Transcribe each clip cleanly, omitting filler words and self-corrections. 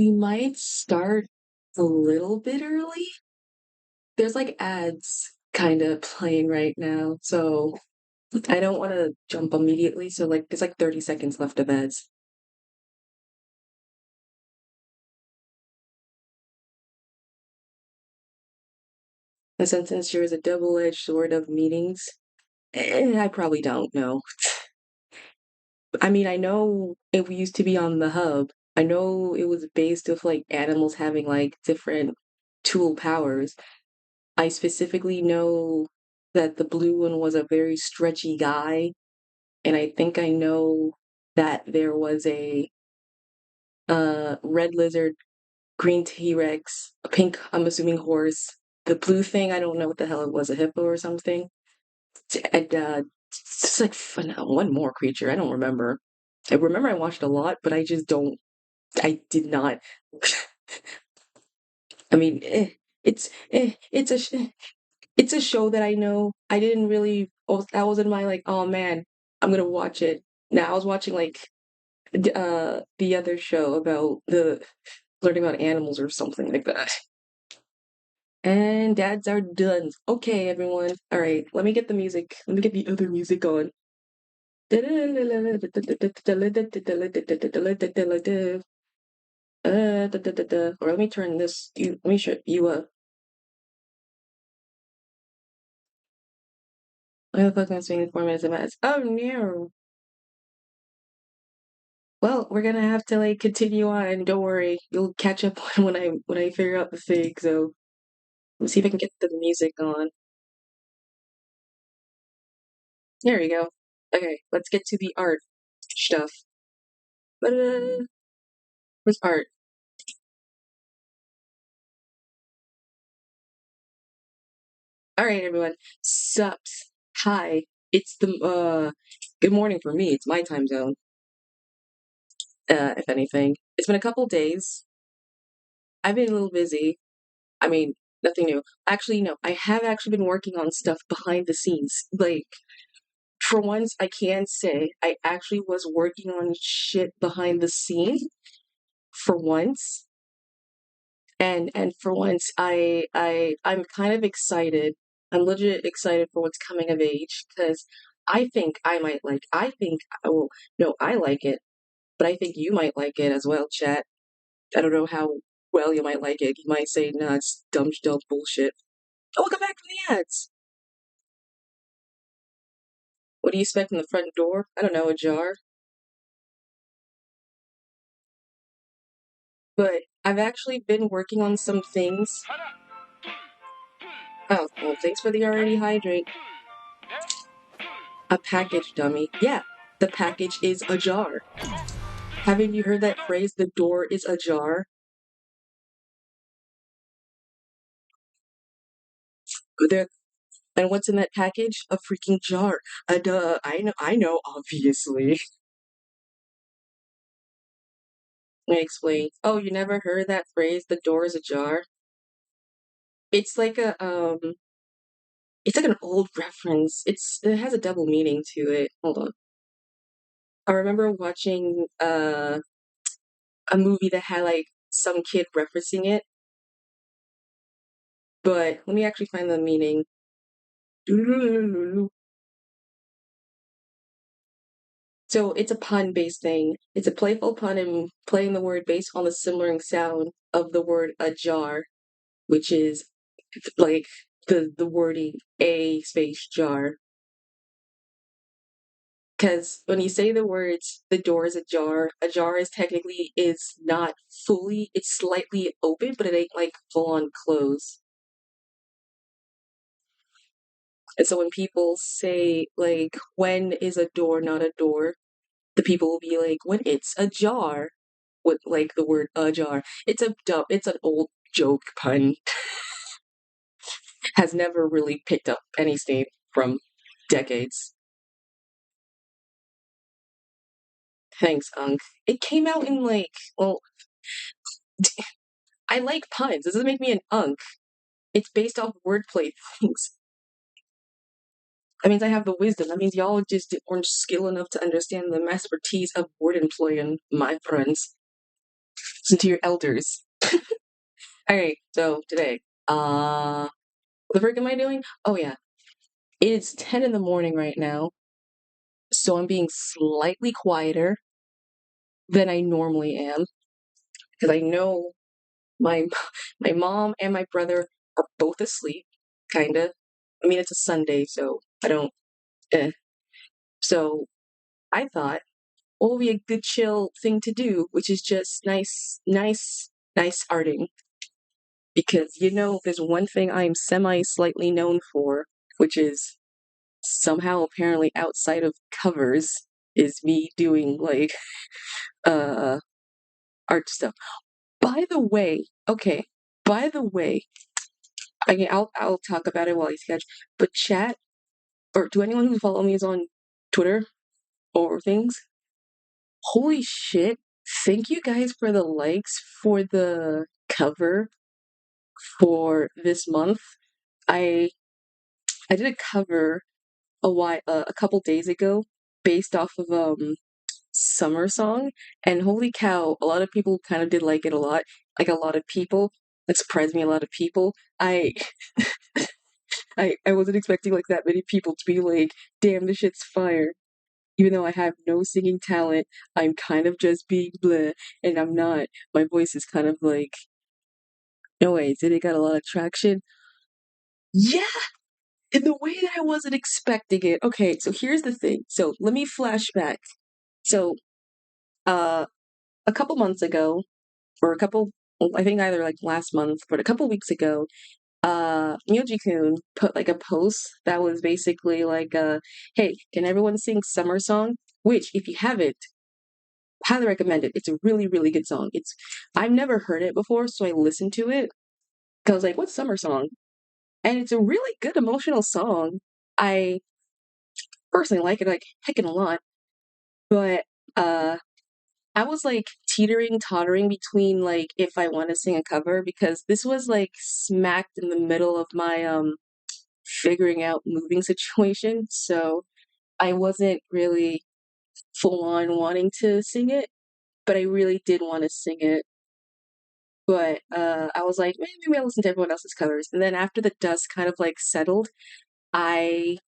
We might start a little bit early. There's like ads kind of playing right now, so I don't want to jump immediately. So like there's like 30 seconds left of ads. The sentence here is a double-edged sword of meanings. I probably don't know. I mean, I know it used to be on the hub. I know it was based of like animals having like different tool powers. I specifically know that the blue one was a very stretchy guy, and I think I know that there was a red lizard, green T-Rex, a pink, I'm assuming horse. The blue thing, I don't know what the hell it was, a hippo or something. And it's like one more creature. I don't remember. I remember I watched a lot, but I just don't. I did not. I mean, it's a show that I know. I didn't really. I wasn't my like, oh man, I'm gonna watch it. Now I was watching like the other show about the learning about animals or something like that. And dads are done. Okay, everyone. All right, let me get the music. Let me get the other music on. Or let me turn this. Let me show you up. Why the fuck am I spending 4 minutes of ads? Oh no. Well, we're gonna have to like continue on. Don't worry, you'll catch up on when I figure out the thing. So let's see if I can get the music on. There we go. Okay, let's get to the art stuff. Where's art? All right, everyone. Sups. Hi. It's the good morning for me. It's my time zone. If anything, it's been a couple days. I've been a little busy. I mean, nothing new. Actually, no. I have actually been working on stuff behind the scenes. Like for once, I can say I actually was working on shit behind the scenes for once. And for once, I'm kind of excited. I'm legit excited for what's coming of age because I think I might like. I think oh no, I like it, but I think you might like it as well, chat. I don't know how well you might like it. You might say, "Nah, it's dumb bullshit." Oh, welcome back from the ads. What do you expect from the front door? I don't know, a jar. But I've actually been working on some things. Oh, well, thanks for the already hydrate. A package, dummy. Yeah, the package is ajar. Haven't you heard that phrase, the door is ajar? There, and what's in that package? A freaking jar. Duh, I know, obviously. Let me explain. Oh, you never heard that phrase, the door is ajar? It's like it's like an old reference. It has a double meaning to it. Hold on. I remember watching a movie that had like some kid referencing it, but let me actually find the meaning. So it's a pun based thing. It's a playful pun and playing the word based on the similar sound of the word ajar, which is like the wording a space jar. Because when you say the words the door is a jar is technically is not fully, it's slightly open, but it ain't like full on closed. And so when people say like when is a door not a door, the people will be like when it's ajar with like the word ajar. It's an old joke pun. Has never really picked up any steam from decades. Thanks, Unk. It came out in like, well, I like puns. This doesn't make me an Unk. It's based off wordplay things. That means I have the wisdom. That means y'all just aren't skilled enough to understand the expertise of word employing, my friends. Listen to your elders. Alright, so today, what the frick am I doing? Oh yeah, it's 10 in the morning right now, so I'm being slightly quieter than I normally am, because I know my my mom and my brother are both asleep, kinda. I mean, it's a Sunday, so I don't So, I thought, what would be a good chill thing to do, which is just nice arting. Because there's one thing I am slightly known for, which is somehow apparently outside of covers, is me doing like uh art stuff. By the way, okay, by the way, I'll talk about it while I sketch. But chat, or do anyone who follow me is on Twitter or things? Holy shit! Thank you guys for the likes for the cover for this month. I I did a cover a couple days ago based off of summer song, and holy cow, a lot of people kind of did like it a lot. Like a lot of people, that surprised me. A lot of people. I wasn't expecting like that many people to be like, "Damn, this shit's fire." Even though I have no singing talent, I'm kind of just being bleh, and I'm not. My voice is kind of like, no way, did it got a lot of traction? Yeah, in the way that I wasn't expecting it. Okay, so here's the thing. So let me flash back. So, uh, a couple months ago, or I think either like last month, but a couple weeks ago, Myoji-kun put like a post that was basically like, hey, can everyone sing Summer Song? Which, if you haven't, highly recommend it. It's a really, really good song. I've never heard it before, so I listened to it because I was like, what's Summer Song? And it's a really good emotional song. I personally like it like heckin' a lot, but uh I was like teetering, tottering between like if I want to sing a cover, because this was like smacked in the middle of my figuring out moving situation. So I wasn't really full on wanting to sing it, but I really did want to sing it. But I was like, maybe I'll listen to everyone else's covers. And then after the dust kind of like settled, I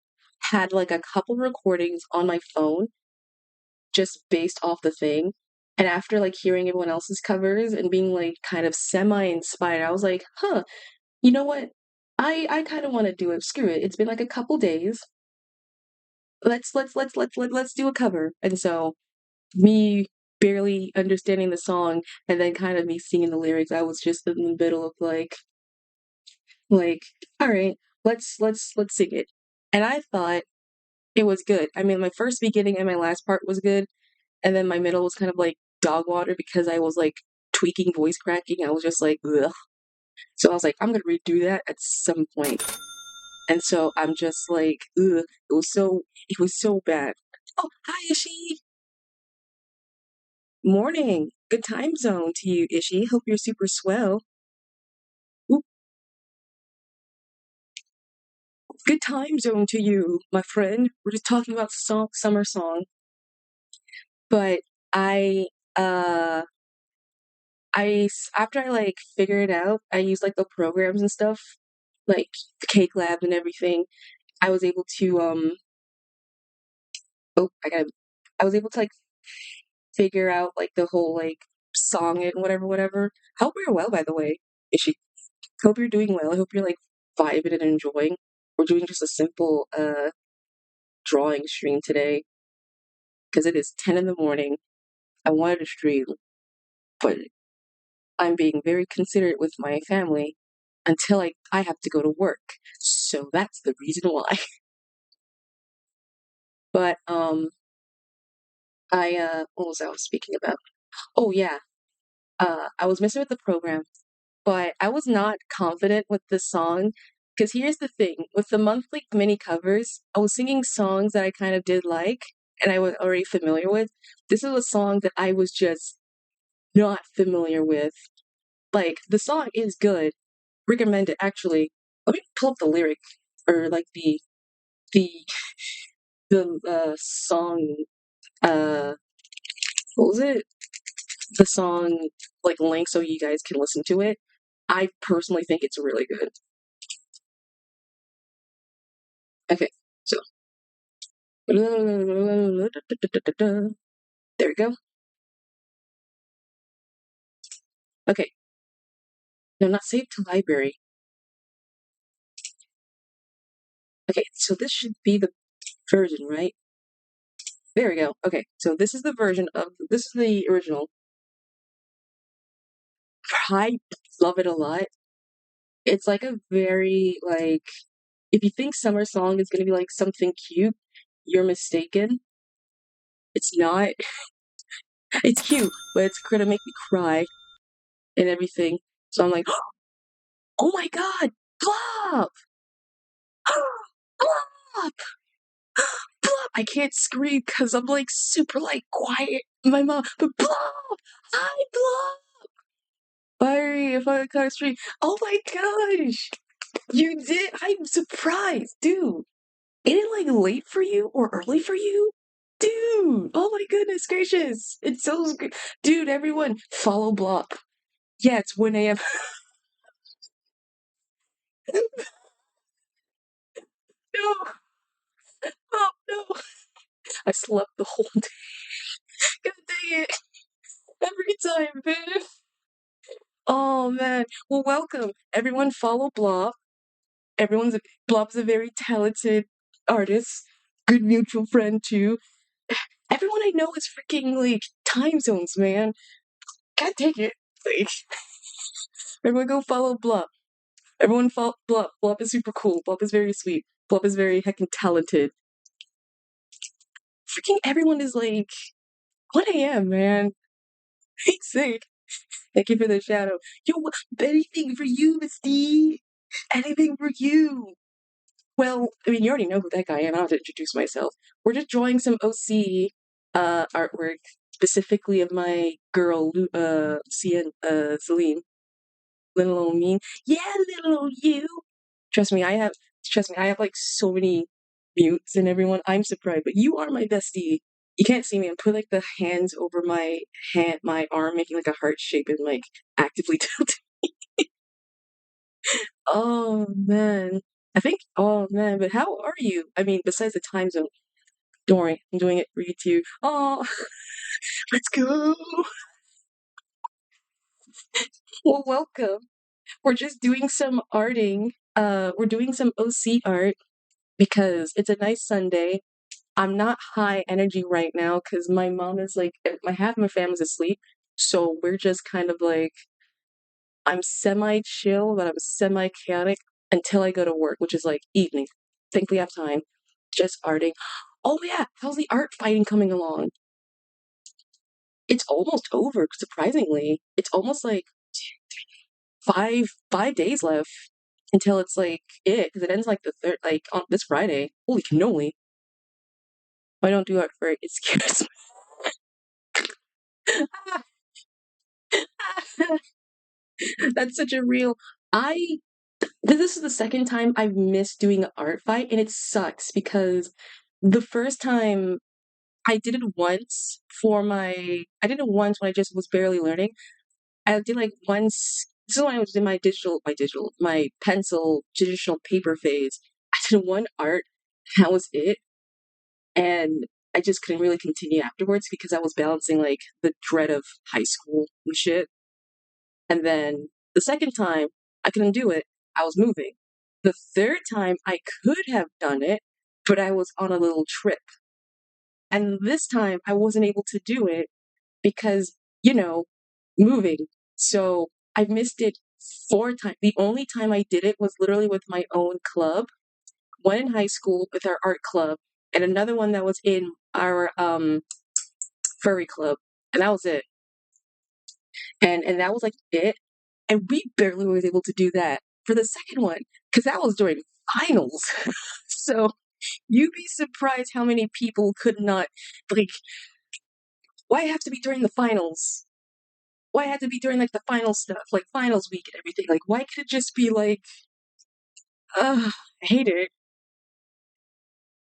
had like a couple recordings on my phone just based off the thing. And after like hearing everyone else's covers and being like kind of semi inspired, I was like, huh, you know what? I kind of want to do it. Screw it. It's been like a couple days. Let's do a cover. And so me barely understanding the song and then kind of me singing the lyrics, I was just in the middle of like, all right, let's sing it. And I thought it was good. I mean, my first beginning and my last part was good, and then my middle was kind of like dog water because I was like tweaking voice cracking. I was just like, ugh. So I was like, I'm gonna redo that at some point. And so I'm just like, ugh. It was so bad. Oh, hi Ishi. Morning. Good time zone to you, Ishi. Hope you're super swell. Oop. Good time zone to you, my friend. We're just talking about summer song. But I uh after I like figured it out, I used like the programs and stuff, like the Cake Lab and everything. I was able to oh I was able to like figure out like the whole like song and whatever. Hope you're well, by the way. Ishi. Hope you're doing well. I hope you're like vibing and enjoying. We're doing just a simple drawing stream today because it is 10 in the morning. I wanted to stream, but I'm being very considerate with my family until I have to go to work. So that's the reason why. But what was I was speaking about? Oh yeah. I was messing with the program, but I was not confident with the song. Because here's the thing, with the monthly mini covers, I was singing songs that I kind of did like and I was already familiar with. This is a song that I was just not familiar with. Like the song is good. Recommend it actually. Let me pull up the lyric or like the the song what was it? the song like link so you guys can listen to it. I personally think it's really good. Okay, so there we go. Okay, no, not save to library. Okay, so this should be the version, right? There we go. Okay, so this is the version of this is the original. I love it a lot. It's like a very like if you think summer song is gonna be like something cute, you're mistaken. It's not. It's cute, but it's gonna make me cry and everything. So I'm like, oh my god, Blob! Blob! Blob! I can't scream because I'm like super like quiet. My mom, but Blob! Hi, Blob! Fiery, if I got a stream. Oh my gosh! You did? I'm surprised, dude. Is it like late for you or early for you? Dude, oh my goodness gracious. It's so good. Dude, everyone, follow Blob. Yeah, it's 1 a.m. No, oh no. I slept the whole day. God dang it. Every time, man. Oh man. Well, welcome. Everyone follow Blob. Blob's a very talented artist. Good mutual friend too. Everyone I know is freaking like time zones, man. God dang it. Like everyone go follow Blob. Everyone follow Blob. Blob is super cool. Blob is very sweet. Blob is very heckin' talented. Freaking everyone is like 1 a.m., man. Insane. Thank you for the shadow. Yo, anything for you, Misty? Anything for you? Well, I mean, you already know who that guy is. I don't have to introduce myself. We're just drawing some OC artwork, specifically of my girl, Celine. Little old me. Yeah, little old you. Trust me, I have like so many mutes and everyone. I'm surprised, but you are my bestie. You can't see me. I'm putting like the hands over my arm, making like a heart shape and like actively tilting. Oh man. Oh man, but how are you? I mean, besides the time zone, don't worry, I'm doing it for you too. Oh, let's go. Well, welcome. We're just doing some arting. We're doing some OC art because it's a nice Sunday. I'm not high energy right now because my mom is like, my half of my family's asleep. So we're just kind of like, I'm semi chill, but I'm semi chaotic until I go to work, which is like evening. Thankfully, I have time. Just arting. Oh, yeah. How's the art fighting coming along? It's almost over, surprisingly. It's almost like five days left until it's like because it ends like the third, like on this Friday. Holy cannoli. I don't do art for it. It scares me. That's such a real. I This is the second time I've missed doing an art fight, and it sucks because the first time I did it once I did it once when I just was barely learning. I did like once. This is when I was in my pencil digital paper phase. I did one art. That was it, and I just couldn't really continue afterwards because I was balancing like the dread of high school and shit. And then the second time, I couldn't do it. I was moving. The third time, I could have done it, but I was on a little trip. And this time, I wasn't able to do it because, moving. So I missed it 4 times. The only time I did it was literally with my own club, one in high school with our art club, and another one that was in our furry club. And that was it. And that was like it. And we barely was able to do that for the second one because that was during finals. So you'd be surprised how many people could not, like, why have to be during the finals? Why had to be during like the final stuff, like finals week and everything? Like, why could it just be like, I hate it.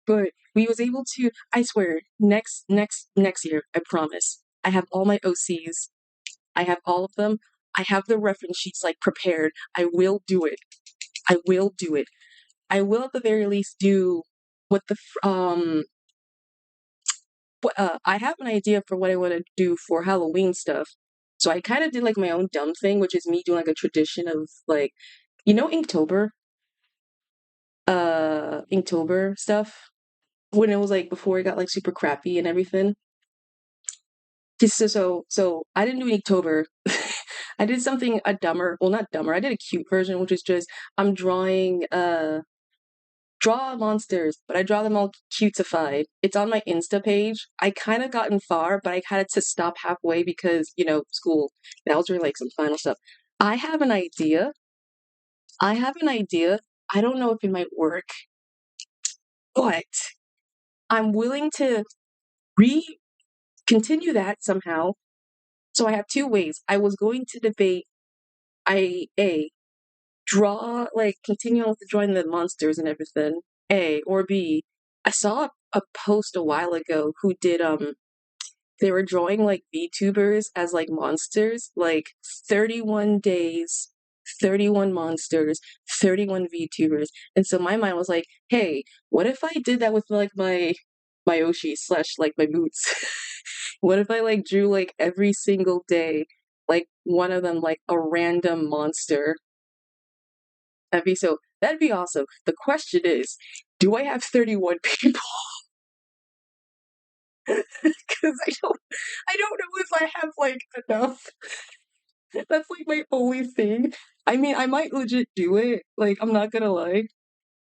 But we was able to. I swear, next year, I promise. I have all my OCs. I have all of them. I have the reference sheets like prepared. I will do it. I will do it. I will at the very least do what the I have an idea for what I want to do for Halloween stuff. So I kind of did like my own dumb thing, which is me doing like a tradition of like, Inktober, Inktober stuff when it was like before it got like super crappy and everything. So I didn't do Inktober. I did something a dumber, well not dumber. I did a cute version, which is just I'm drawing draw monsters, but I draw them all cutesified. It's on my Insta page. I kind of gotten far, but I had to stop halfway because, school. That was really like some final stuff. I have an idea. I have an idea. I don't know if it might work, but I'm willing to re continue that somehow. So I have two ways. I was going to debate I draw like continue with drawing the monsters and everything. A or B. I saw a post a while ago who did they were drawing like VTubers as like monsters, like 31 days, 31 monsters, 31 VTubers. And so my mind was like, hey, what if I did that with like my Oshi slash like my boots? What if I like drew like every single day, like one of them like a random monster? That'd be awesome. The question is, do I have 31 people? Because I don't know if I have like enough. That's like my only thing. I mean, I might legit do it. Like, I'm not gonna lie,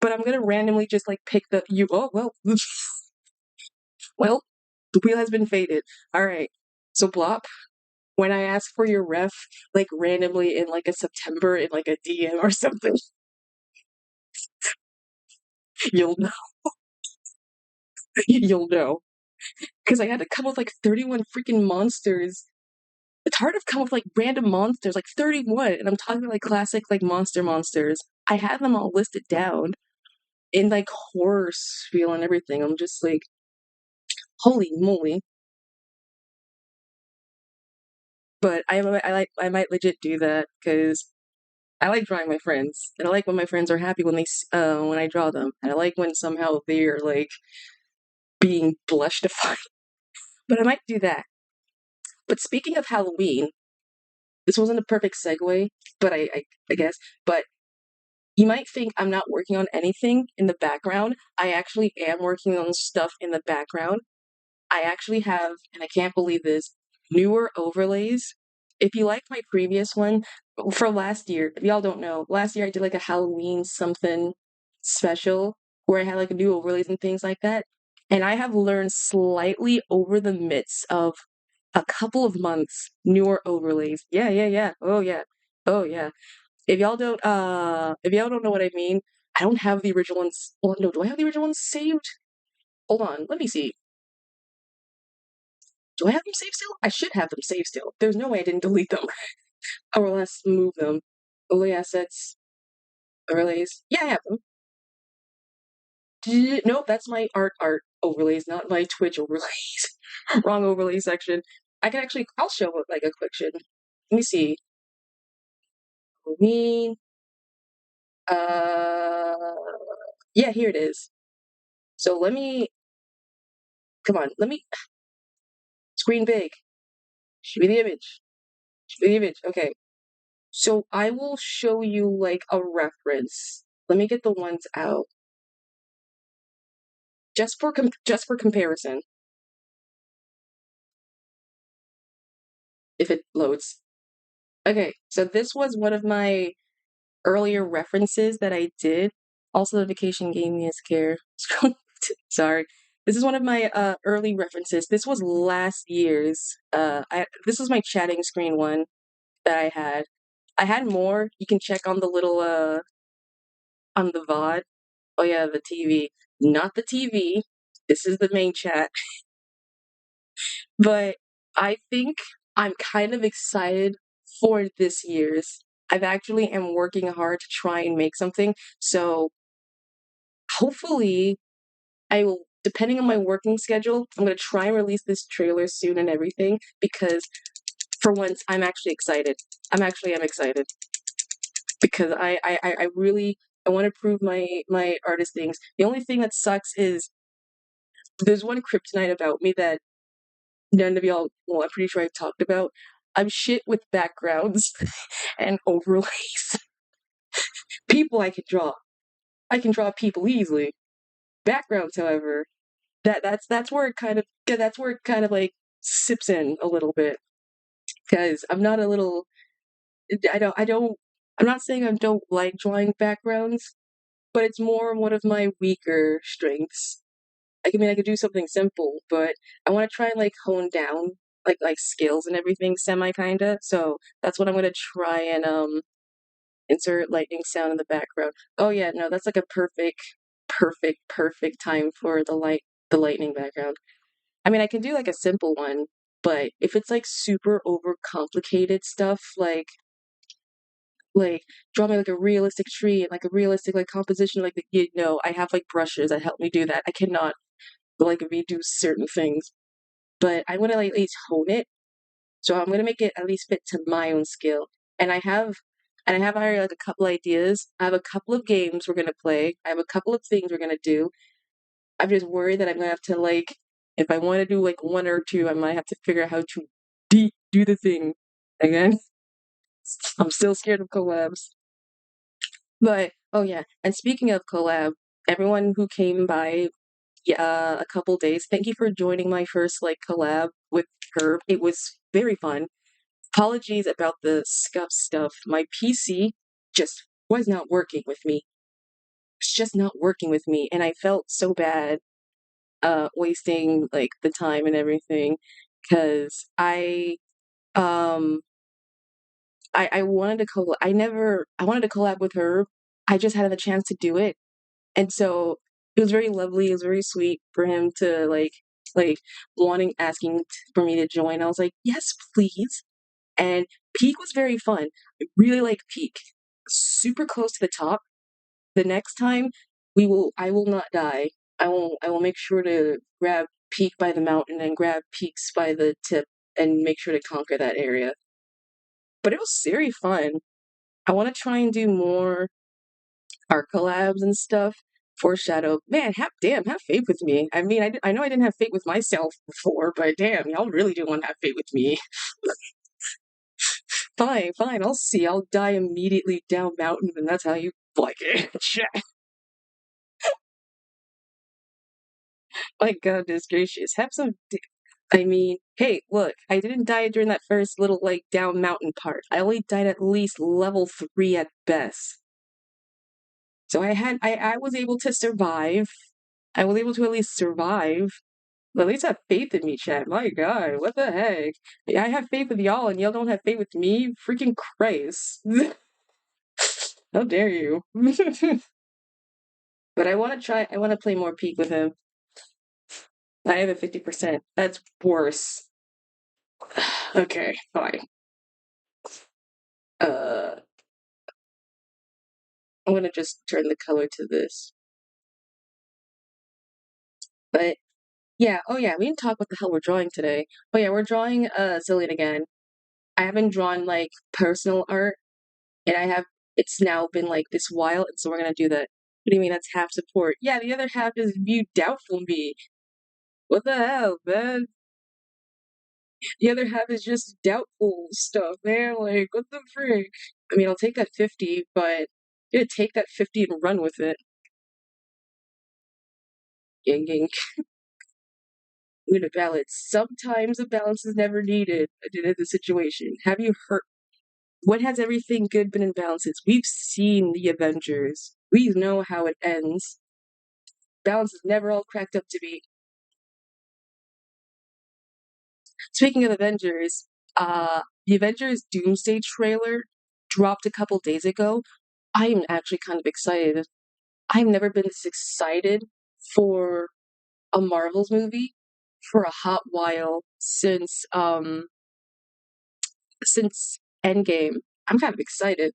but I'm gonna randomly just like pick the you. Oh well, well, the wheel has been faded. All right. So Blop, when I ask for your ref, like randomly in like a September in like a DM or something, you'll know. You'll know. Because I had to come up with like 31 freaking monsters. It's hard to come up with like random monsters, like 31, and I'm talking like classic like monsters. I have them all listed down in like horror spiel and everything. I'm just like, holy moly! But I might legit do that because I like drawing my friends, and I like when my friends are happy when I draw them, and I like when somehow they're like being blushtified. But I might do that. But speaking of Halloween, this wasn't a perfect segue, but I guess. But you might think I'm not working on anything in the background. I actually am working on stuff in the background. I actually have, and I can't believe this, newer overlays. If you liked my previous one for last year, if y'all don't know, last year I did like a Halloween something special where I had like new overlays and things like that. And I have learned slightly over the midst of a couple of months newer overlays. Yeah, yeah, yeah. Oh yeah. Oh yeah. If y'all don't know what I mean, I don't have the original ones. Well, no, do I have the original ones saved? Hold on, let me see. Do I have them saved still? I should have them saved still. There's no way I didn't delete them. Or let's move them. Overlay assets, overlays. Yeah, I have them. Nope, that's my art overlays, not my Twitch overlays. Wrong overlay section. I'll show it like a quick shit. Let me see. Halloween. Uh, yeah, here it is. So come on, let me, screen big. Show me the image. Show me the image. Okay. So I will show you like a reference. Let me get the ones out. Just for comparison. If it loads. Okay, so this was one of my earlier references that I did. Also, the vacation gave me a scare. Sorry. This is one of my early references. This was last year's. This was my chatting screen one that I had. I had more. You can check on the little on the VOD. Oh yeah, the TV. Not the TV. This is the main chat. But I think I'm kind of excited for this year's. I've actually am working hard to try and make something. So hopefully I will, depending on my working schedule, I'm gonna try and release this trailer soon and everything because For once, I'm actually excited. I'm excited because I really I want to prove my artist things. The only thing that sucks is there's one kryptonite about me that none of y'all, well, I'm pretty sure I've talked about. I'm shit with backgrounds and overlays. People I can draw. I can draw people easily. Backgrounds, however, that's where it kind of that's where it kind of like sips in a little bit because I'm not a little I don't I'm not saying I don't like drawing backgrounds, but it's more one of my weaker strengths. I mean, I could do something simple, but I want to try and like hone down like skills and everything semi kinda. So that's what I'm gonna try and insert lightning sound in the background. Oh yeah, no, that's like a perfect time for the lightning background. I mean, I can do like a simple one, but if it's like super overcomplicated stuff, like draw me like a realistic tree and like a realistic like composition, like I have like brushes that help me do that. I cannot like redo certain things, but I want to like at least hone it. So I'm gonna make it at least fit to my own skill. And I have already like a couple ideas. I have a couple of games we're gonna play. I have a couple of things we're gonna do. I'm just worried that I'm gonna have to like if I want to do like one or two, I might have to figure out how to do the thing again. I'm still scared of collabs. But oh yeah, and speaking of collab, everyone who came by a couple days, thank you for joining my first like collab with her. It was very fun. Apologies about the scuff stuff. My PC just was not working with me. It's just not working with me, and I felt so bad wasting like the time and everything because um I wanted to I wanted to collab with her. I just hadn't the chance to do it. And so it was very lovely, it was very sweet for him to like wanting asking for me to join. I was like, "Yes, please." And Peak was very fun. I really like Peak. Super close to the top. The next time I will not die. I will make sure to grab Peak by the mountain and grab Peaks by the tip and make sure to conquer that area. But it was very fun. I want to try and do more art collabs and stuff. Foreshadow, man, have faith with me. I mean, I know I didn't have faith with myself before, but damn, y'all really do want to have faith with me. Fine, I'll see. I'll die immediately down mountain, and that's how you like it. My goodness gracious, have some. I mean, hey, look, I didn't die during that first little like down mountain part. I only died at least level 3 at best. So I was able to survive. I was able to at least survive. At least have faith in me, chat. My God, what the heck? I have faith with y'all, and y'all don't have faith with me. Freaking Christ! How dare you? But I want to try. I want to play more Peak with him. I have a 50%. That's worse. Okay, fine. Uh, I'm gonna just turn the color to this. But yeah, oh yeah, we didn't talk what the hell we're drawing today. Oh yeah, we're drawing Celena again. I haven't drawn like personal art, and I have. It's now been like this while, and so we're gonna do that. What do you mean that's half support? Yeah, the other half is you doubtful me. What the hell, man? The other half is just doubtful stuff, man. Like, what the frick? I mean, I'll take that 50, but I'm gonna take that 50 and run with it. Gang, gang. I'm gonna balance. Sometimes a balance is never needed in the situation. Have you heard? What has everything good been in balances? We've seen the Avengers. We know how it ends. Balance is never all cracked up to be. Speaking of Avengers, the Avengers Doomsday trailer dropped a couple days ago. I am actually kind of excited. I've never been this excited for a Marvels movie for a hot while since Endgame. I'm kind of excited.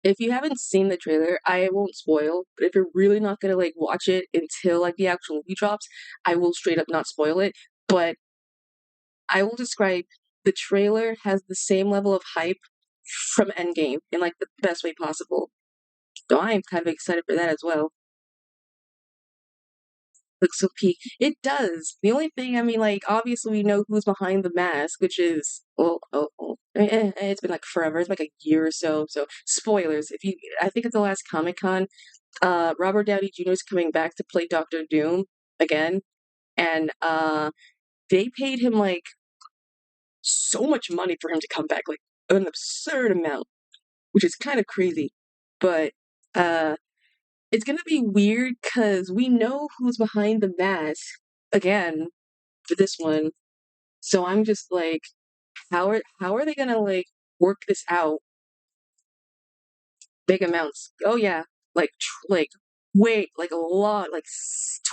if you haven't seen the trailer, I won't spoil, but if you're really not gonna like watch it until like the actual movie drops, I will straight up not spoil it. But I will describe the trailer has the same level of hype from Endgame in like the best way possible. So I am kind of excited for that as well. Looks so peak. It does. The only thing, I mean, like, obviously we know who's behind the mask, which is, well, it's been like forever. It's like a year or so. So, spoilers. If you, I think it's the last Comic Con. Robert Downey Jr. is coming back to play Doctor Doom again, and they paid him like so much money for him to come back, like an absurd amount, which is kind of crazy. But uh, it's gonna be weird because we know who's behind the mask again for this one. So I'm just like, how are they gonna like work this out? Big amounts. Oh yeah, like like wait, like a lot, like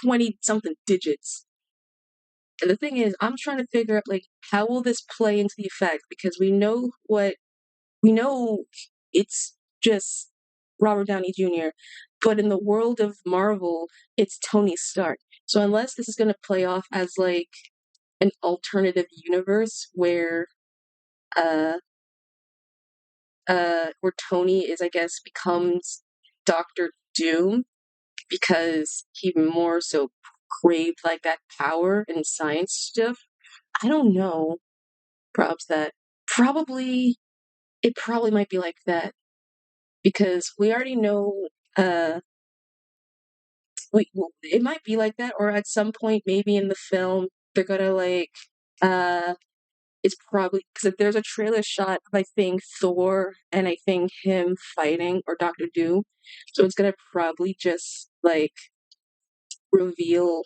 20 something digits. And the thing is, I'm trying to figure out like how will this play into the effect because we know it's just Robert Downey Jr., but in the world of Marvel, it's Tony Stark. So unless this is going to play off as like an alternative universe uh where Tony is I guess becomes Doctor Doom because he more so craved like that power and science stuff. I don't know. Props that probably it probably might be like that because we already know it might be like that or at some point maybe in the film they're gonna like uh it's probably because if there's a trailer shot of I think Thor and I think him fighting or Doctor Doom, so it's gonna probably just like reveal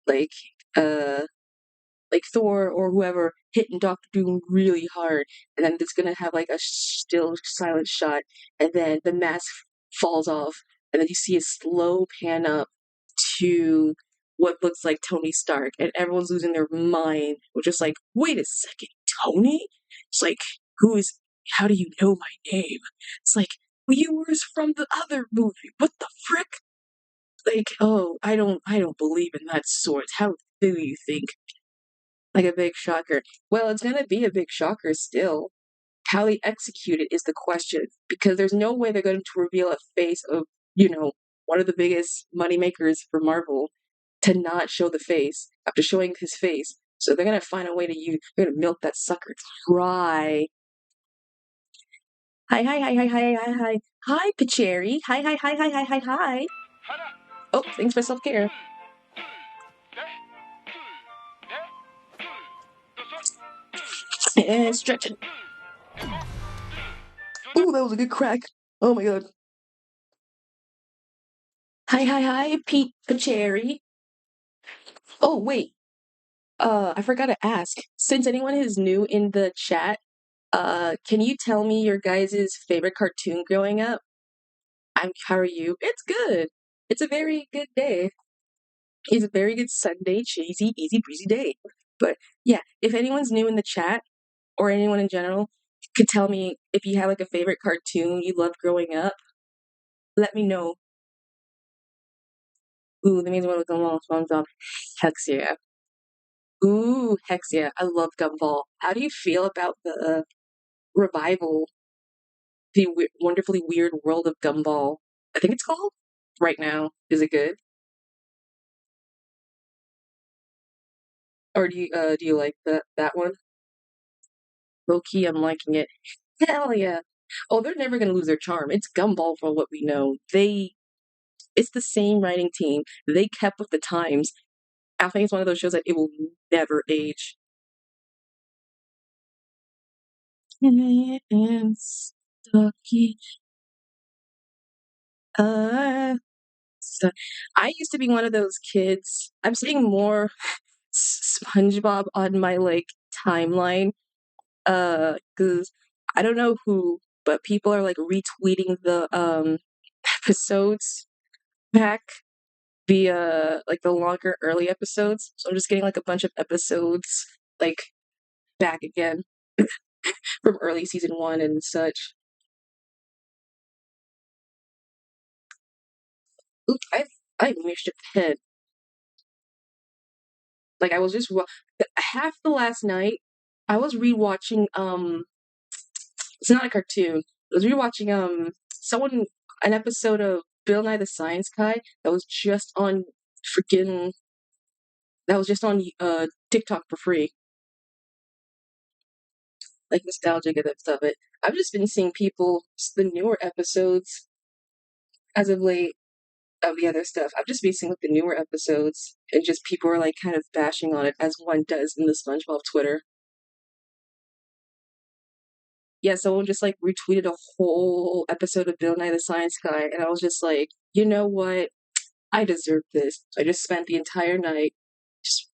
like uh like Thor or whoever hitting Doctor Doom really hard, and then it's gonna have like a still silent shot, and then the mask falls off, and then you see a slow pan up to what looks like Tony Stark, and everyone's losing their mind. We're just like, wait a second, Tony? It's like, who is? How do you know my name? It's like viewers from the other movie. What the frick? Like, oh, I don't believe in that sort. How do you think? Like a big shocker. Well, it's gonna be a big shocker still. How they execute it is the question because there's no way they're going to reveal a face of, one of the biggest moneymakers for Marvel to not show the face after showing his face. So they're gonna find a way to they're gonna milk that sucker dry. Hi, hi, hi, hi, hi, hi, hi. Hi, Pacheri. Hi, hi, hi, hi, hi, hi, hi. Oh, thanks for self-care. And stretching. Ooh, that was a good crack. Oh my god. Hi, hi, hi, Pete Pacheri. Oh, wait. I forgot to ask. Since anyone is new in the chat, can you tell me your guys' favorite cartoon growing up? How are you? It's good. It's a very good day. It's a very good Sunday, cheesy, easy breezy day. But yeah, if anyone's new in the chat or anyone in general could tell me if you have like a favorite cartoon you loved growing up, let me know. Ooh, the means one with the long SpongeBob. Hex yeah. Ooh, hex yeah. I love Gumball. How do you feel about the revival, the wonderfully weird world of Gumball? I think it's called right now. Is it good, or do you like that one? Low key, I'm liking it. Hell yeah! Oh, they're never gonna lose their charm. It's Gumball for what we know. It's the same writing team. They kept with the times. I think it's one of those shows that it will never age. And Stucky. So I used to be one of those kids. I'm seeing more SpongeBob on my like timeline. Because I don't know who, but people are like retweeting the episodes back via like the longer early episodes. So I'm just getting like a bunch of episodes like back again from early season one and such. Oop, I mished a pen. Like I was just half the last night. I was rewatching. It's not a cartoon. I was rewatching. Someone an episode of Bill Nye the Science Guy that was just on freaking that was just on TikTok for free. Like nostalgic of it. I've just been seeing people the newer episodes as of late of the other stuff. I've just been seeing like the newer episodes and just people are like kind of bashing on it as one does in the SpongeBob Twitter. Yeah, someone just like retweeted a whole episode of Bill Nye the Science Guy, and I was just like, you know what? I deserve this. I just spent the entire night just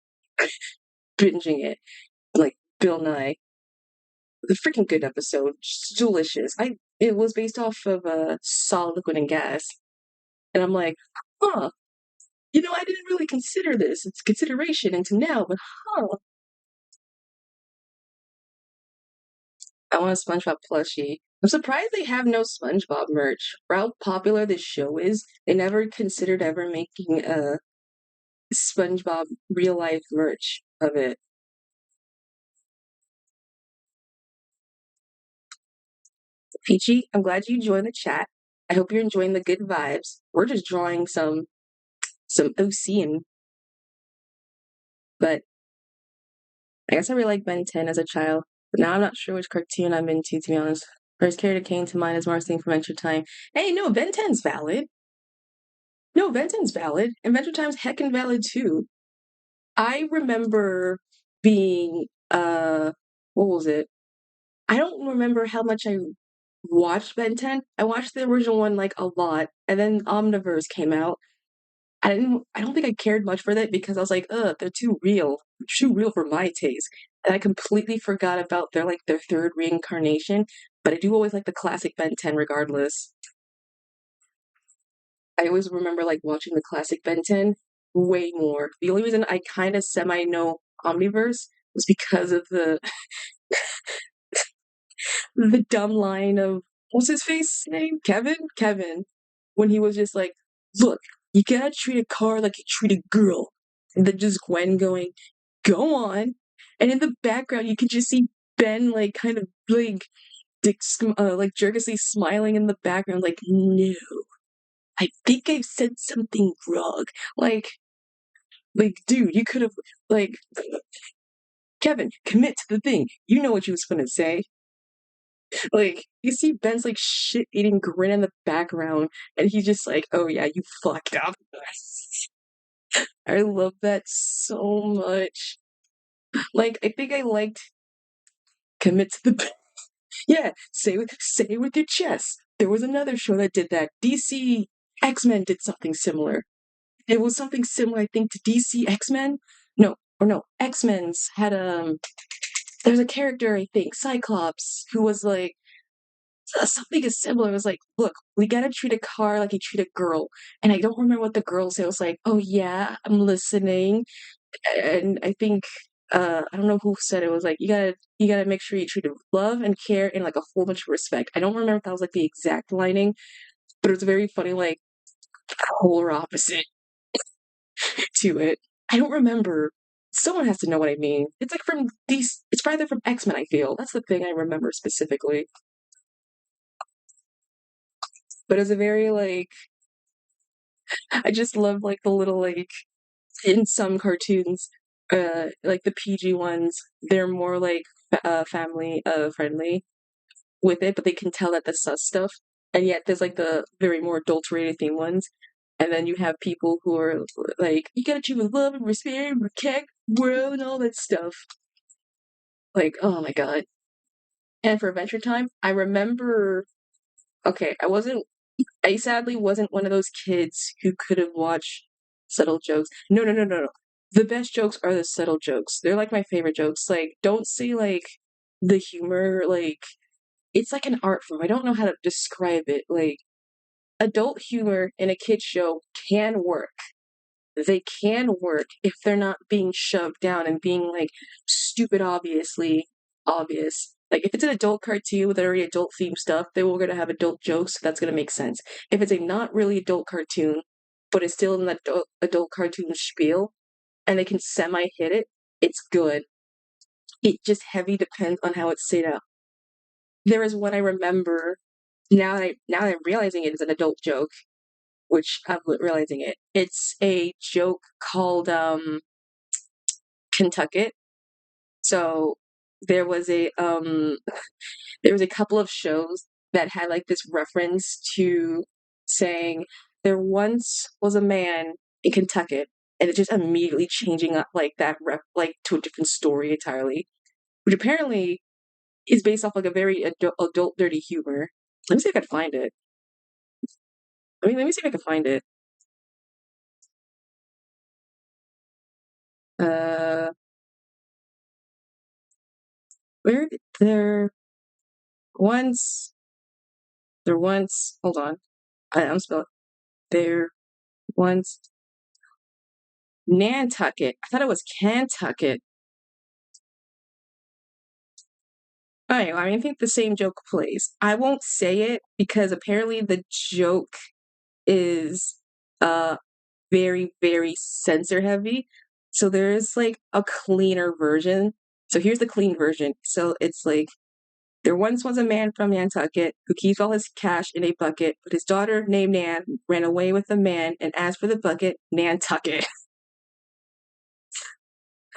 binging it, like Bill Nye. The freaking good episode, just delicious. It was based off of solid liquid and gas, and I'm like, huh. I didn't really consider this. It's consideration into now, but huh. I want a SpongeBob plushie. I'm surprised they have no SpongeBob merch. For how popular this show is, they never considered ever making a SpongeBob real life merch of it. Peachy, I'm glad you joined the chat. I hope you're enjoying the good vibes. We're just drawing some OC, but I guess I really liked Ben 10 as a child. But now I'm not sure which cartoon I'm into, to be honest. First character came to mind is Marceline from Adventure Time. Hey, no, Ben 10's valid. No, Ben 10's valid. Adventure Time's heckin' valid too. I remember being what was it? I don't remember how much I watched Ben 10. I watched the original one like a lot, and then Omniverse came out. I don't think I cared much for that because I was like, they're too real for my taste. And I completely forgot about their third reincarnation. But I do always like the classic Ben 10 regardless. I always remember like watching the classic Ben 10 way more. The only reason I kind of semi know Omniverse was because of the dumb line of what's his face name? Kevin. When he was just like, look, you gotta treat a car like you treat a girl. And then just Gwen going, go on. And in the background you can just see Ben like kind of like jerkously smiling in the background, like, no. I think I've said something wrong. Dude, you could have like Kevin, commit to the thing. You know what you was gonna say. Like, you see Ben's like shit eating grin in the background, and he's just like, oh yeah, you fucked up. I love that so much. Like, I think I liked commit to the yeah, say it with your chest. There was another show that did that. DC X-Men did something similar. It was something similar, I think, to DC X-Men. No, X-Men's had there's a character, I think, Cyclops, who was like something is similar. It was like, look, we gotta treat a car like you treat a girl. And I don't remember what the girl said. It was like, oh yeah, I'm listening. And I think I don't know who said it. It was like you gotta make sure you treat it with love and care and like a whole bunch of respect. I don't remember if that was like the exact lining, but it was very funny, like polar opposite to it. I don't remember. Someone has to know what I mean. It's like from these. It's either from X-Men. I feel that's the thing I remember specifically. But it's a very like I just love like the little like in some cartoons, like the PG ones, they're more like family friendly with it, but they can tell that the sus stuff. And yet there's like the very more adulterated theme ones. And then you have people who are like, you gotta treat with love and respect, protect, bro, and all that stuff. Like, oh my god. And for Adventure Time, I remember okay, I sadly wasn't one of those kids who could have watched subtle jokes. No. The best jokes are the subtle jokes. They're like my favorite jokes. Like, don't say like the humor, like it's like an art form. I don't know how to describe it. Like adult humor in a kid show can work. They can work if they're not being shoved down and being like stupid obviously obvious. Like if it's an adult cartoon with already adult themed stuff, they were gonna have adult jokes, so that's gonna make sense. If it's a not really adult cartoon, but it's still an adult cartoon spiel, and they can semi hit it, it's good. It just heavy depends on how it's set up. There is one I remember now that I'm realizing it is an adult joke, which I'm realizing it. It's a joke called Kentucket. So there was a there was a couple of shows that had like this reference to saying there once was a man in Kentucky, and it just immediately changing up like that rep like to a different story entirely, which apparently is based off like a very adult dirty humor. Let me see if I can find it. Let me see if I can find it. Uh, where did once there once hold on, I'm spelling there once Nantucket. I thought it was Kentucket. Anyway, I think the same joke plays. I won't say it because apparently the joke is very, very censor heavy. So there is like a cleaner version. So here's the clean version. So it's like there once was a man from Nantucket who keeps all his cash in a bucket, but his daughter named Nan ran away with the man and asked for the bucket, Nantucket.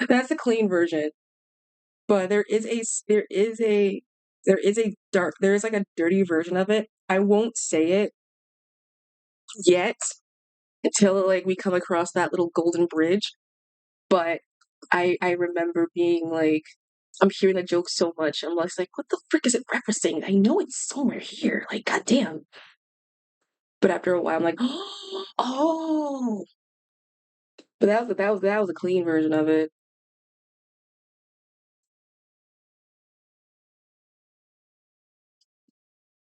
That's the clean version. But there is like a dirty version of it. I won't say it yet until like we come across that little golden bridge. But I remember being like, I'm hearing the joke so much. I'm just like, what the frick is it referencing? I know it's somewhere here. Like, goddamn. But after a while, I'm like, oh. But that was a clean version of it.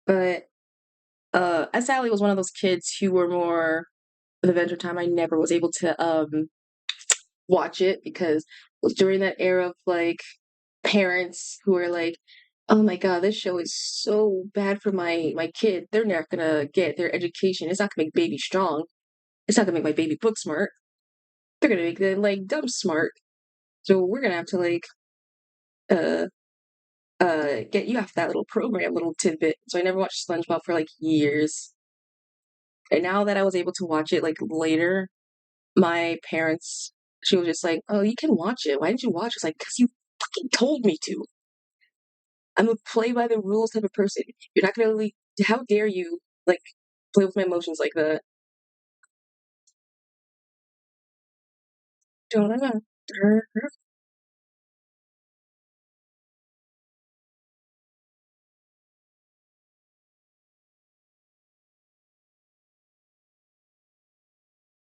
But as Sally was one of those kids who were more of Adventure Time. I never was able to watch it because it was during that era of like parents who are like, "Oh my god, this show is so bad for my kid. They're not gonna get their education. It's not gonna make baby strong. It's not gonna make my baby book smart. They're gonna make them like dumb smart. So we're gonna have to like uh get you off that little program, little tidbit." So I never watched SpongeBob for like years. And now that I was able to watch it like later, my parents, she was just like, "Oh, you can watch it. Why didn't you watch?" It's like, "Because you fucking told me to. I'm a play by the rules type of person. You're not gonna really. How dare you like play with my emotions like that?"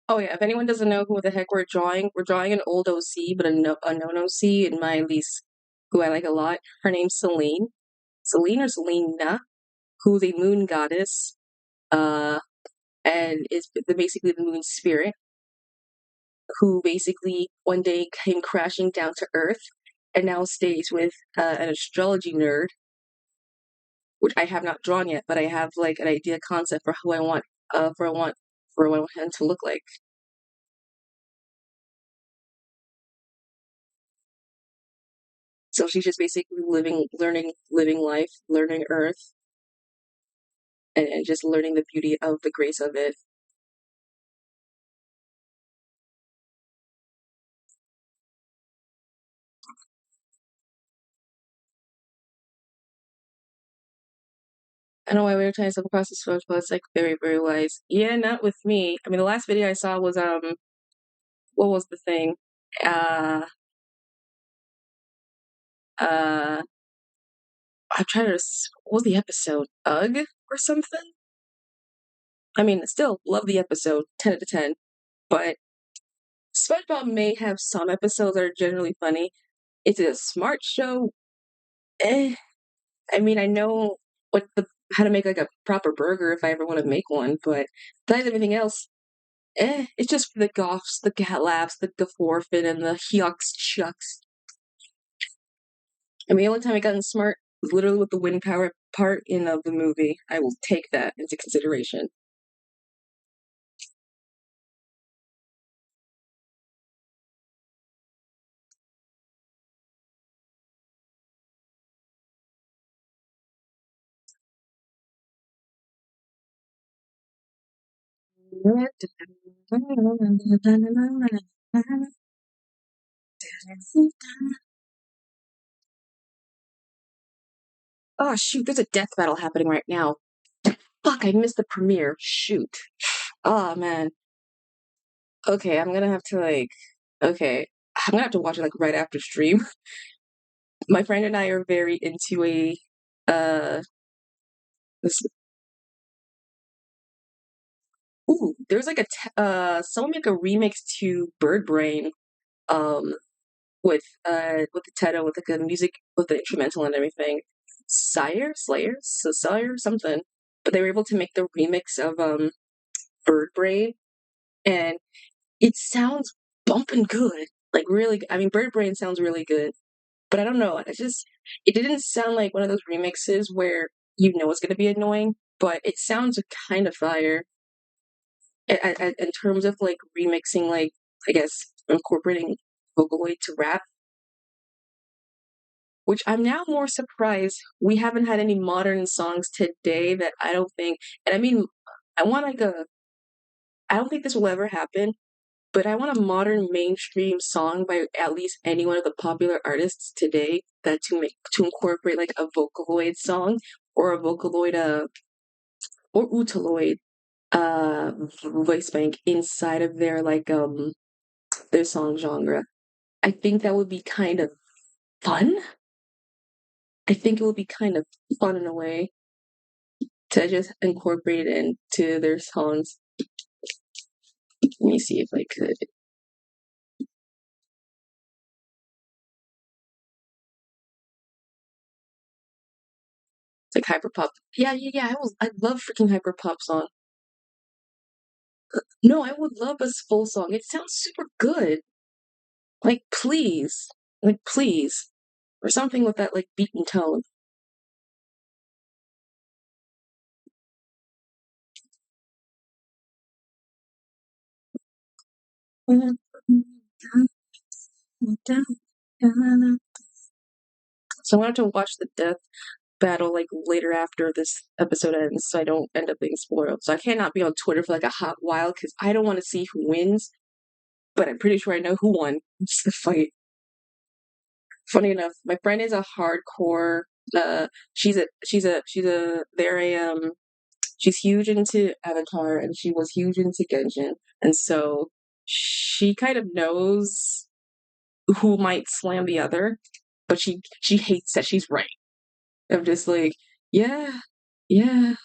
Oh yeah, if anyone doesn't know who the heck we're drawing an old OC, but a known OC in my least who I like a lot. Her name's Celine or Selena, who's a moon goddess, uh, and is basically the moon spirit, who basically one day came crashing down to Earth and now stays with an astrology nerd, which I have not drawn yet, but I have like an idea concept for who I want, for what I want him to look like. So she's just basically living life, learning Earth, and just learning the beauty of the grace of it. I don't know why we were trying to stumble across this photo, but it's like very, very wise. Yeah, not with me. I mean, the last video I saw was what was the thing? Uh, uh, I'm trying to. What was the episode? Ugh or something? I mean, still love the episode, 10 out of 10. But SpongeBob may have some episodes that are generally funny. It's a smart show. Eh. I mean, I know how to make like a proper burger if I ever want to make one, but besides everything else, it's just for the goths, the cat laughs, the forfeit, and the yucks chucks. I mean, the only time I gotten smart was literally with the wind power part in the movie. I will take that into consideration. Oh shoot, there's a death battle happening right now. Fuck, I missed the premiere. Shoot. Oh man. Okay, I'm gonna have to okay. I'm gonna have to watch it like right after stream. My friend and I are very into a this there's like someone make a remix to Bird Brain um with the title with like the music with the instrumental and everything. Sire something. But they were able to make the remix of Bird Brain and it sounds bumping good. Like really I mean Bird Brain sounds really good. But I don't know. It didn't sound like one of those remixes where you know it's gonna be annoying, but it sounds kind of fire in terms of like remixing, like I guess incorporating Vocaloid to rap. Which I'm now more surprised we haven't had any modern songs today that I don't think. And I mean, I want like a. I don't think this will ever happen, but I want a modern mainstream song by at least any one of the popular artists today that to incorporate like a Vocaloid song or a Vocaloid or Utaloid uh voice bank inside of their song genre. I think that would be kind of fun. I think it would be kind of fun in a way to just incorporate it into their songs. Let me see if I could. It's like hyperpop. Yeah. I love freaking hyperpop song. No, I would love a full song. It sounds super good. Like please, or something with that like beat and tone. So I wanted to watch the death battle like later after this episode ends, so I don't end up being spoiled. So I cannot be on Twitter for like a hot while because I don't want to see who wins. But I'm pretty sure I know who won. It's the fight. Funny enough, my friend is a hardcore. They're a she's huge into Avatar and she was huge into Genshin, and so she kind of knows who might slam the other, but she hates that she's right. I'm just like, yeah, yeah,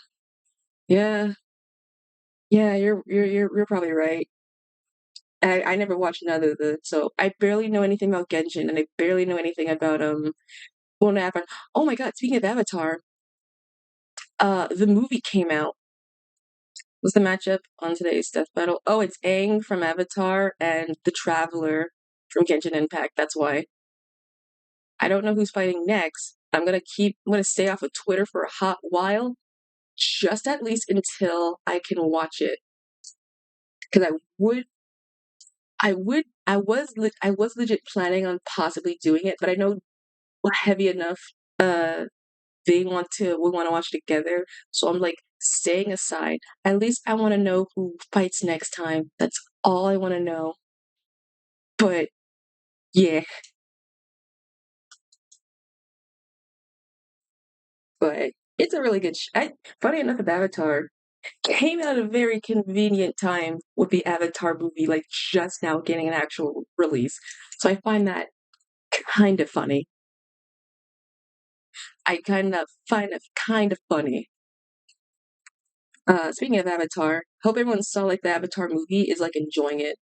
yeah, yeah. You're probably right. I never watched none of the so I barely know anything about Genshin and I barely know anything about well, no, Avatar. Oh my God! Speaking of Avatar, the movie came out. What's the matchup on today's Death Battle? Oh, it's Aang from Avatar and the Traveler from Genshin Impact. That's why. I don't know who's fighting next. I'm gonna stay off of Twitter for a hot while, just at least until I can watch it. Because I was legit planning on possibly doing it, but I know we're heavy enough. Uh, we want to watch it together. So I'm like staying aside. At least I want to know who fights next time. That's all I want to know. But yeah, but it's a really good. Funny enough, with Avatar came out at a very convenient time with the Avatar movie, like just now getting an actual release. So I find that kind of funny. I kind of find it kind of funny. Speaking of Avatar, hope everyone saw like the Avatar movie is like enjoying it.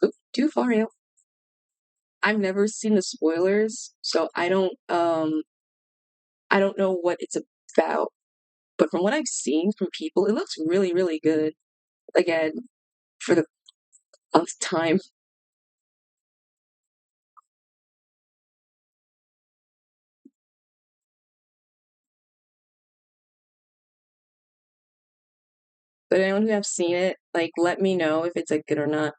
Oop, too far out. I've never seen the spoilers, so I don't know what it's about. But from what I've seen from people, it looks really, really good. Again, for the time. But anyone who have seen it, like let me know if it's like good or not.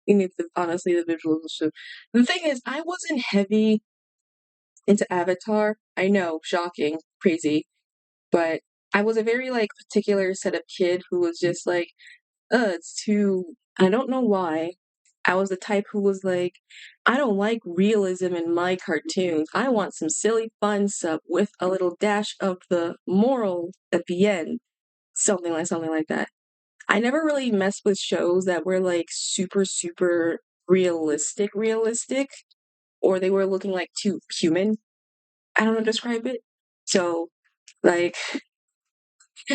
You need the honestly the visuals should. The thing is, I wasn't heavy into Avatar. I know, shocking, crazy, but I was a very like particular set of kid who was just like, it's too. I don't know why. I was the type who was like, I don't like realism in my cartoons. I want some silly fun stuff with a little dash of the moral at the end. Something like that. I never really messed with shows that were like super, super realistic, or they were looking like too human. I don't know how to describe it. So, like,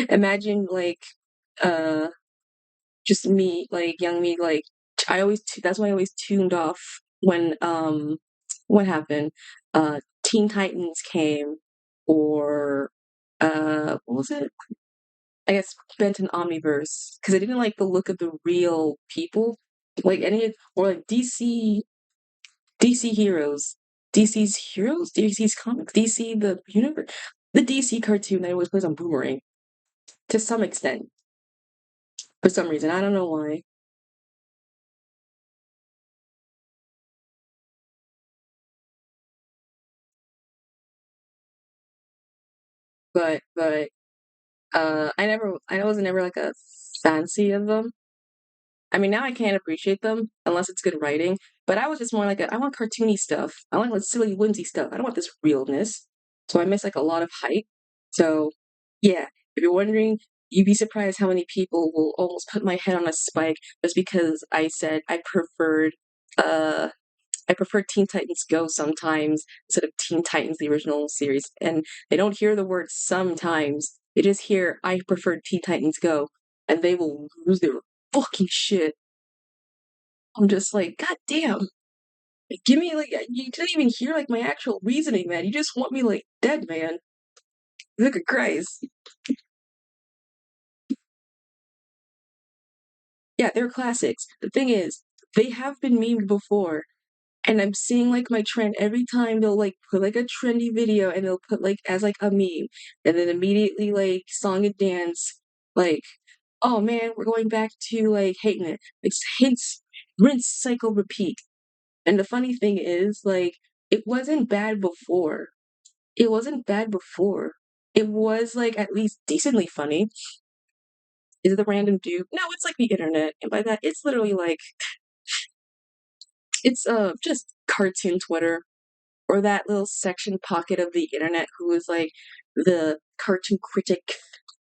imagine like, uh, just me, like young me, like that's why I always tuned off when what happened? Teen Titans came, or what was it? I guess Benton Omniverse, because I didn't like the look of the real people, like or like DC heroes, DC's comics, DC the universe, the DC cartoon that always plays on Boomerang to some extent, for some reason. I don't know why, but I was never like a fancy of them. I mean, now I can't appreciate them unless it's good writing. But I was just more like I want cartoony stuff. I want like silly, whimsy stuff. I don't want this realness. So I miss like a lot of hype. So yeah, if you're wondering, you'd be surprised how many people will almost put my head on a spike just because I said uh I prefer Teen Titans Go sometimes instead of Teen Titans the original series. And they don't hear the word sometimes. They just hear I prefer Teen Titans Go and they will lose their fucking shit. I'm just like, God damn. Give me like you didn't even hear like my actual reasoning, man. You just want me like dead, man. Look at Christ. Yeah, they're classics. The thing is, they have been memed before. And I'm seeing like my trend every time they'll like put like a trendy video and they'll put like as like a meme and then immediately like song and dance like, oh man, we're going back to like hating it. Like hints, rinse, cycle, repeat. And the funny thing is like it wasn't bad before. It wasn't bad before. It was like at least decently funny. Is it the random dude? No, it's like the internet. And by that it's literally like it's just cartoon Twitter or that little section pocket of the internet who is like the cartoon critic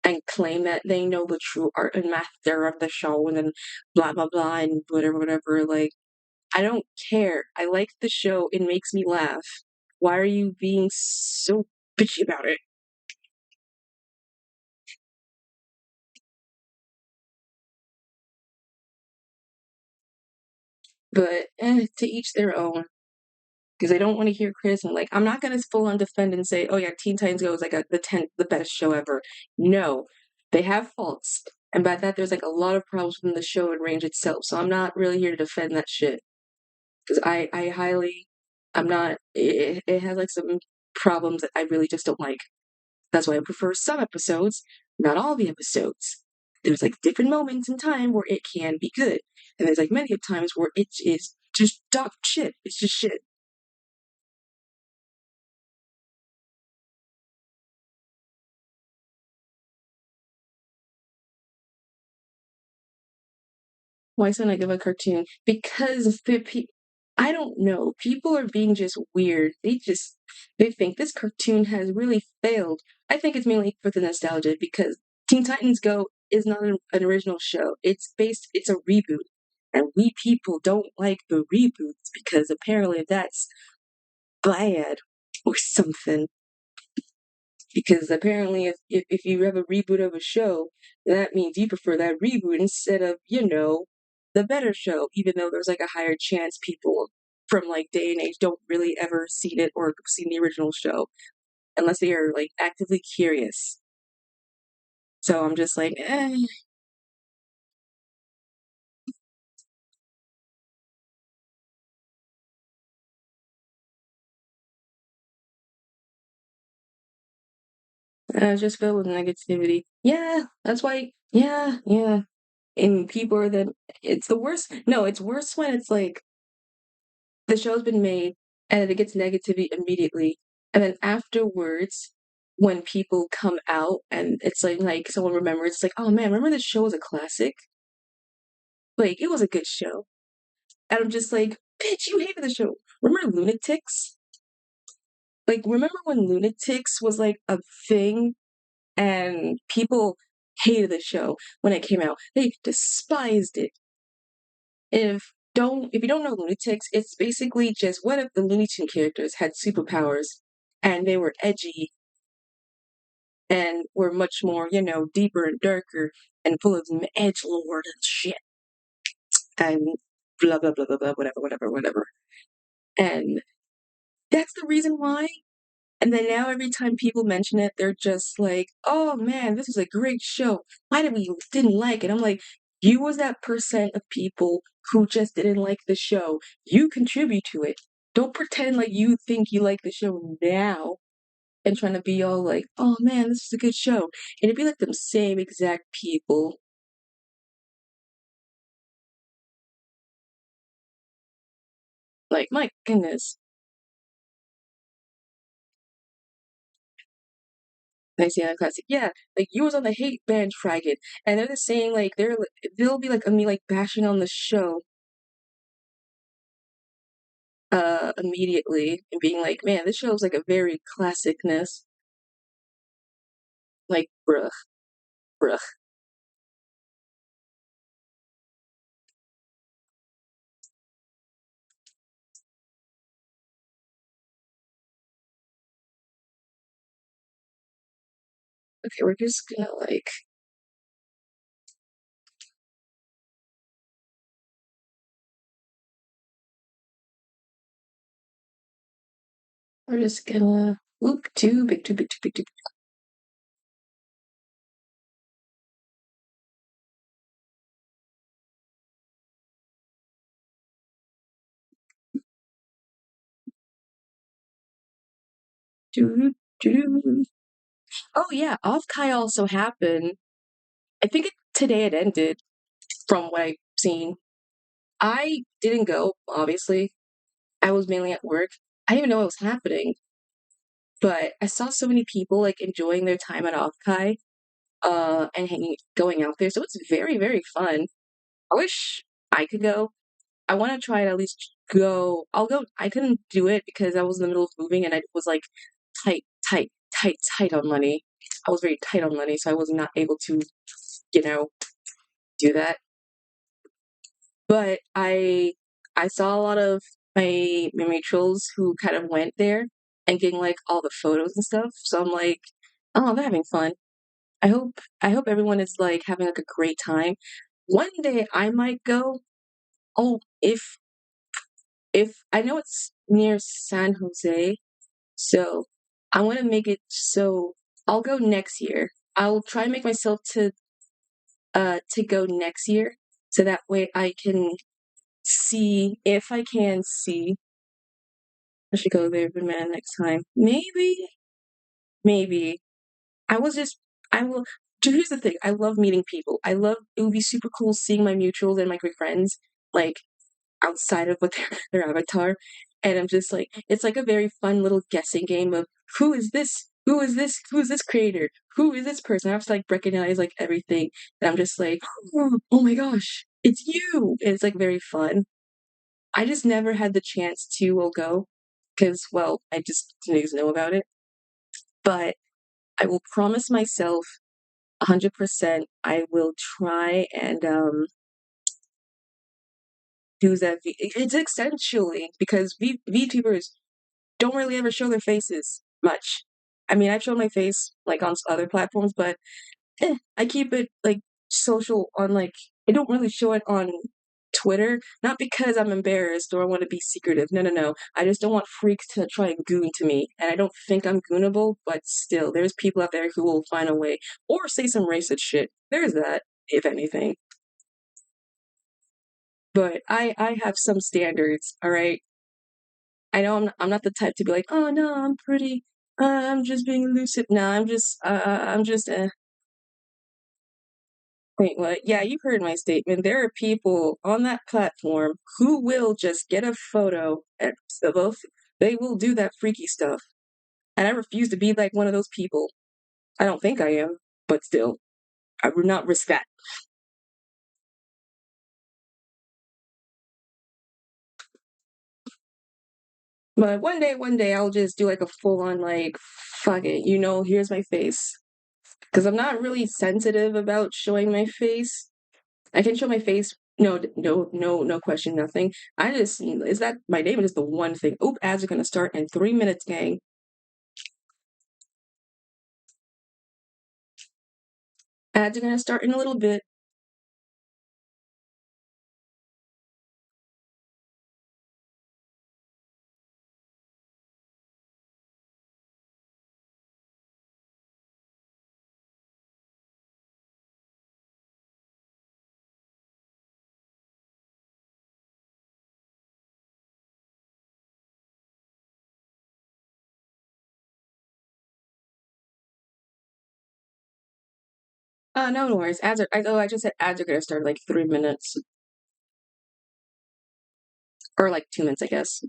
and claim that they know the true art and master of the show and then blah blah blah and whatever. Like I don't care. I like the show. It makes me laugh. Why are you being so bitchy about it? But to each their own. Because I don't want to hear criticism. Like I'm not gonna full on defend and say, "Oh yeah, Teen Titans Go is like the best show ever." No, they have faults, and by that there's like a lot of problems within the show and range itself. So I'm not really here to defend that shit because I'm not. It has like some problems that I really just don't like. That's why I prefer some episodes, not all the episodes. There's like different moments in time where it can be good, and there's like many of times where it is just dog shit. It's just shit. Why is it not give a cartoon? Because I don't know. People are being just weird. They think this cartoon has really failed. I think it's mainly for the nostalgia because Teen Titans Go is not an original show. It's a reboot. And we people don't like the reboots because apparently that's bad or something. Because apparently if you have a reboot of a show, that means you prefer that reboot instead of, the better show, even though there's like a higher chance people from like day and age don't really ever seen it or seen the original show unless they are like actively curious. So I'm just like, I just filled with negativity. Yeah, that's why. Yeah, yeah. And people are then it's the worst. No, it's worse when it's like the show's been made and it gets negativity immediately. And then afterwards, when people come out and it's like someone remembers, it's like, oh man, remember this show was a classic? Like, it was a good show. And I'm just like, bitch, you hated the show. Remember Lunatics? Like, remember when Lunatics was like a thing and people hated the show when it came out? They despised it. If you don't know Lunatics, it's basically just what if the Looney Tune characters had superpowers and they were edgy and were much more, deeper and darker and full of edge lord and shit and blah blah blah blah blah whatever whatever whatever. And that's the reason why. And then now every time people mention it, they're just like, "Oh man, this was a great show. Why did we didn't like it?" I'm like, "You was that percent of people who just didn't like the show. You contribute to it. Don't pretend like you think you like the show now and trying to be all like, "Oh man, this is a good show." And it'd be like them same exact people. Like, my goodness. Louisiana Classic. Yeah, like you was on the hate bandwagon, and they're just saying like they'll be like me like bashing on the show immediately and being like, man, this show's like a very classicness. Like, bruh, bruh. Okay, we're just gonna like we're just gonna whoop too big too big too big too big. Doo, doo, doo. Oh yeah, off Kai also happened. I think today it ended from what I've seen. I didn't go, obviously. I was mainly at work. I didn't even know what was happening. But I saw so many people like enjoying their time at Offkai, and going out there. So it's very, very fun. I wish I could go. I want to try to at least go. I'll go. I couldn't do it because I was in the middle of moving and I was like tight, tight, tight, tight on money. I was very tight on money, so I was not able to, you know, do that. But I saw a lot of my mutuals who kind of went there and getting like all the photos and stuff. So I'm like, oh, they're having fun. I hope everyone is like having like a great time. One day I might go. Oh, if I know it's near San Jose, so I want to make it so I'll go next year. I'll try and make myself to go next year so that way I can see if I can see. I should go there, man, next time. Maybe. I was just, I will. Here's the thing. I love meeting people. It would be super cool seeing my mutuals and my great friends, like, outside of what their avatar. And I'm just like, it's like a very fun little guessing game of who is this? Who is this? Who is this creator? Who is this person? I have to like recognize like everything. And I'm just like, oh my gosh, it's you. And it's like very fun. I just never had the chance to go because, well, I just didn't even know about it. But I will promise myself 100% I will try and do that. It's essentially because VTubers don't really ever show their faces much. I mean, I've shown my face like on other platforms, but I keep it like social on like I don't really show it on Twitter, not because I'm embarrassed or I want to be secretive. No, no, no. I just don't want freaks to try and goon to me. And I don't think I'm goonable, but still, there's people out there who will find a way or say some racist shit. There's that, if anything. But I have some standards, all right? I know I'm not the type to be like, oh no, I'm pretty. I'm just being lucid. No, I'm just. Wait, what? Yeah, you heard my statement. There are people on that platform who will just get a photo and both. They will do that freaky stuff. And I refuse to be like one of those people. I don't think I am, but still, I would not risk that. But one day, I'll just do like a full on like, fuck it, here's my face. Because I'm not really sensitive about showing my face. I can show my face. No, no, no, no question, nothing. I just is that my name is the one thing. Oop, ads are gonna start in 3 minutes, gang. Ads are gonna start in a little bit. No worries. I just said ads are gonna start in like 3 minutes. Or like 2 minutes, I guess.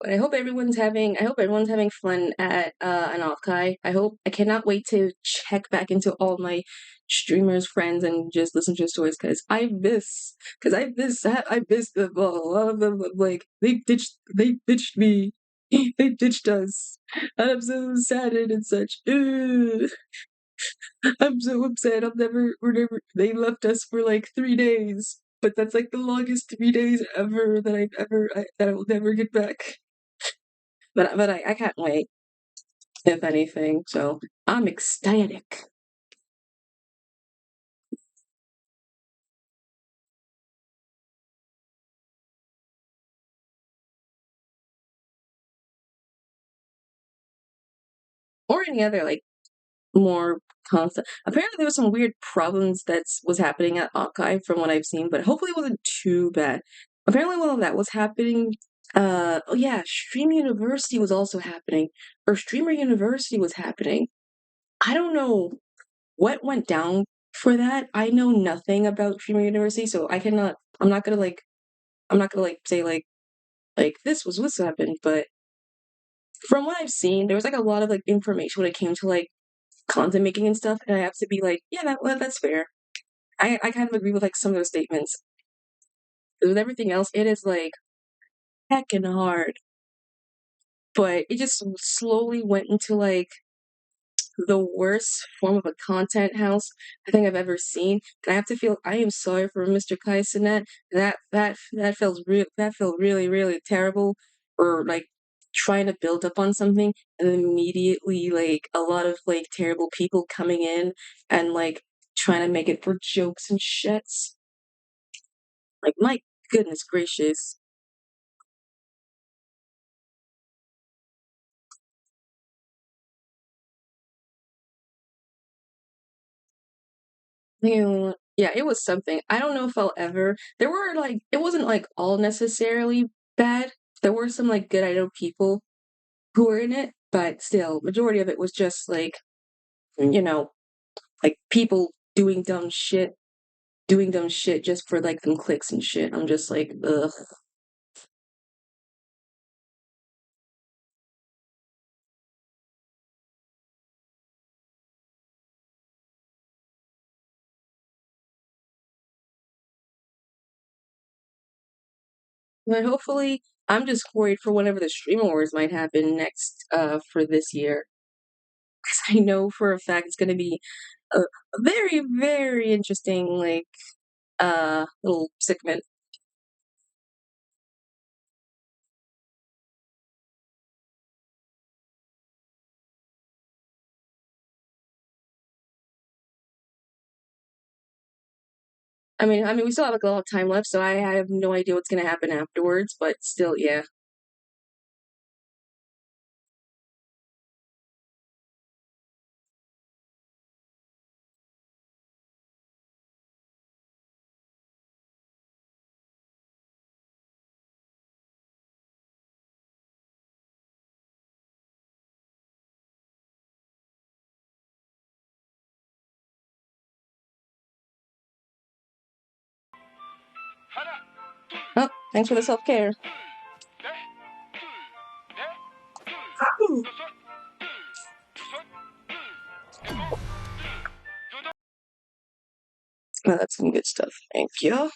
But I hope everyone's having fun at an offkai. I cannot wait to check back into all my streamers, friends, and just listen to stories I miss them all. A lot of them like they ditched me. They ditched us. And I'm so saddened and such. Ugh. I'm so upset. They left us for like 3 days. But that's like the longest 3 days ever that I will never get back. But I can't wait, if anything. So I'm ecstatic. Or any other like more constant. Apparently there was some weird problems that was happening at Akai from what I've seen, but hopefully it wasn't too bad. Apparently while that was happening, oh yeah, Stream University was also happening. Or Streamer University was happening. I don't know what went down for that. I know nothing about Streamer University, so I'm not gonna like say like this happened, but from what I've seen, there was like a lot of like information when it came to like content making and stuff, and I have to be like, yeah, that's fair. I kind of agree with like some of those statements. With everything else, it is like heckin' hard, but it just slowly went into like the worst form of a content house I think I've ever seen. And I have to feel I am sorry for Mr. Kaisenet. That felt really really terrible. Or like trying to build up on something and then immediately like a lot of like terrible people coming in and like trying to make it for jokes and shits. Like my goodness gracious. Yeah, it was something. I don't know if I'll ever. There were like, it wasn't like all necessarily bad. There were some like good, I know people who were in it, but still, majority of it was just like, you know, like people doing dumb shit just for like some clicks and shit. I'm just like, ugh. But hopefully, I'm just worried for whenever the stream wars might happen next, for this year. Because I know for a fact it's going to be a very, very interesting, like, little segment. We still have like a lot of time left, so I have no idea what's gonna happen afterwards. But still, yeah. Oh, thanks for the self-care. Oh, that's some good stuff. Thank you.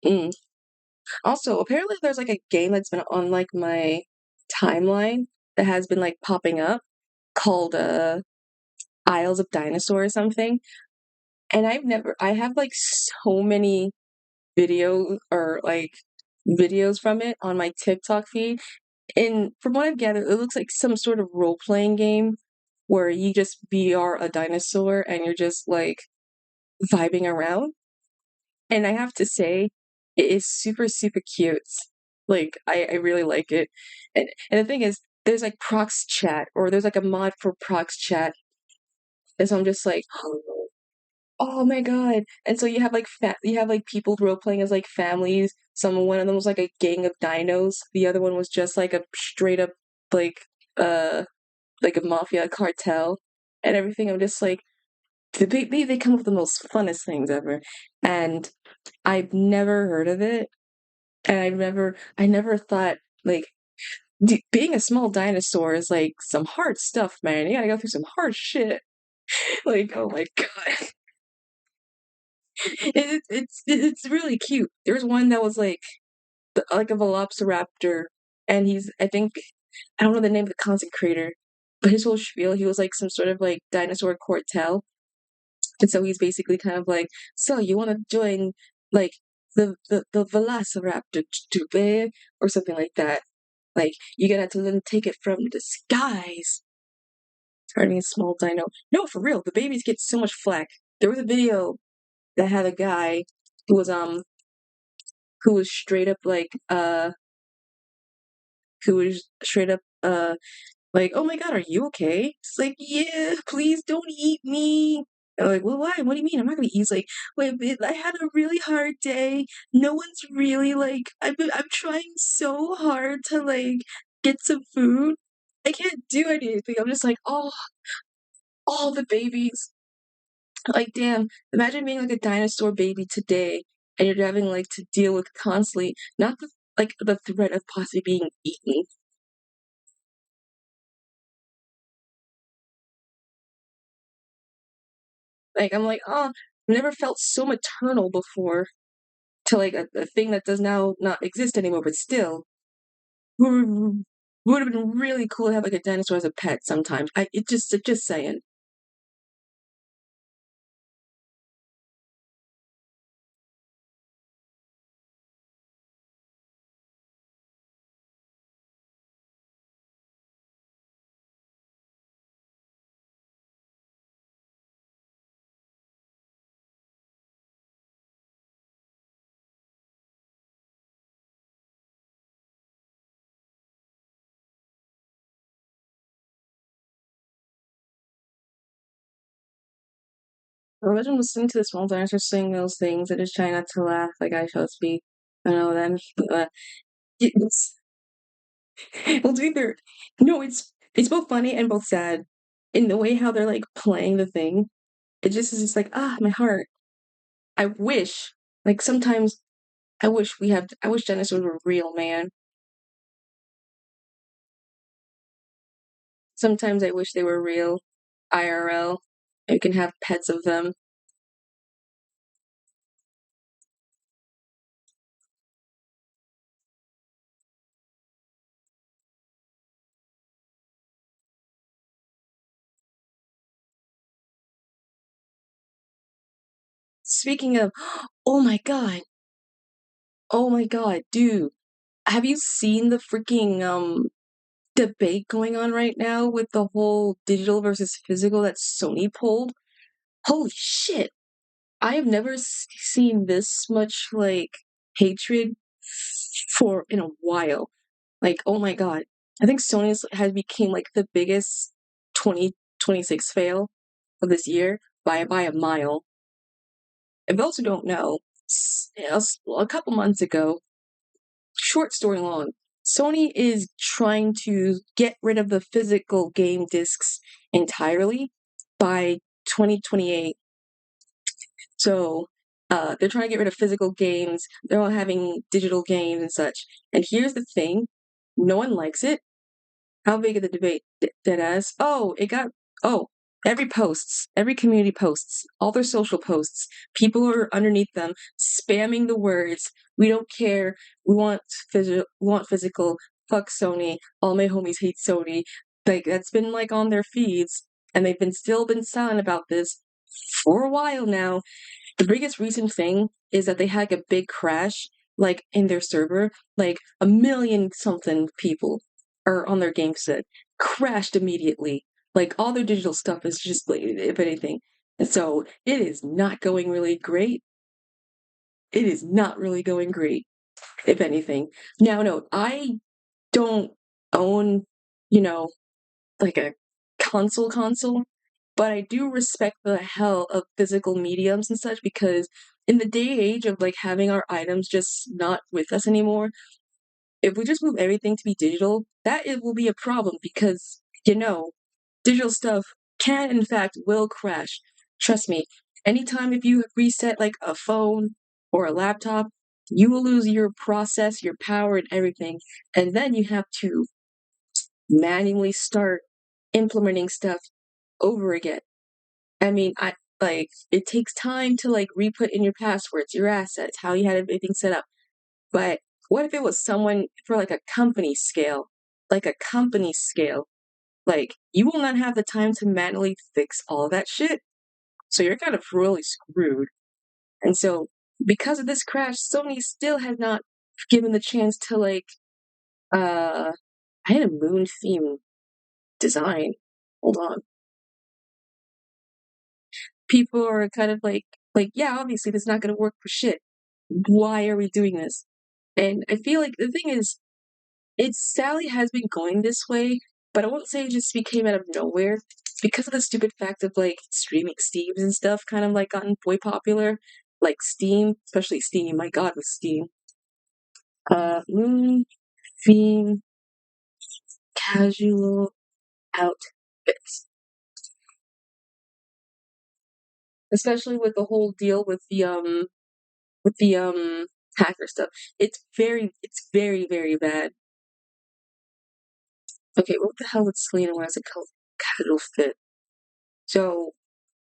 Mm. Also, apparently there's like a game that's been on like my timeline that has been like popping up called Isles of Dinosaur or something. And I have like so many videos from it on my TikTok feed. And from what I've gathered, it looks like some sort of role-playing game where you just VR a dinosaur and you're just like vibing around. And I have to say, it is super, super cute. Like, I really like it. And the thing is, there's like prox chat, or there's like a mod for prox chat. And so I'm just like, oh my God. And so you have like people role playing as like families. One of them was like a gang of dinos. The other one was just like a straight up like uh like a mafia cartel and everything. I'm just like they come up with the most funnest things ever. And I've never heard of it. And I never thought like being a small dinosaur is like some hard stuff, man. You gotta go through some hard shit. Like, oh my God. It's really cute. There's one that was like a velociraptor, and I think I don't know the name of the content creator, but his whole spiel, he was like some sort of like dinosaur cartel, and so he's basically kind of like, so you want to join like the velociraptor, stupid, or something like that. Like you gotta to then take it from the skies. Turning a small dino. No, for real, the babies get so much flack. There was a video that had a guy who was who was straight up who was straight up like, oh my God, are you okay? It's like, yeah, please don't eat me. And I'm like, well, why? What do you mean? I'm not gonna eat. He's like, wait, I had a really hard day. No one's really like, I'm trying so hard to like get some food. I can't do anything. I'm just like, oh, all the babies. Like, damn, imagine being like a dinosaur baby today and you're having like to deal with constantly, not like the threat of possibly being eaten. Like, I'm like, oh, I've never felt so maternal before to like a thing that does now not exist anymore, but still, would have been really cool to have like a dinosaur as a pet sometimes. Just saying. Imagine listening to the small dinosaur saying those things and just trying not to laugh like I shall speak. I don't know then. It's, well, to be fair, no, it's both funny and both sad in the way how they're like playing the thing. It just is just like my heart. I wish like sometimes I wish dinosaurs were real, man. Sometimes I wish they were real, IRL. And we can have pets of them. Speaking of, oh my god, dude, have you seen the freaking debate going on right now with the whole digital versus physical that Sony pulled? Holy shit! I have never seen this much like hatred for in a while. Like, oh my god. I think Sony's has became like the biggest 2026 fail of this year by a mile. And those who don't know, a couple months ago, short story long, Sony is trying to get rid of the physical game discs entirely by 2028. So they're trying to get rid of physical games. They're all having digital games and such. And here's the thing: no one likes it. How big of the debate that as? Oh, it got every posts, every community posts, all their social posts. People are underneath them spamming the words. We don't care. We want physical. We want physical. Fuck Sony. All my homies hate Sony. Like that's been like on their feeds, and they've been still been silent about this for a while now. The biggest recent thing is that they had like a big crash, like in their server, like a million something people are on their game set, crashed immediately. Like all their digital stuff is just like, if anything. And so it is not going really great. It is not really going great, if anything. Now, no, I don't own, you know, like a console, but I do respect the hell of physical mediums and such because in the day and age of like having our items just not with us anymore, if we just move everything to be digital, that it will be a problem because digital stuff can in fact will crash. Trust me. Anytime if you reset like a phone or a laptop, you will lose your process, your power, and everything. And then you have to manually start implementing stuff over again. I mean, I like it takes time to like re-put in your passwords, your assets, how you had everything set up. But what if it was someone for like a company scale? Like a company scale. Like you will not have the time to manually fix all that shit. So you're kind of really screwed. And so because of this crash, Sony still has not given the chance to like uh I had a moon theme design. Hold on. People are kind of like yeah, obviously this is not going to work for shit. Why are we doing this? And I feel like the thing is, Sally has been going this way, but I won't say it just became out of nowhere. It's because of the stupid fact of like streaming Steams and stuff kind of like gotten way popular. Like Steam, especially Steam. My God, with Steam. Moon theme casual outfits. Especially with the whole deal with the hacker stuff. It's very, very bad. Okay, what the hell would Celena wear as a casual fit? So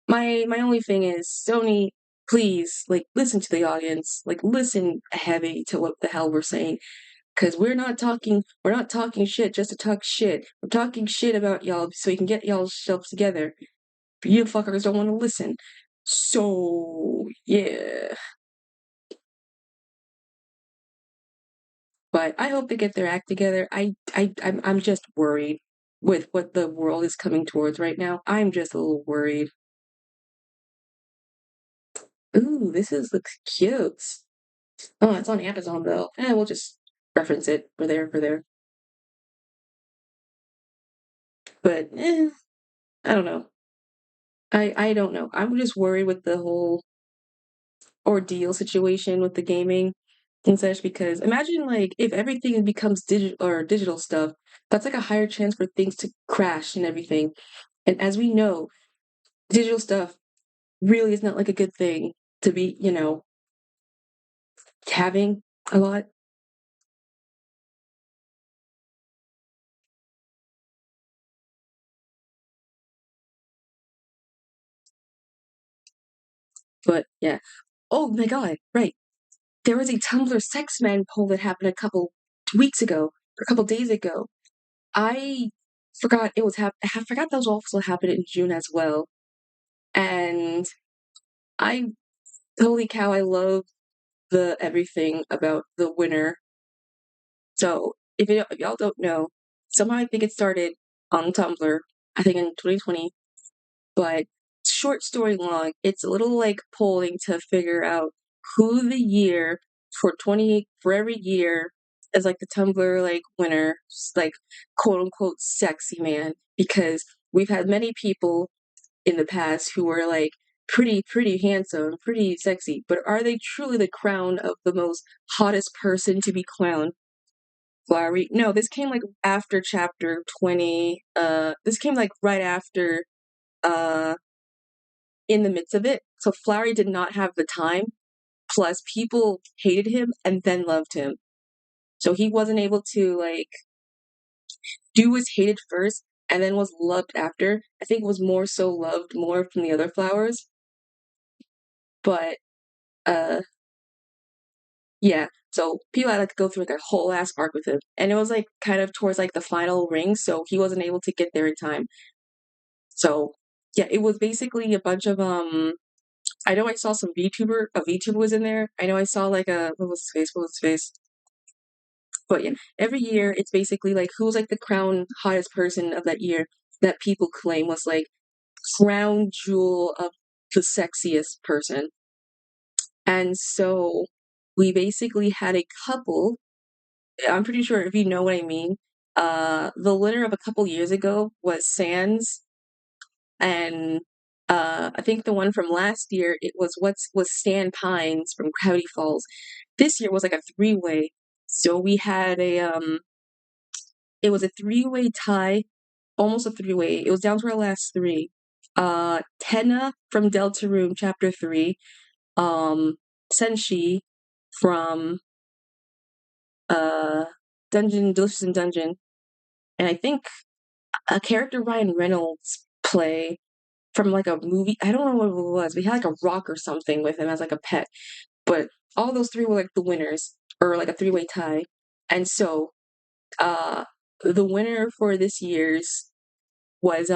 my only thing is Sony, please like listen to the audience, like listen heavy to what the hell we're saying, because we're not talking shit just to talk shit. We're talking shit about y'all so you can get y'all selves together. But you fuckers don't want to listen. So yeah, but I hope they get their act together. I'm just worried with what the world is coming towards right now. I'm just a little worried. Ooh, looks cute. Oh, it's on Amazon though. We'll just reference it for there. But I don't know. I don't know. I'm just worried with the whole ordeal situation with the gaming and such because imagine like if everything becomes digital stuff, that's like a higher chance for things to crash and everything. And as we know, digital stuff really is not like a good thing to be, having a lot. But yeah. Oh my God, right. There was a Tumblr sex man poll that happened a couple weeks ago, or a couple days ago. I forgot it was I forgot that was also happened in June as well. And I holy cow, I love the everything about the winner. So if y'all don't know, somehow I think it started on Tumblr, I think in 2020, but short story long, it's a little like polling to figure out who the year for every year is like the Tumblr like winner, like quote unquote sexy man, because we've had many people in the past who were like pretty handsome, pretty sexy, but are they truly the crown of the most hottest person to be crowned? Flowery? No, this came like after chapter 20. This came like right after uh in the midst of it. So Flowery did not have the time. Plus, people hated him and then loved him. So he wasn't able to like do was hated first and then was loved after. I think was more so loved more from the other flowers. But uh yeah. So people had like to go through like a whole ass arc with him. And it was like kind of towards like the final ring, so he wasn't able to get there in time. So yeah, it was basically a bunch of I know I saw some VTuber a VTuber was in there. I know I saw like a what was his face? What was his face? But yeah, every year it's basically like who's like the crown hottest person of that year that people claim was like crown jewel of the sexiest person. And so we basically had a couple. I'm pretty sure if you know what I mean. The winner of a couple years ago was Sans, and I think the one from last year it was Stan Pines from Gravity Falls. This year was like a three-way. So we had a it was a three-way tie, almost a three-way. It was down to our last three. Tenna from Deltarune Chapter 3, Senshi from uh Dungeon Delicious in Dungeon, and I think a character Ryan Reynolds play from like a movie. I don't know what it was. We had like a rock or something with him as like a pet. But all those three were like the winners, or like a three-way tie. And so uh the winner for this year's was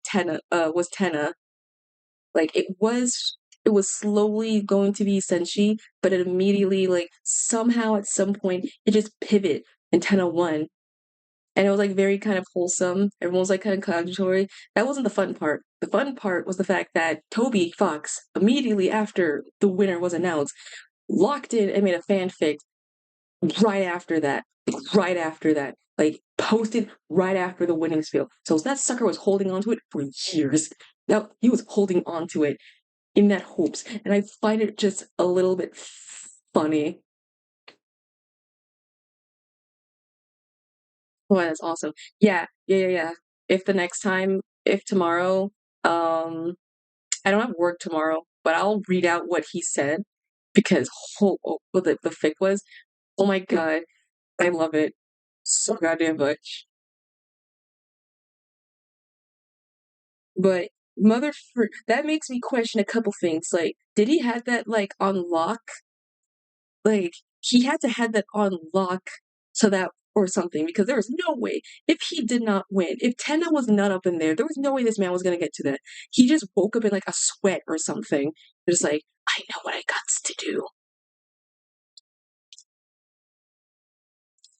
Tenna. Like it was slowly going to be Senshi, but it immediately like somehow at some point it just pivoted and Tenna won. And it was like very kind of wholesome. Everyone was like kind of congratulatory. That wasn't the fun part. The fun part was the fact that Toby Fox, immediately after the winner was announced, locked in and made a fanfic right after that. Right after that. Like posted right after the winning spiel. So that sucker was holding on to it for years. Now he was holding on to it in that hopes. And I find it just a little bit funny. Oh, that's awesome. Yeah. If the next time, if tomorrow, I don't have work tomorrow, but I'll read out what he said because what the fic was. Oh my god, I love it so goddamn much. But that makes me question a couple things. Like, did he have that like on lock? Like, he had to have that on lock so that or something because there was no way if he did not win, if Tenna was not up in there was no way this man was gonna get to that. He just woke up in like a sweat or something. Just like, I know what I got to do.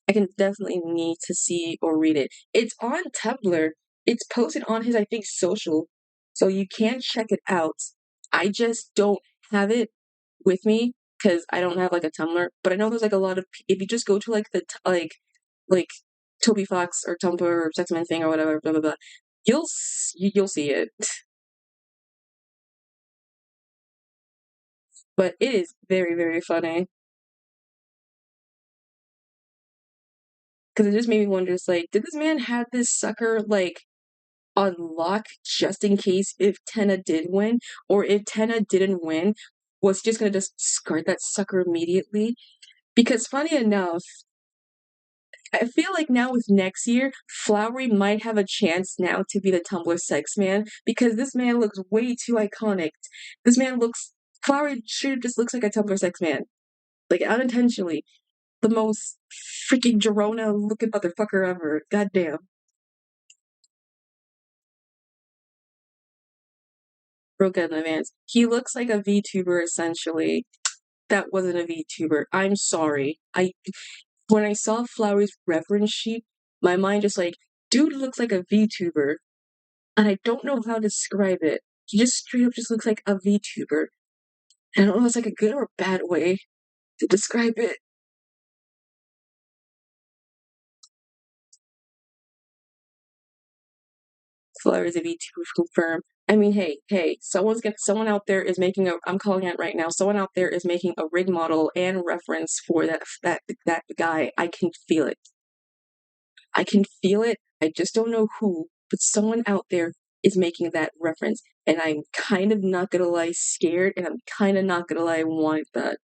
I can definitely need to see or read it. It's on Tumblr. It's posted on his, I think, social. So you can check it out. I just don't have it with me because I don't have like a Tumblr. But I know there's like a lot of if you just go to like like Toby Fox or Tumblr or Sexman thing or whatever, blah blah blah, you'll see it. But it is very very funny because it just made me wonder. It's like, did this man have this sucker like on lock just in case if Tenna did win, or if Tenna didn't win, was just gonna just discard that sucker immediately? Because funny enough, I feel like now with next year, Flowery might have a chance now to be the Tumblr sex man because this man looks way too iconic. This man looks Flowery sure just looks like a Tumblr sex man. Like unintentionally. The most freaking Jerona looking motherfucker ever. Goddamn. Real good in advance. He looks like a VTuber essentially. That wasn't a VTuber. I'm sorry. I when I saw Flowery's reference sheet, my mind just like, dude looks like a VTuber. And I don't know how to describe it. He just straight up just looks like a VTuber. And I don't know if it's like a good or a bad way to describe it. Flowery's a VTuber confirmed. I mean, hey, someone out there is making I'm calling it right now. Someone out there is making a rig model and reference for that guy. I can feel it. I can feel it. I just don't know who, but someone out there is making that reference. And I'm kind of not gonna lie scared, and I'm kind of not gonna lie want that.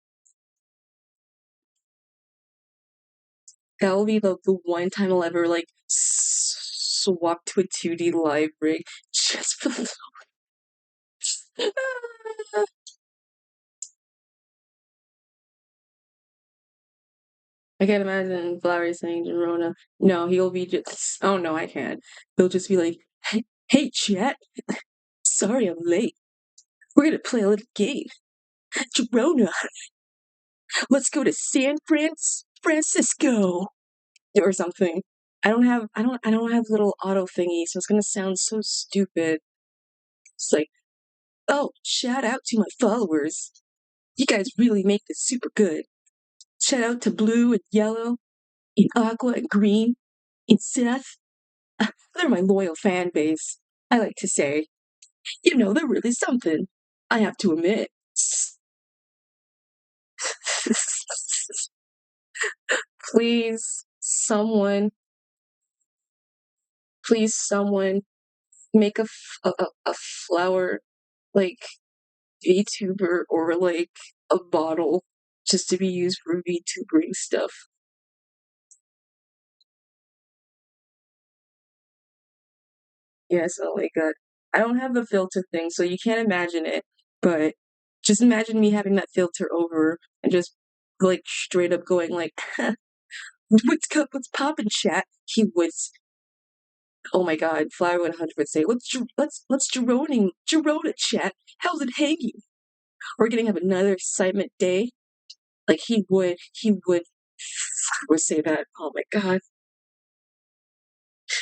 That will be the one time I'll ever like swap to a 2D live rig just for the I can't imagine Flowery saying to Rona, no, he'll be just, oh no, I can't. He'll just be like, hey, chat, sorry I'm late. We're gonna play a little game. Rona, let's go to San Francisco or something. I don't have little auto thingy, so it's gonna sound so stupid. It's like, oh, shout out to my followers. You guys really make this super good. Shout out to Blue and Yellow, and Aqua and Green, and Seth. They're my loyal fan base. I like to say, you know, they're really something. I have to admit. Please, someone make a flower, like, VTuber or, like, a bottle just to be used for VTubering stuff. Yes, oh my god. I don't have the filter thing, so you can't imagine it, but just imagine me having that filter over and just, like, straight up going like, what's poppin', chat? He was, oh my god, Flower 100 would say, let's Gerona chat. How's it hanging? We're gonna have another excitement day. Like he would say that. Oh my god.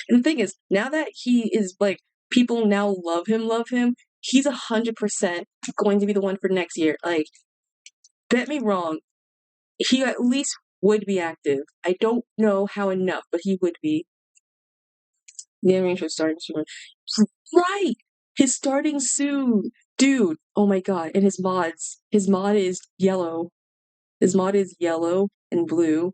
And the thing is, now that he is like people now love him, he's 100% going to be the one for next year. Like, bet me wrong, he at least would be active. I don't know how enough, but he would be. The animation was starting soon. Right! His starting soon! Dude, oh my god. And his mods. His mod is yellow. His mod is yellow and blue.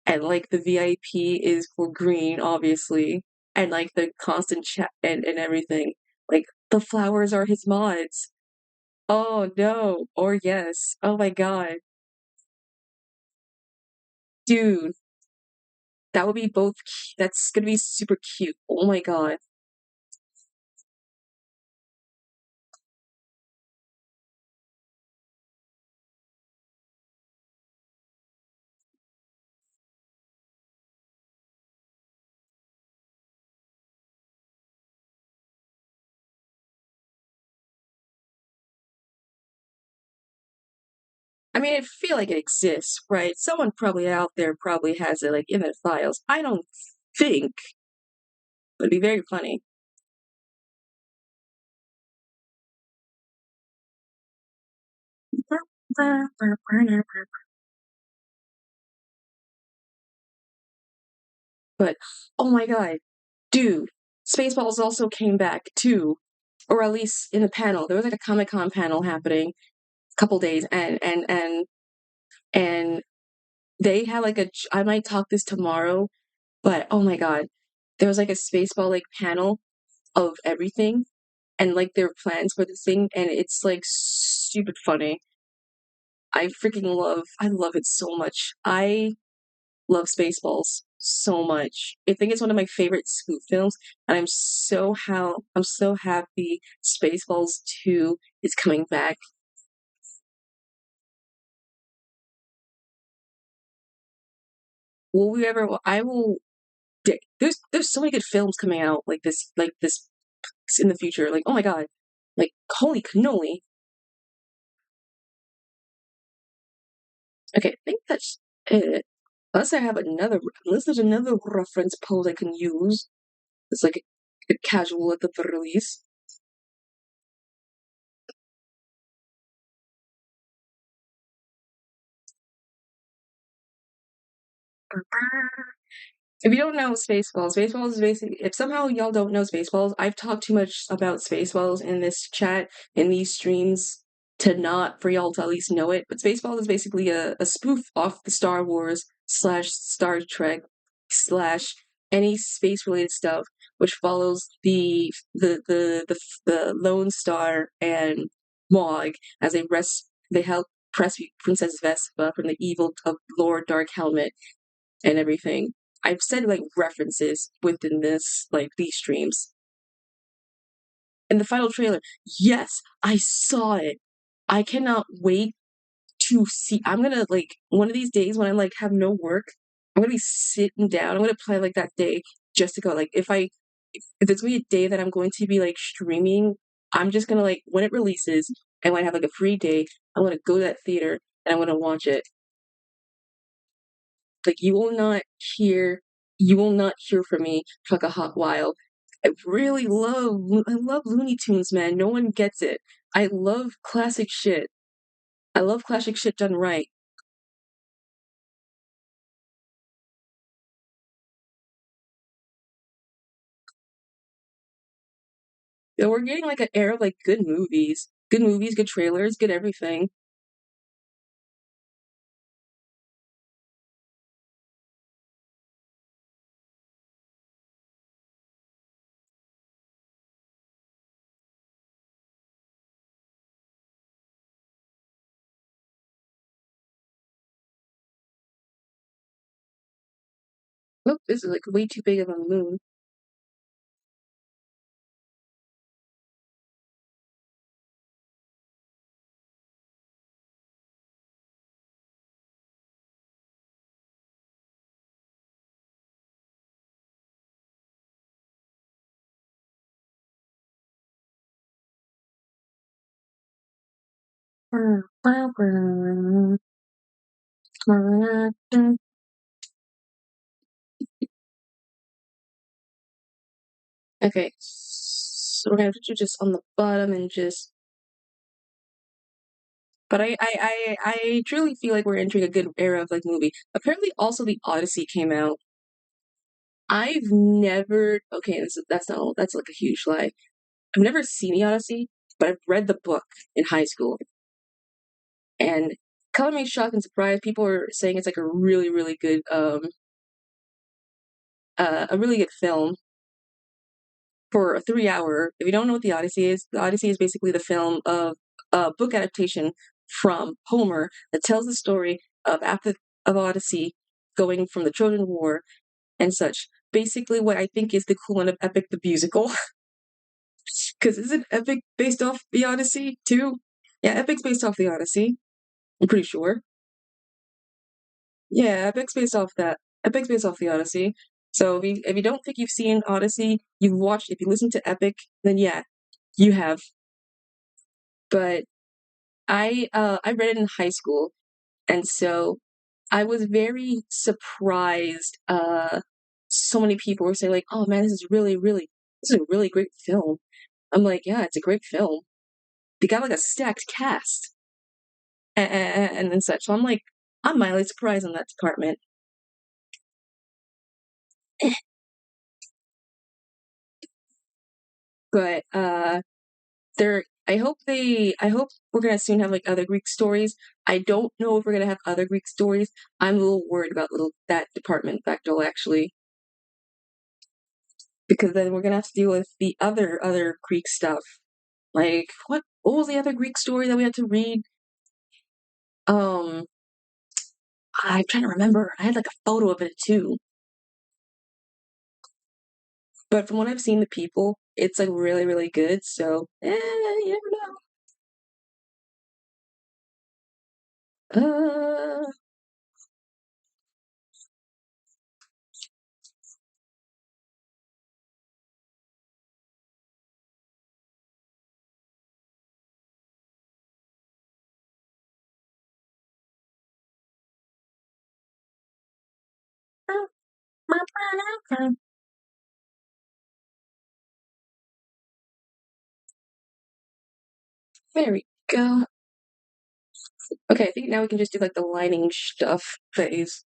And like the VIP is for green, obviously. And like the constant chat and everything. Like the flowers are his mods. Oh no. Or yes. Oh my god. Dude, that would be both. That's gonna be super cute. Oh my god. I mean, I feel like it exists, right? Someone probably out there probably has it like in their files. I don't think, but it'd be very funny. But oh my god, dude, Spaceballs also came back too, or at least in a panel. There was like a Comic-Con panel happening a couple days, and they had like a. I might talk this tomorrow, but oh my god, there was like a Spaceball like panel of everything and like their plans for this thing, and it's like stupid funny. I love it so much. I love Spaceballs so much. I think it's one of my favorite spoof films, and I'm so happy Spaceballs 2 is coming back. Will we ever I will there's so many good films coming out like this in the future. Like, oh my god. Like, holy cannoli. Okay, I think that's it. Unless there's another reference pose I can use. It's like a casual at the very least. If you don't know Spaceballs is basically, if somehow y'all don't know Spaceballs, I've talked too much about Spaceballs in this chat, in these streams, to not, for y'all to at least know it. But Spaceballs is basically a spoof off the Star Wars slash Star Trek slash any space related stuff. which follows the Lone Star and Mog as they help rescue Princess Vespa from the evil of Lord Dark Helmet and everything. I've said like references within this like these streams. And the final trailer, yes, I saw it. I cannot wait to see. I'm gonna like one of these days when I'm like have no work, I'm gonna be sitting down. I'm gonna plan like that day just to go. Like if it's gonna be a day that I'm going to be like streaming, I'm just gonna like when it releases and when I have like a free day, I'm gonna go to that theater and I'm gonna watch it. Like you will not hear from me for like a hot while. I love Looney Tunes, man. No one gets it. I love classic shit. I love classic shit done right. Yeah, we're getting like an era of like good movies, good trailers, good everything. Oh, this is like way too big of a moon. Okay, so we're gonna have to do just on the bottom and just. But I truly feel like we're entering a good era of like movie. Apparently, also the Odyssey came out. I've never. Okay, that's like a huge lie. I've never seen the Odyssey, but I've read the book in high school, and color me shocked and surprised. People are saying it's like a really good film for a 3 hour. If you don't know what the Odyssey is basically the film of a book adaptation from Homer that tells the story of after of Odyssey going from the Trojan War and such. Basically, what I think is the equivalent of Epic the musical, because isn't Epic based off the Odyssey too? Yeah, Epic's based off the Odyssey. I'm pretty sure. Yeah, Epic's based off that. Epic's based off the Odyssey. So if you don't think you've seen Odyssey, you've watched. If you listen to Epic, then yeah, you have. But I read it in high school, and so I was very surprised. So many people were saying like, "Oh man, this is a really great film." I'm like, "Yeah, it's a great film." They got like a stacked cast and such. So I'm like, I'm mildly surprised in that department. But I hope we're gonna soon have like other Greek stories. I don't know if we're gonna have other Greek stories. I'm a little worried about little that department Bechtel actually. Because then we're gonna have to deal with the other Greek stuff. Like what was the other Greek story that we had to read? Um I'm trying to remember. I had like a photo of it too. But from what I've seen the people, it's like really, really good. So you never know. There we go. Okay, I think now we can just do like the lining stuff phase.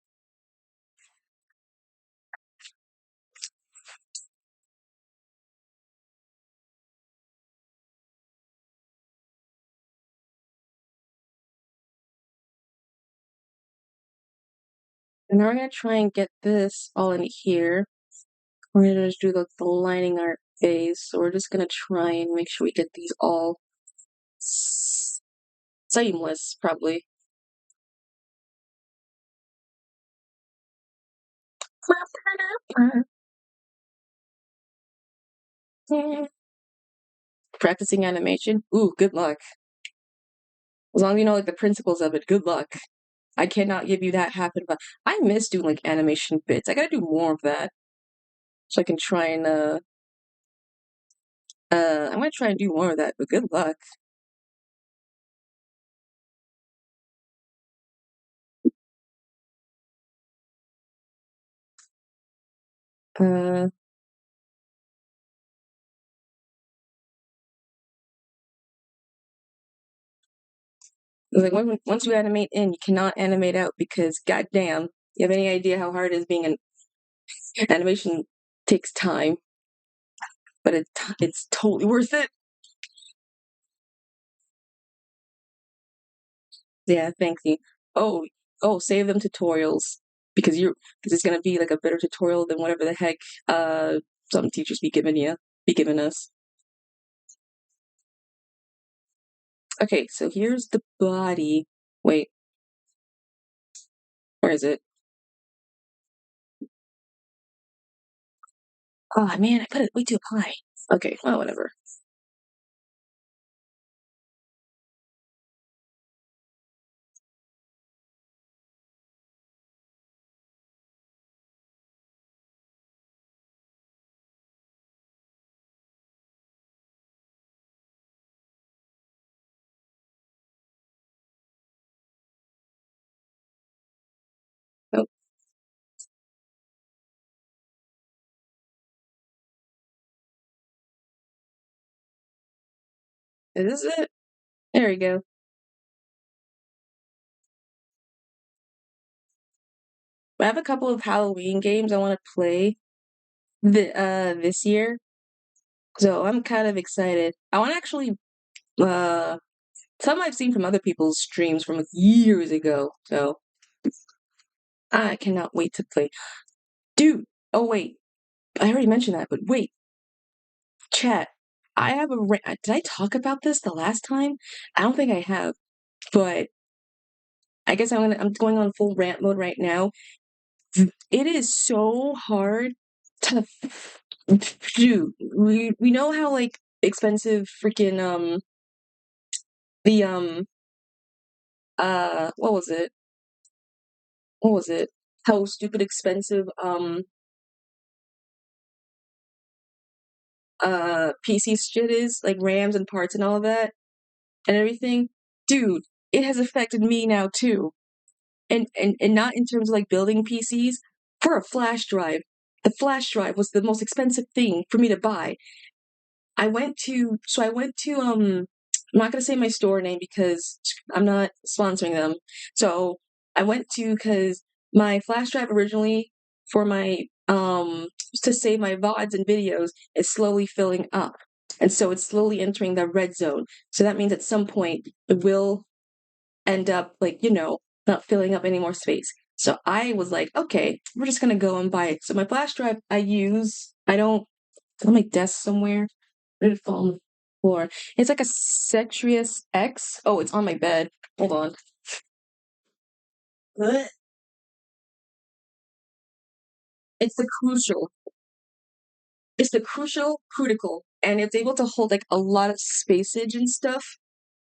And now we're gonna try and get this all in here. We're gonna just do the lining art phase. So we're just gonna try and make sure we get these all seamless, probably. Practicing animation? Ooh, good luck. As long as you know like the principles of it, good luck. I cannot give you that happen, but I miss doing like animation bits. I gotta do more of that. So I can try and I'm gonna try and do more of that, but good luck. Uh like once you animate in, you cannot animate out because goddamn, you have any idea how hard it is being an animation takes time, but it's totally worth it. Yeah, thank you. Oh, save them tutorials because it's gonna be like a better tutorial than whatever the heck some teachers be giving us. Okay, so here's the body. Wait, where is it? Oh man, I put it way too high. Okay, well whatever. Oh, is this it? There we go. I have a couple of Halloween games I want to play this year, so I'm kind of excited. I want to actually some I've seen from other people's streams from like, years ago, so I cannot wait to play. Dude, oh wait, I already mentioned that, but wait, chat. I have a did I talk about this the last time? I don't think I have, but I guess I'm going on full rant mode right now. It is so hard to do. We know how like expensive freaking the what was it? What was it? How stupid expensive PC shit is, like RAMs and parts and all of that and everything. Dude, it has affected me now too. And not in terms of like building PCs, for a flash drive. The flash drive was the most expensive thing for me to buy. I went to I'm not gonna say my store name because I'm not sponsoring them. So I went to because my flash drive originally for my to save my VODs and videos is slowly filling up. And so it's slowly entering the red zone. So that means at some point it will end up like, not filling up any more space. So I was like, okay, we're just gonna go and buy it. So my flash drive I don't it's on my desk somewhere. Where did it fall on the floor? It's like a Cetrius X. Oh, it's on my bed. Hold on. Blech. It's the crucial. It's the crucial critical. And it's able to hold like a lot of spacage and stuff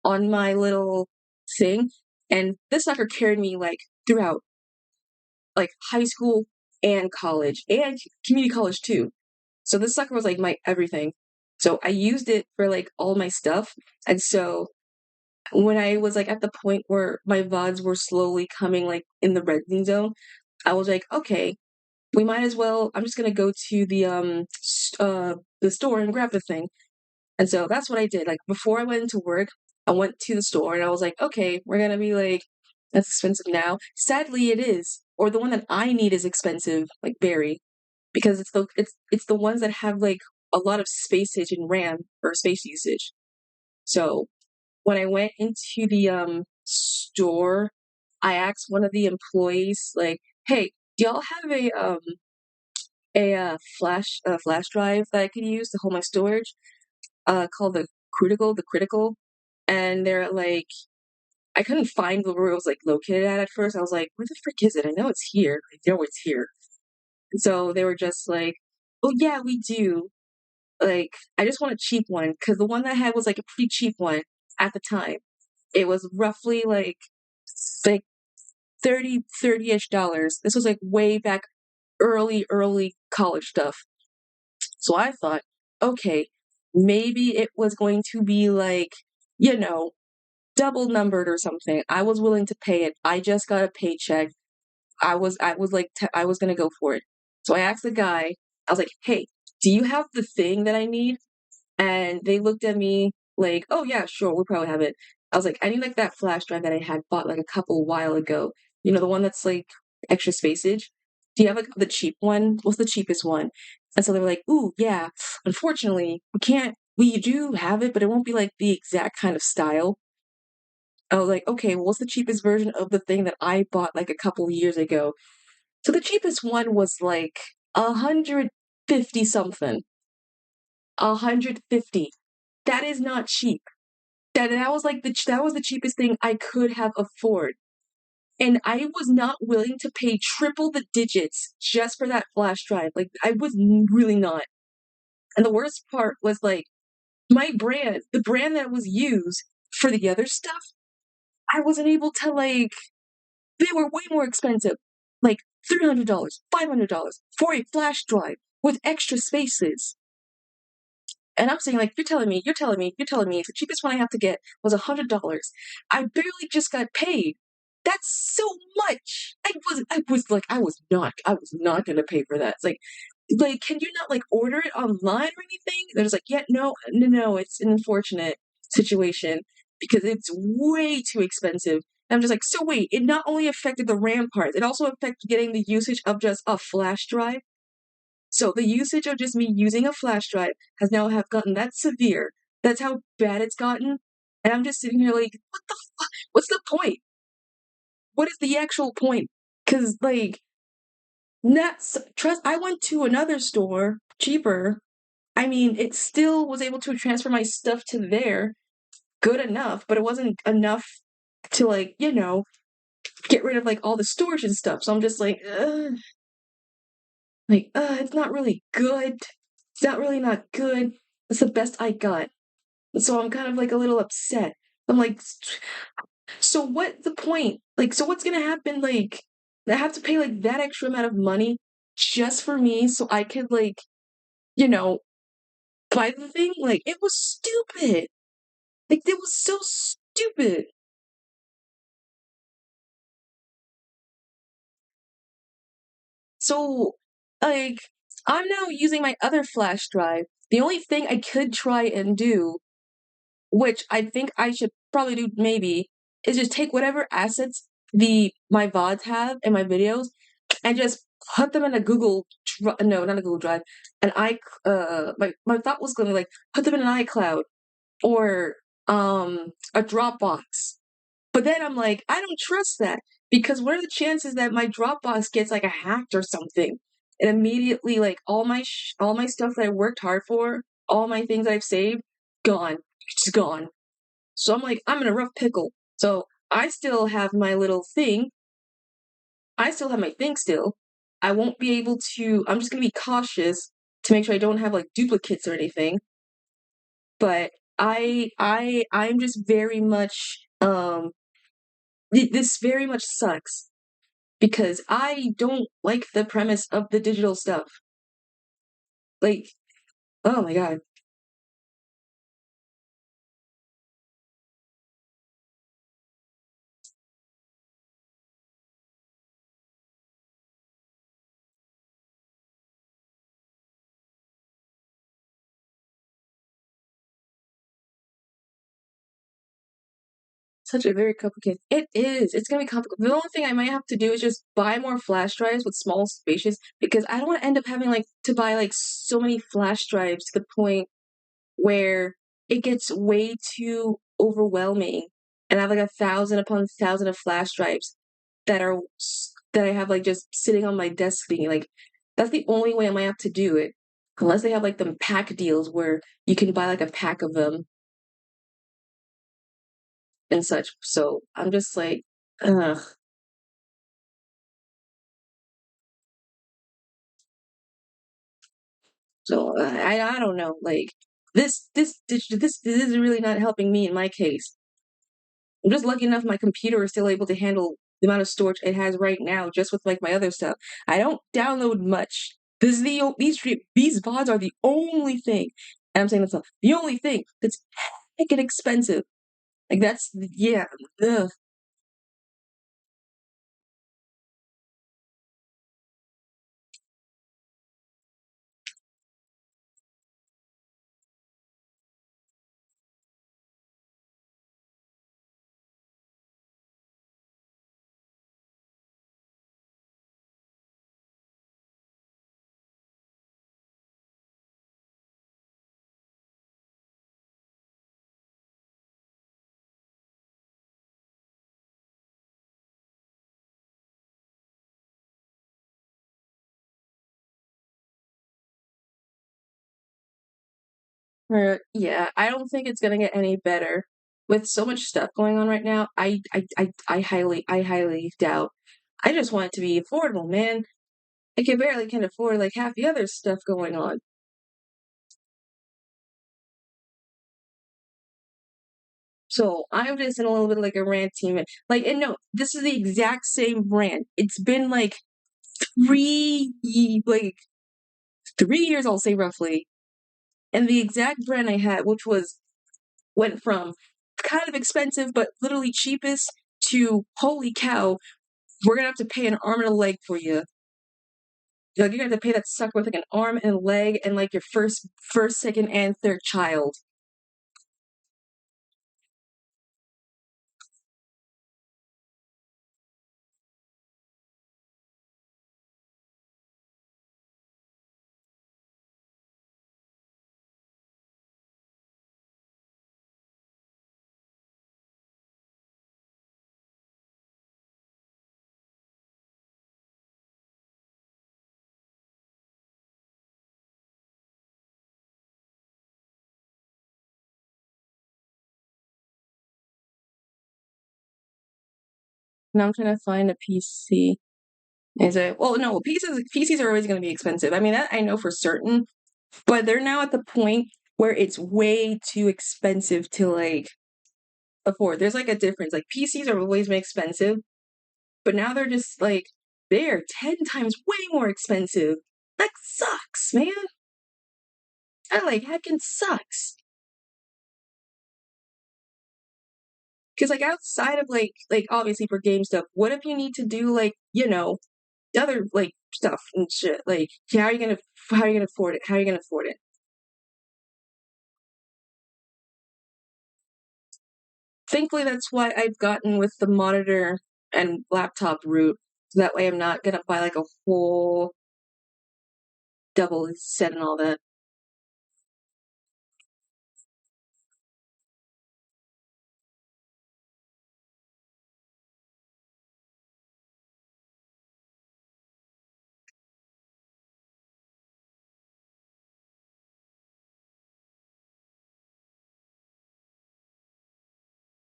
on my little thing. And this sucker carried me like throughout like high school and college and community college too. So this sucker was like my everything. So I used it for like all my stuff. And so when I was like at the point where my VODs were slowly coming like in the renting zone, I was like, okay, we might as well. I'm just gonna go to the store and grab the thing. And so that's what I did. Like before I went into work, I went to the store and I was like, okay, we're gonna be like, that's expensive now. Sadly, it is. Or the one that I need is expensive, like berry, because it's the ones that have like a lot of spacage and RAM or space usage. So when I went into the store, I asked one of the employees, like, "Hey, do y'all have a flash drive that I could use to hold my storage, called the critical, and they're like, I couldn't find where it was like located at first. I was like, where the frick is it? I know it's here. I know it's here. And so they were just like, oh yeah, we do. Like, I just want a cheap one because the one that I had was like a pretty cheap one at the time. It was roughly like 30-ish dollars. This was like way back early college stuff. So I thought, okay, maybe it was going to be like, you know, double numbered or something. I was willing to pay it. I just got a paycheck. I was like I was gonna go for it. So I asked the guy. I was like, "Hey, do you have the thing that I need?" And they looked at me like, "Oh yeah, sure, we'll probably have it." I was like, "I need like that flash drive that I had bought like a couple while ago. You know, the one that's like extra spacage. Do you have like the cheap one? What's the cheapest one?" And so they were like, "Ooh, yeah. Unfortunately, we can't. We do have it, but it won't be like the exact kind of style." I was like, "Okay, well, what's the cheapest version of the thing that I bought like a couple years ago?" So the cheapest one was like 150 something. 150. That is not cheap. That was like that was the cheapest thing I could have afford. And I was not willing to pay triple the digits just for that flash drive. Like I was really not. And the worst part was like the brand that was used for the other stuff, I wasn't able to like they were way more expensive. Like $300, $500 for a flash drive with extra spaces. And I'm saying, like, you're telling me the cheapest one I have to get was $100. I barely just got paid. That's so much. I was not gonna pay for that. It's like, can you not like order it online or anything? They're just like, yeah, no, it's an unfortunate situation because it's way too expensive. And I'm just like, so wait, it not only affected the RAM parts, it also affected getting the usage of just a flash drive. So the usage of just me using a flash drive has now have gotten that severe. That's how bad it's gotten. And I'm just sitting here like, what the fuck? What's the point? What is the actual point? Because like, trust. I went to another store cheaper. I mean, it still was able to transfer my stuff to there, good enough, but it wasn't enough to like, get rid of like all the storage and stuff. So I'm just like, it's not really good. It's not really not good. It's the best I got. So I'm kind of like a little upset. I'm like, so what's the point? Like, so what's gonna happen? Like, I have to pay like that extra amount of money just for me so I could like, you know, buy the thing? Like, it was stupid. Like, it was so stupid. So, like, I'm now using my other flash drive. The only thing I could try and do, which I think I should probably do maybe, is just take whatever assets the my VODs have in my videos and just put them in a no, not a Google Drive. My thought was gonna like put them in an iCloud or a Dropbox. But then I'm like, I don't trust that because what are the chances that my Dropbox gets like a hacked or something? And immediately like all my stuff that I worked hard for, all my things I've saved, gone. It's gone. So I'm like, I'm in a rough pickle. So I still have my little thing. I still have my thing still. I won't be able to, I'm just going to be cautious to make sure I don't have like duplicates or anything. But I'm just very much, this very much sucks because I don't like the premise of the digital stuff. Like, oh my God. Such a very complicated. It is. It's gonna be complicated. The only thing I might have to do is just buy more flash drives with small spaces because I don't want to end up having like to buy like so many flash drives to the point where it gets way too overwhelming, and I have like 1,000 upon 1,000 of flash drives that I have like just sitting on my desk being like. That's the only way I might have to do it. Unless they have like them pack deals where you can buy like a pack of them and such. So I'm just like, ugh. So I don't know. Like this is really not helping me in my case. I'm just lucky enough my computer is still able to handle the amount of storage it has right now, just with like my other stuff. I don't download much. This is these VODs are the only thing, and I'm saying this the only thing that's heckin' expensive. Like that's yeah. Ugh. Yeah, I don't think it's gonna get any better with so much stuff going on right now. I highly doubt. I just want it to be affordable, man. I can barely can afford like half the other stuff going on. So I'm just in a little bit like a rant team. Like, and no, this is the exact same rant. It's been like three, like 3 years, I'll say roughly. And the exact brand I had, which was went from kind of expensive but literally cheapest to holy cow, we're gonna have to pay an arm and a leg for you. Like you're gonna have to pay that sucker with like an arm and a leg and like your first, second, and third child. Now I'm trying to find a PC. Is it well no, PCs are always gonna be expensive. I mean that I know for certain, but they're now at the point where it's way too expensive to like afford. There's like a difference. Like PCs are always been expensive, but now they're just like they're 10 times way more expensive. That sucks, man. That like heckin' sucks. Because like outside of like obviously for game stuff, what if you need to do like other like stuff and shit? Like how are you gonna afford it? How are you gonna afford it? Thankfully, that's why I've gotten with the monitor and laptop route. So that way, I'm not gonna buy like a whole double set and all that.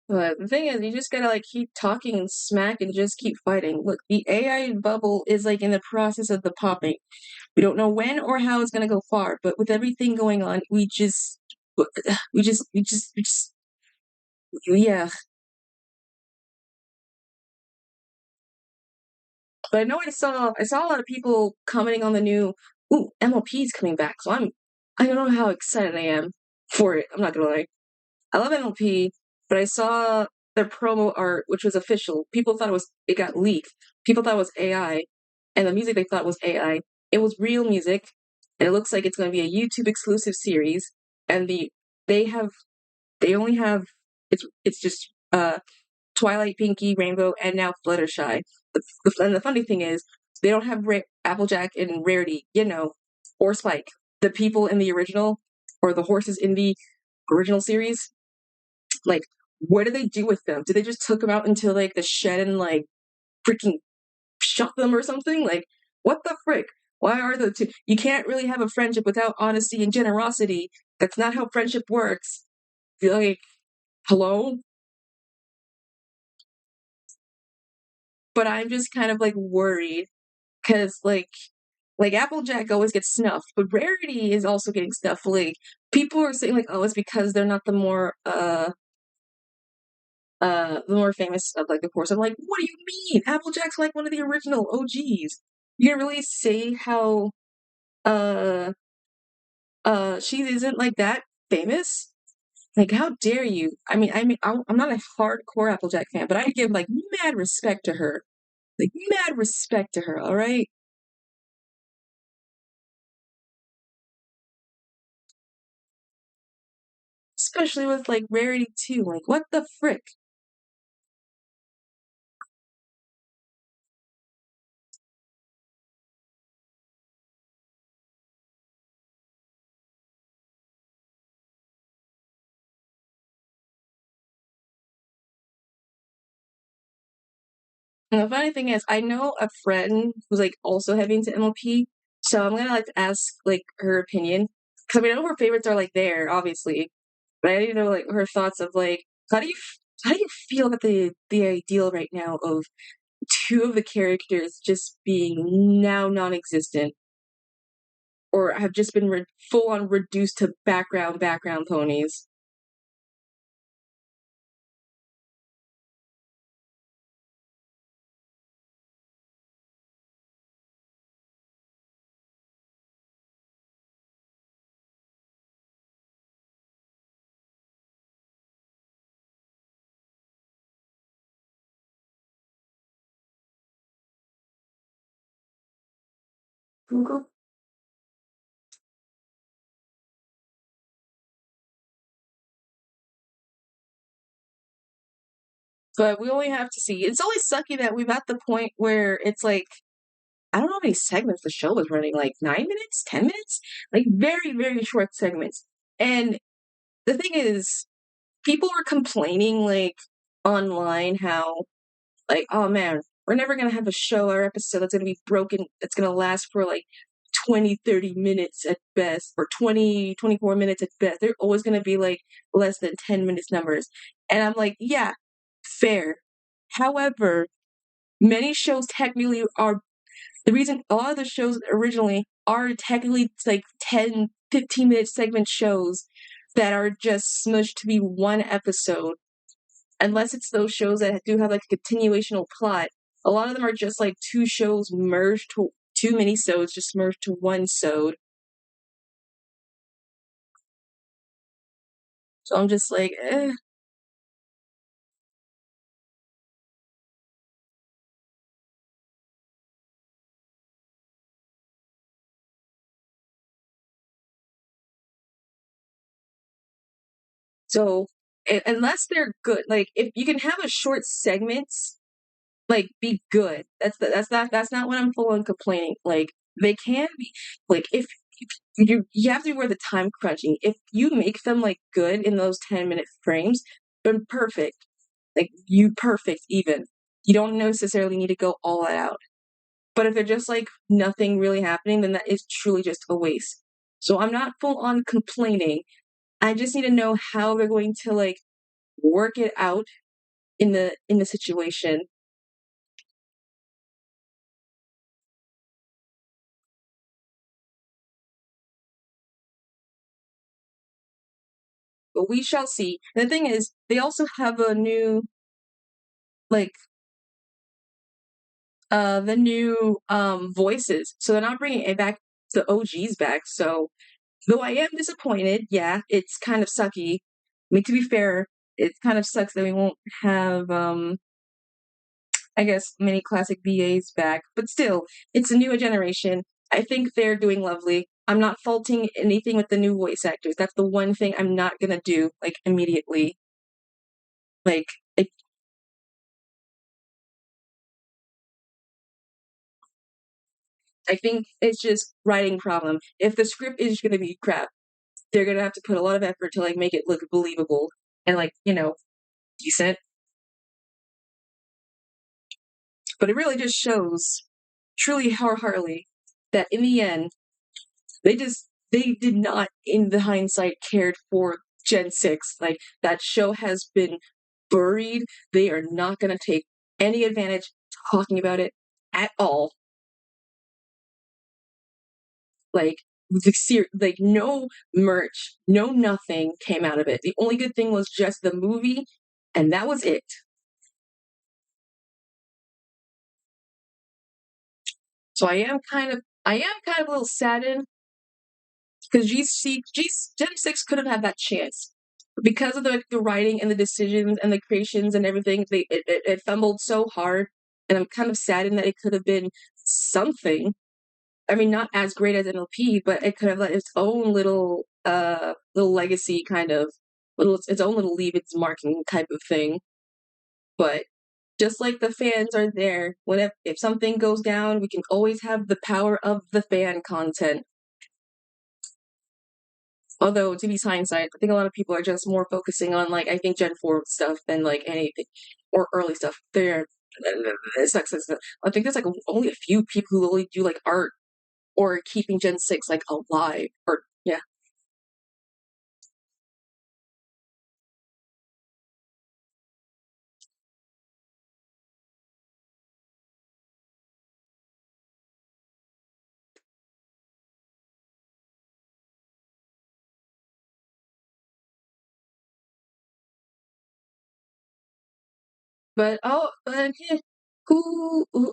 But the thing is, you just gotta like keep talking and smack and just keep fighting. Look, the AI bubble is like in the process of the popping. We don't know when or how it's gonna go far, but with everything going on, we just, yeah. But I know I saw a lot of people commenting on the new, ooh, MLP's coming back. So I don't know how excited I am for it. I'm not gonna lie. I love MLP, but I saw their promo art, which was official. People thought it got leaked. People thought it was AI, and the music they thought was AI. It was real music, and it looks like it's going to be a YouTube exclusive series. And they have they only have it's just Twilight, Pinky, Rainbow, and now Fluttershy. And the funny thing is, they don't have Applejack and Rarity, or Spike. The people in the original, or the horses in the original series, like, what did they do with them? Did they just took them out into like the shed and like freaking shot them or something? Like, what the frick? Why are the two? You can't really have a friendship without honesty and generosity. That's not how friendship works. Like, hello? But I'm just kind of like worried because like Applejack always gets snuffed, but Rarity is also getting snuffed. Like people are saying like, oh, it's because they're not the more famous of like the course. I'm like, what do you mean? Applejack's like one of the original OGs. You can really say how uh she isn't like that famous? Like, how dare you? I'm not a hardcore Applejack fan, but I give like mad respect to her. Like mad respect to her, all right? Especially with like Rarity too. Like, what the frick? And the funny thing is, I know a friend who's like also heavy into MLP, so I'm gonna like ask like her opinion because I mean, I know her favorites are like there, obviously, but I need to know like her thoughts of like how do you feel about the ideal right now of two of the characters just being now non-existent or have just been full on reduced to background ponies. Google. But we only have to see. It's always sucky that we've at the point where it's like I don't know how many segments the show was running, like 9 minutes, 10 minutes, like very very short segments. And the thing is, people were complaining like online how like, oh man, we're never going to have a show or episode that's going to be broken, that's going to last for like 20, 30 minutes at best, or 20, 24 minutes at best. They're always going to be like less than 10 minutes numbers. And I'm like, yeah, fair. However, many shows technically are the reason a lot of the shows originally are technically like 10, 15-minute segment shows that are just smushed to be one episode unless it's those shows that do have like a continuational plot. A lot of them are just like two shows merged to two mini-sodes just merged to one sode. So I'm just like, eh. So unless they're good, like if you can have a short segments, like be good. That's not what I'm full on complaining. Like they can be like if you have to be where the time crunching. If you make them like good in those 10-minute frames, then perfect. Like you perfect even. You don't necessarily need to go all out. But if they're just like nothing really happening, then that is truly just a waste. So I'm not full on complaining. I just need to know how they're going to like work it out in the situation. But we shall see. And the thing is, they also have a new like the new voices. So they're not bringing it back the OGs back. So though I am disappointed, yeah, it's kind of sucky. I mean, to be fair, it kind of sucks that we won't have I guess many classic VAs back, but still, it's a newer generation. I think they're doing lovely. I'm not faulting anything with the new voice actors. That's the one thing I'm not gonna do like immediately. Like I think it's just writing problem. If the script is gonna be crap, they're gonna have to put a lot of effort to like make it look believable and like, decent. But it really just shows truly how Harley. that in the end, they did not, in the hindsight, cared for Gen 6. Like, that show has been buried. They are not going to take any advantage talking about it at all. Like, like no merch, no nothing came out of it. The only good thing was just the movie, and that was it. So I am kind of a little saddened because Gen 6 couldn't have that chance because of the writing and the decisions and the creations and everything. It fumbled so hard, and I'm kind of saddened that it could have been something. I mean, not as great as NLP, but it could have let its own little legacy kind of its own little leave its marking type of thing. But just like the fans are there, if something goes down, we can always have the power of the fan content. Although, to be hindsight, I think a lot of people are just more focusing on, like, I think Gen 4 stuff than, like, anything, or early stuff. It sucks. I think there's, like, only a few people who only do, like, art or keeping Gen 6, like, alive. Or, yeah. But yeah,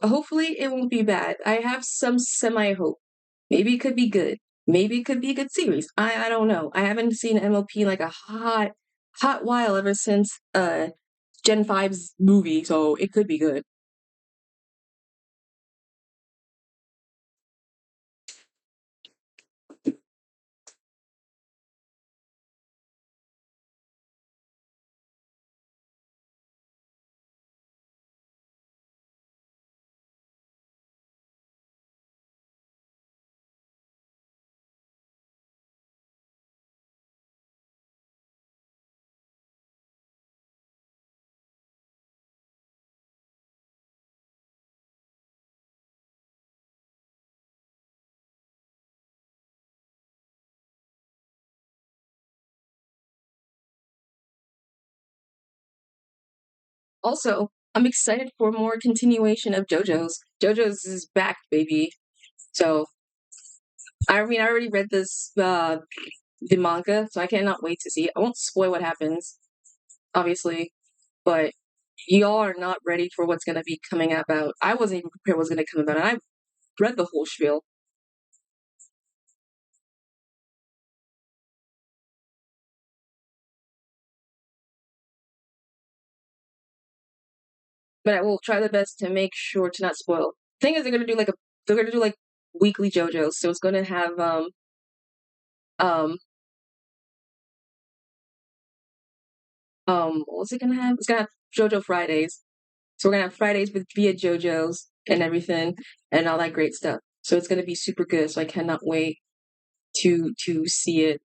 hopefully it won't be bad. I have some semi hope. Maybe it could be good. Maybe it could be a good series. I don't know. I haven't seen MLP in like a hot while ever since Gen 5's movie, so it could be good. Also, I'm excited for more continuation of JoJo's. JoJo's is back, baby. So I mean, I already read the manga, so I cannot wait to see it. I won't spoil what happens, obviously, but y'all are not ready for what's going to be coming about. I wasn't even prepared what's going to come about, and I read the whole spiel. But I will try the best to make sure to not spoil. Thing is, they're gonna do like weekly JoJo's, so it's gonna have um what's it gonna have? It's gonna have JoJo Fridays. So we're gonna have Fridays with via JoJo's and everything and all that great stuff. So it's gonna be super good. So I cannot wait to see it.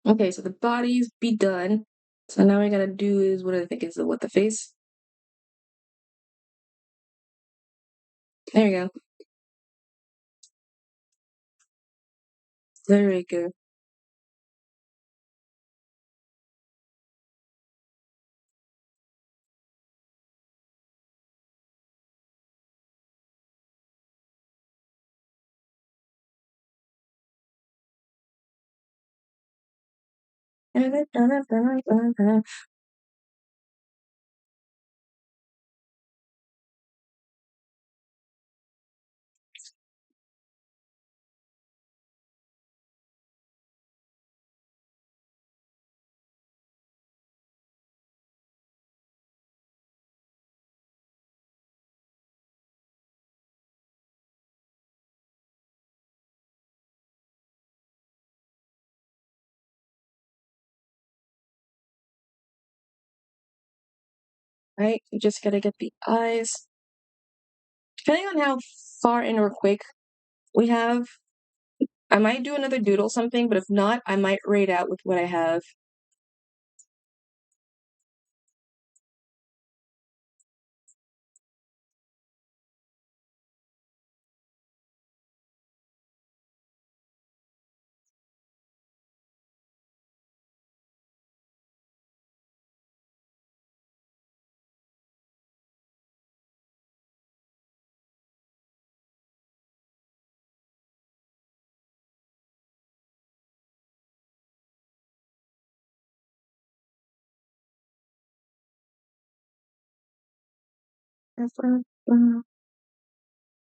Okay, so the bodies be done. So now we gotta do is what I think is the face. There you go. Very good. right? You just gotta get the eyes. Depending on how far in or quick we have, I might do another doodle something, but if not, I might raid out with what I have.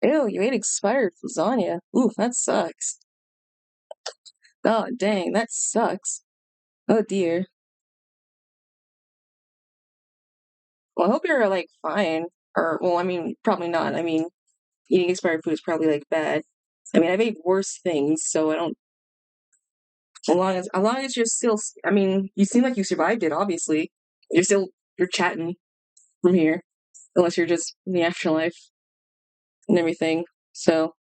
Ew, you ate expired lasagna. Ooh, that sucks. Oh, dang, that sucks. Oh dear. Well, I hope you're like fine. Or, well, I mean, probably not. I mean, eating expired food is probably like bad. I mean, I've ate worse things, so I don't. As long as you're still, I mean, you seem like you survived it. Obviously, you're chatting from here, unless you're just in the afterlife and everything. So,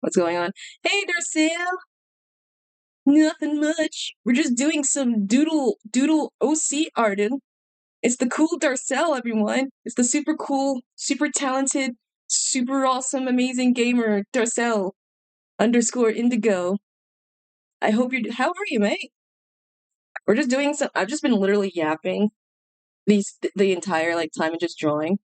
what's going on? Hey, Darcel. Nothing much. We're just doing some doodle OC arting. It's the cool Darcel, everyone. It's the super cool, super talented, super awesome, amazing gamer Darcel _ Indigo. I hope you're. How are you, mate? We're just doing some. I've just been literally yapping the entire like time and just drawing.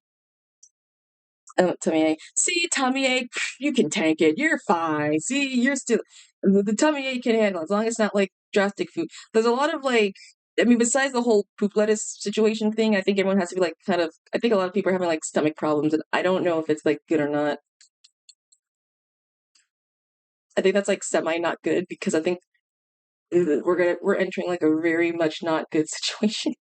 Tummy ache. See, tummy ache. You can tank it. You're fine. See, you're still the tummy ache can handle it, as long as it's not like drastic food. There's a lot of like. I mean, besides the whole poop lettuce situation thing, I think everyone has to be like kind of. I think a lot of people are having like stomach problems, and I don't know if it's like good or not. I think that's like semi not good because I think we're entering like a very much not good situation.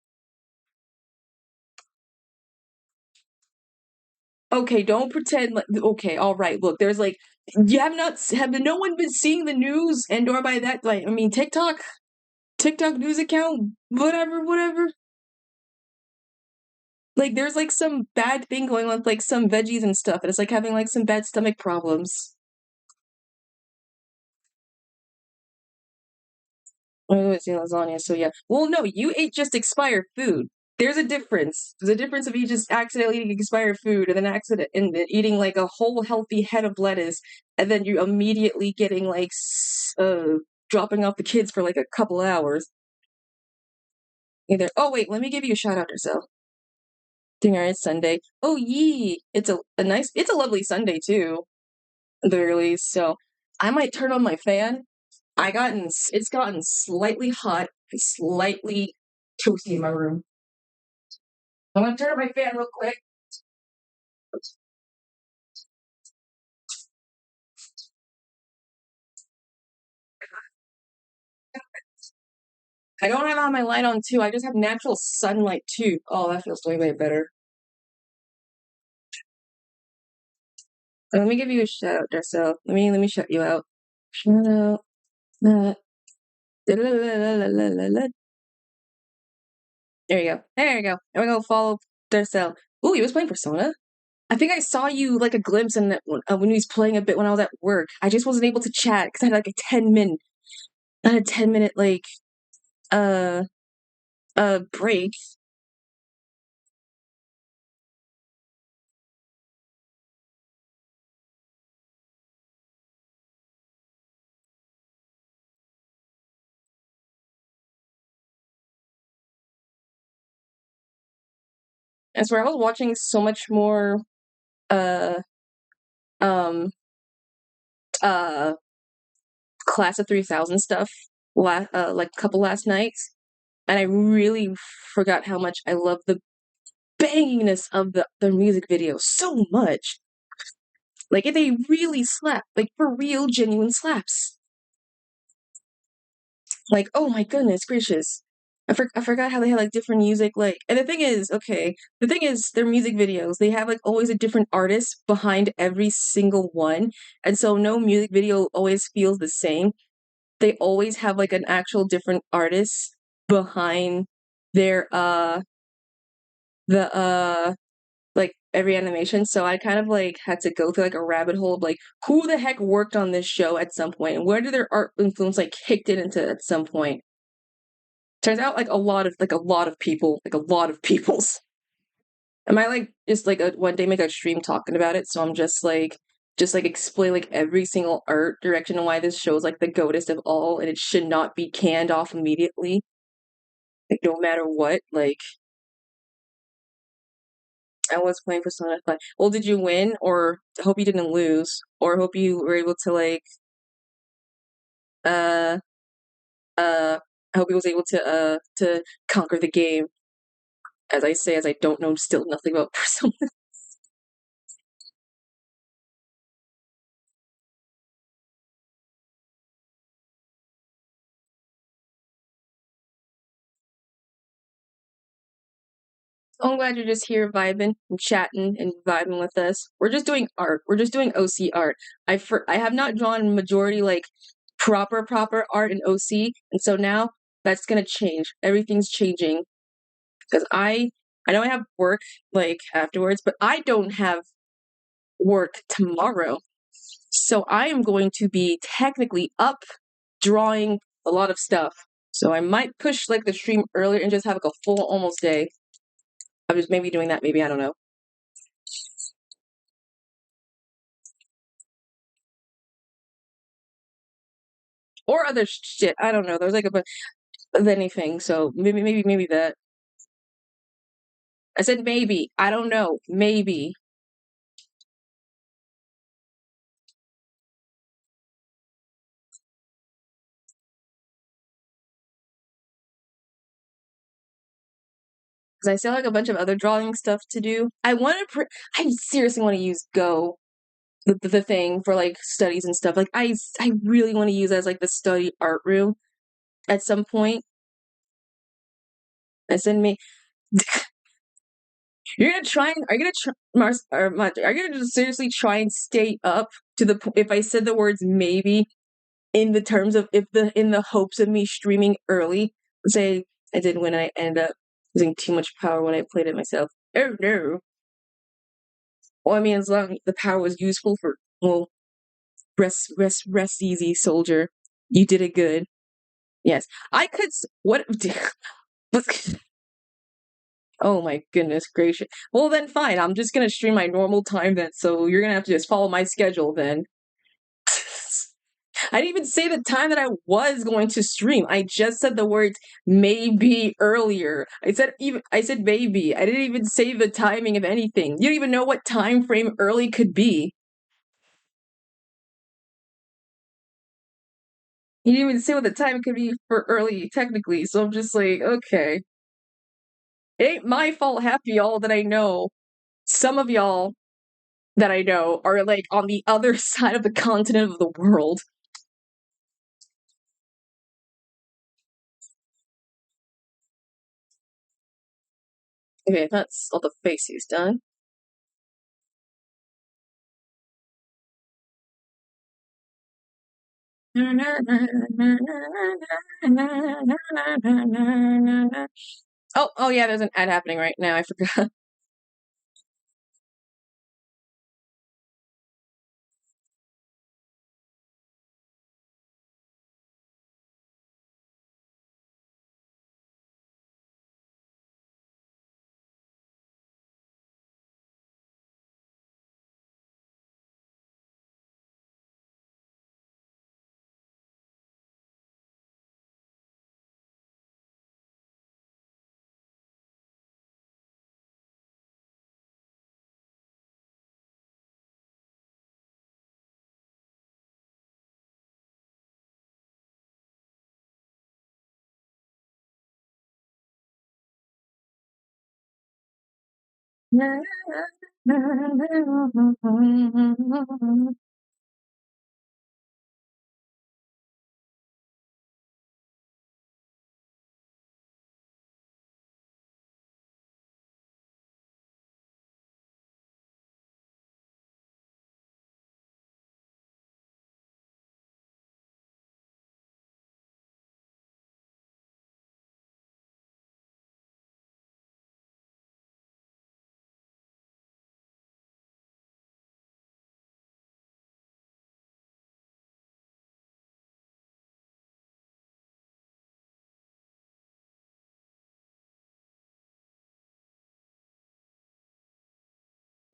Okay, don't pretend like okay, all right. Look, there's like you have not have no one been seeing the news and or by that like I mean TikTok news account, whatever. Like there's like some bad thing going on with like some veggies and stuff, and it's like having like some bad stomach problems. Oh, it's lasagna. So yeah. Well, no, you ate just expired food. There's a difference. There's a difference of you just accidentally eating expired food and then accident and then eating like a whole healthy head of lettuce, and then you immediately getting like dropping off the kids for like a couple hours. Either. Oh wait, let me give you a shout out, Marcel. Dinner it's Sunday. Oh yee! It's a lovely Sunday too. At the very least. So I might turn on my fan. It's gotten slightly hot, and slightly toasty in my room. I'm gonna turn on my fan real quick. I don't have all my light on too. I just have natural sunlight too. Oh, that feels way better. Let me give you a shout out, Darcel. Let me shout you out. Shout out. There you go. There you go. I'm gonna go follow Darcel. Ooh, he was playing Persona. I think I saw you like a glimpse in that when he was playing a bit when I was at work. I just wasn't able to chat because I had like a 10 minute, I had a 10 minute like uh break. That's where I was watching so much more uh um uh Class of 3000 stuff like a couple last nights, and I really forgot how much I love the banginess of their music videos so much. Like they really slap, like for real, genuine slaps. Like, oh my goodness gracious. I forgot how they had like different music, like, and the thing is, okay, the thing is, their music videos, they have like always a different artist behind every single one, and so no music video always feels the same. They always have like an actual different artist behind their like every animation. So I kind of like had to go through like a rabbit hole of like who the heck worked on this show at some point and where did their art influence like kicked it into at some point. Turns out like a lot of people, like a lot of people's. I might like just like one day make a stream talking about it. So I'm just like explain like every single art direction and why this show is like the goatest of all and it should not be canned off immediately. Like no matter what. Like I was playing Persona 5. Well, did you win or hope you didn't lose or hope you were able to like uh I hope he was able to conquer the game. As I say, as I don't know still nothing about Persona. So I'm glad you're just here vibing and chatting and vibing with us. We're just doing art. We're just doing OC art. I have not drawn majority like proper art in OC, and so now that's gonna change. Everything's changing because I know I have work like afterwards, but I don't have work tomorrow. So I am going to be technically up drawing a lot of stuff. So I might push like the stream earlier and just have like a full almost day. I'm just maybe doing that, maybe I don't know. Or other shit. I don't know. There's like a bunch of anything. So maybe that. I said maybe. I don't know. Maybe. Because I still have like a bunch of other drawing stuff to do. I seriously want to use Go, the thing for like studies and stuff. Like I really want to use it as like the study art room at some point. And send me. You're gonna try and are you gonna try Mars or are you gonna just seriously try and stay up to if I said the words maybe in the terms of if the in the hopes of me streaming early? Say I did when I end up using too much power when I played it myself. Oh no. Well, I mean, as long as the power was useful for well, rest easy, soldier. You did it good. Yes, I could. What? Oh my goodness gracious. Well then fine, I'm just gonna stream my normal time then, so you're gonna have to just follow my schedule then. I didn't even say the time that I was going to stream. I just said the words maybe earlier. I said maybe. I didn't even say the timing of anything. You don't even know what time frame early could be. You didn't even say what the time could be for early technically, so I'm just like, okay. It ain't my fault half y'all that I know. Some of y'all that I know are like on the other side of the continent of the world. Okay, that's all the faces done. Oh yeah, there's an ad happening right now. I forgot.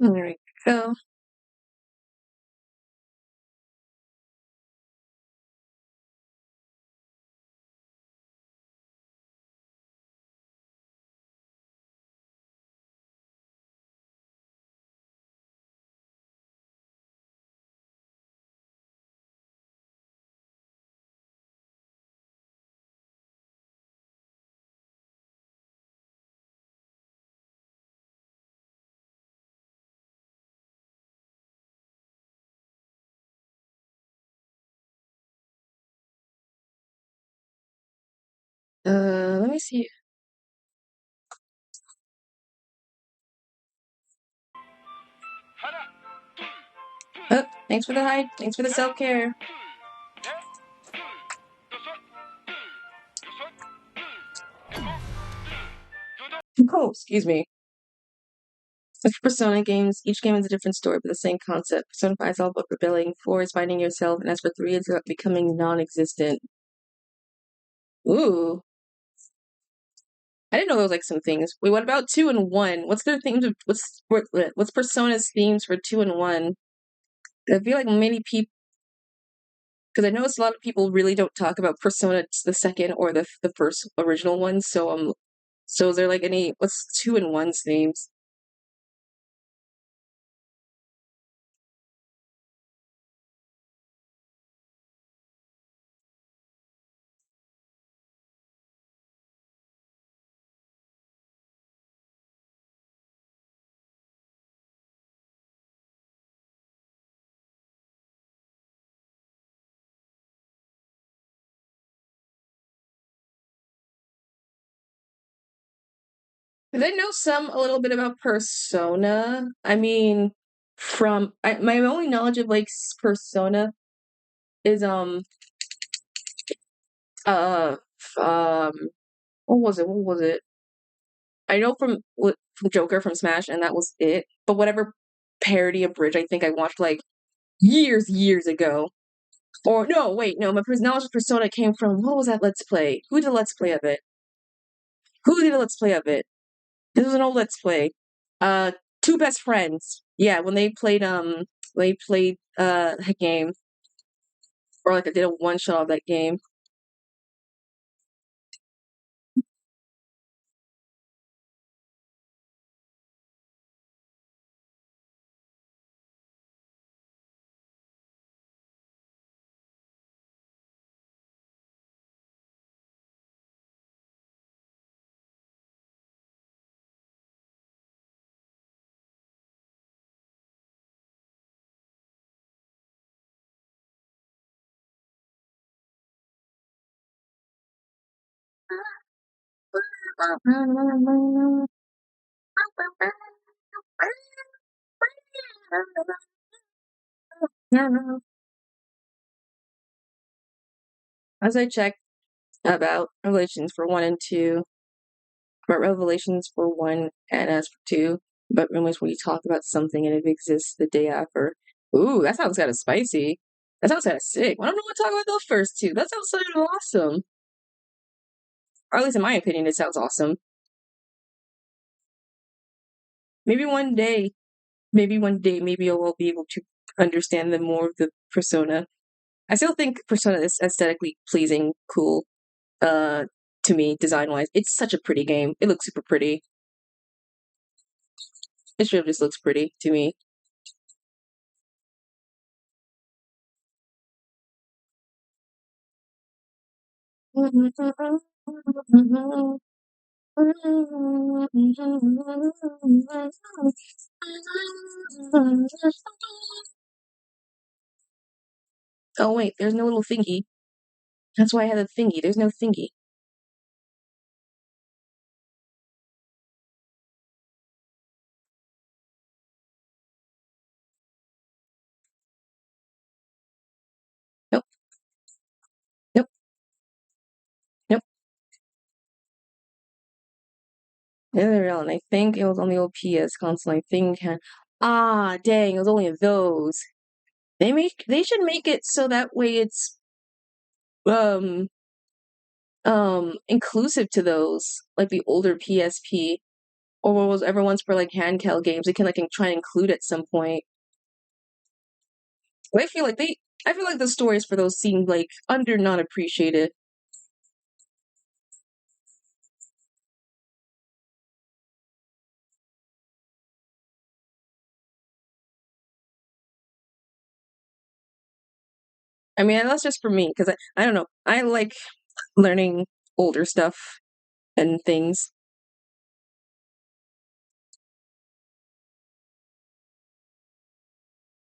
There we go. Let me see. Oh, thanks for the hype. Thanks for the self-care. Oh, excuse me. As for Persona games, each game is a different story, but the same concept. Persona 5 is all about rebelling, 4 is finding yourself, and as for 3, it's about becoming non-existent. Ooh. I didn't know there was like some things. Wait, what about 2 and 1? What's their themes of what's Persona's themes for 2 and 1? I feel like many people, because I noticed a lot of people really don't talk about Persona the second or the first original one. So is there like any what's 2 and 1's themes? Because I know some a little bit about Persona. I mean, my only knowledge of like Persona is uh um what was it? What was it? I know from Joker from Smash, and that was it. But whatever parody of Bridge, I think I watched like years ago. Or no, wait, no, my knowledge of Persona came from what was that Let's Play? Who did a Let's Play of it? Who did a Let's Play of it? This was an old Let's Play. Uh, Two best friends. Yeah, when they played a game, or like I did a one shot of that game. As I checked about Revelations for 1 and 2, about Revelations for 1 and as for 2, but rumors when you talk about something and it exists the day after. Ooh, that sounds kind of spicy. That sounds kind of sick. I don't know what to talk about those first two. That sounds so awesome. Or at least in my opinion, it sounds awesome. Maybe one day, maybe I will be able to understand the more of the Persona. I still think Persona is aesthetically pleasing, cool, uh, to me, design-wise. It's such a pretty game. It looks super pretty. It sure just looks pretty to me. Oh wait, there's no little thingy. That's why I had a thingy. There's no thingy. Nope, nope, nope. Neither real, and I think it was on the old PS console. I think. Ah, dang! It was only those. They should make it so that way it's um inclusive to those, like the older PSP. or was ever once for like handheld games. They can like try and include at some point. But I feel like the stories for those seem like under not appreciated. I mean, that's just for me because I don't know. I like learning older stuff and things.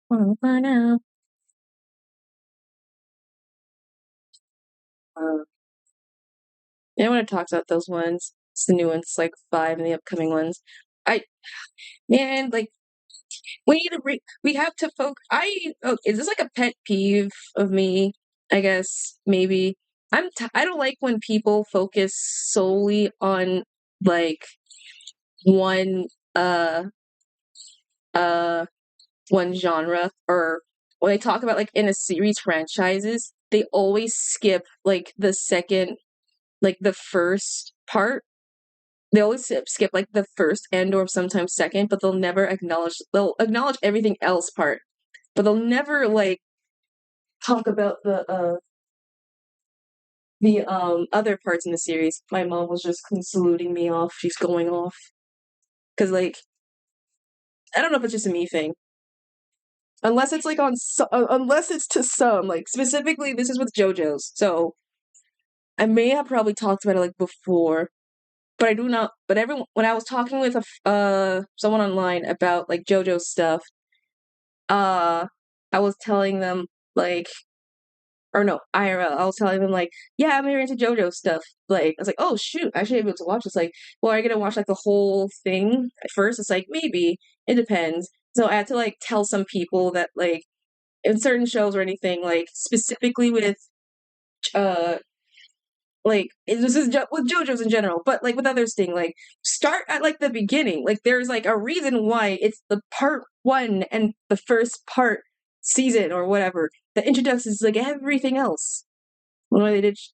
For now. Yeah, I want to talk about those ones. It's the new ones, like 5 and the upcoming ones. I man, like we need to we have to focus. Is this like a pet peeve of me? I guess maybe I don't like when people focus solely on like one uh uh one genre, or when they talk about like in a series franchises, they always skip like the first part. They always skip like the first and or sometimes second, but they'll acknowledge everything else part, but they'll never like talk about the other parts in the series. My mom was just saluting me off. She's going off because like I don't know if it's just a me thing. Unless it's like unless it's to some, like specifically this is with JoJo's. So I may have probably talked about it like before, but I do not. But everyone, when I was talking with someone online about like JoJo's stuff, uh, I was telling them like, or no, IRL, I was telling them like, yeah, I'm very into JoJo stuff. Like, I was like, oh shoot, I should be able to watch this. Like, well, are you gonna watch like the whole thing at first? It's like maybe it depends. So I had to like tell some people that like in certain shows or anything, like specifically with uh this is with JoJo's in general, but like with others thing, like start at like the beginning. Like there's like a reason why it's the part one and the first part season or whatever that introduces like everything else. Well,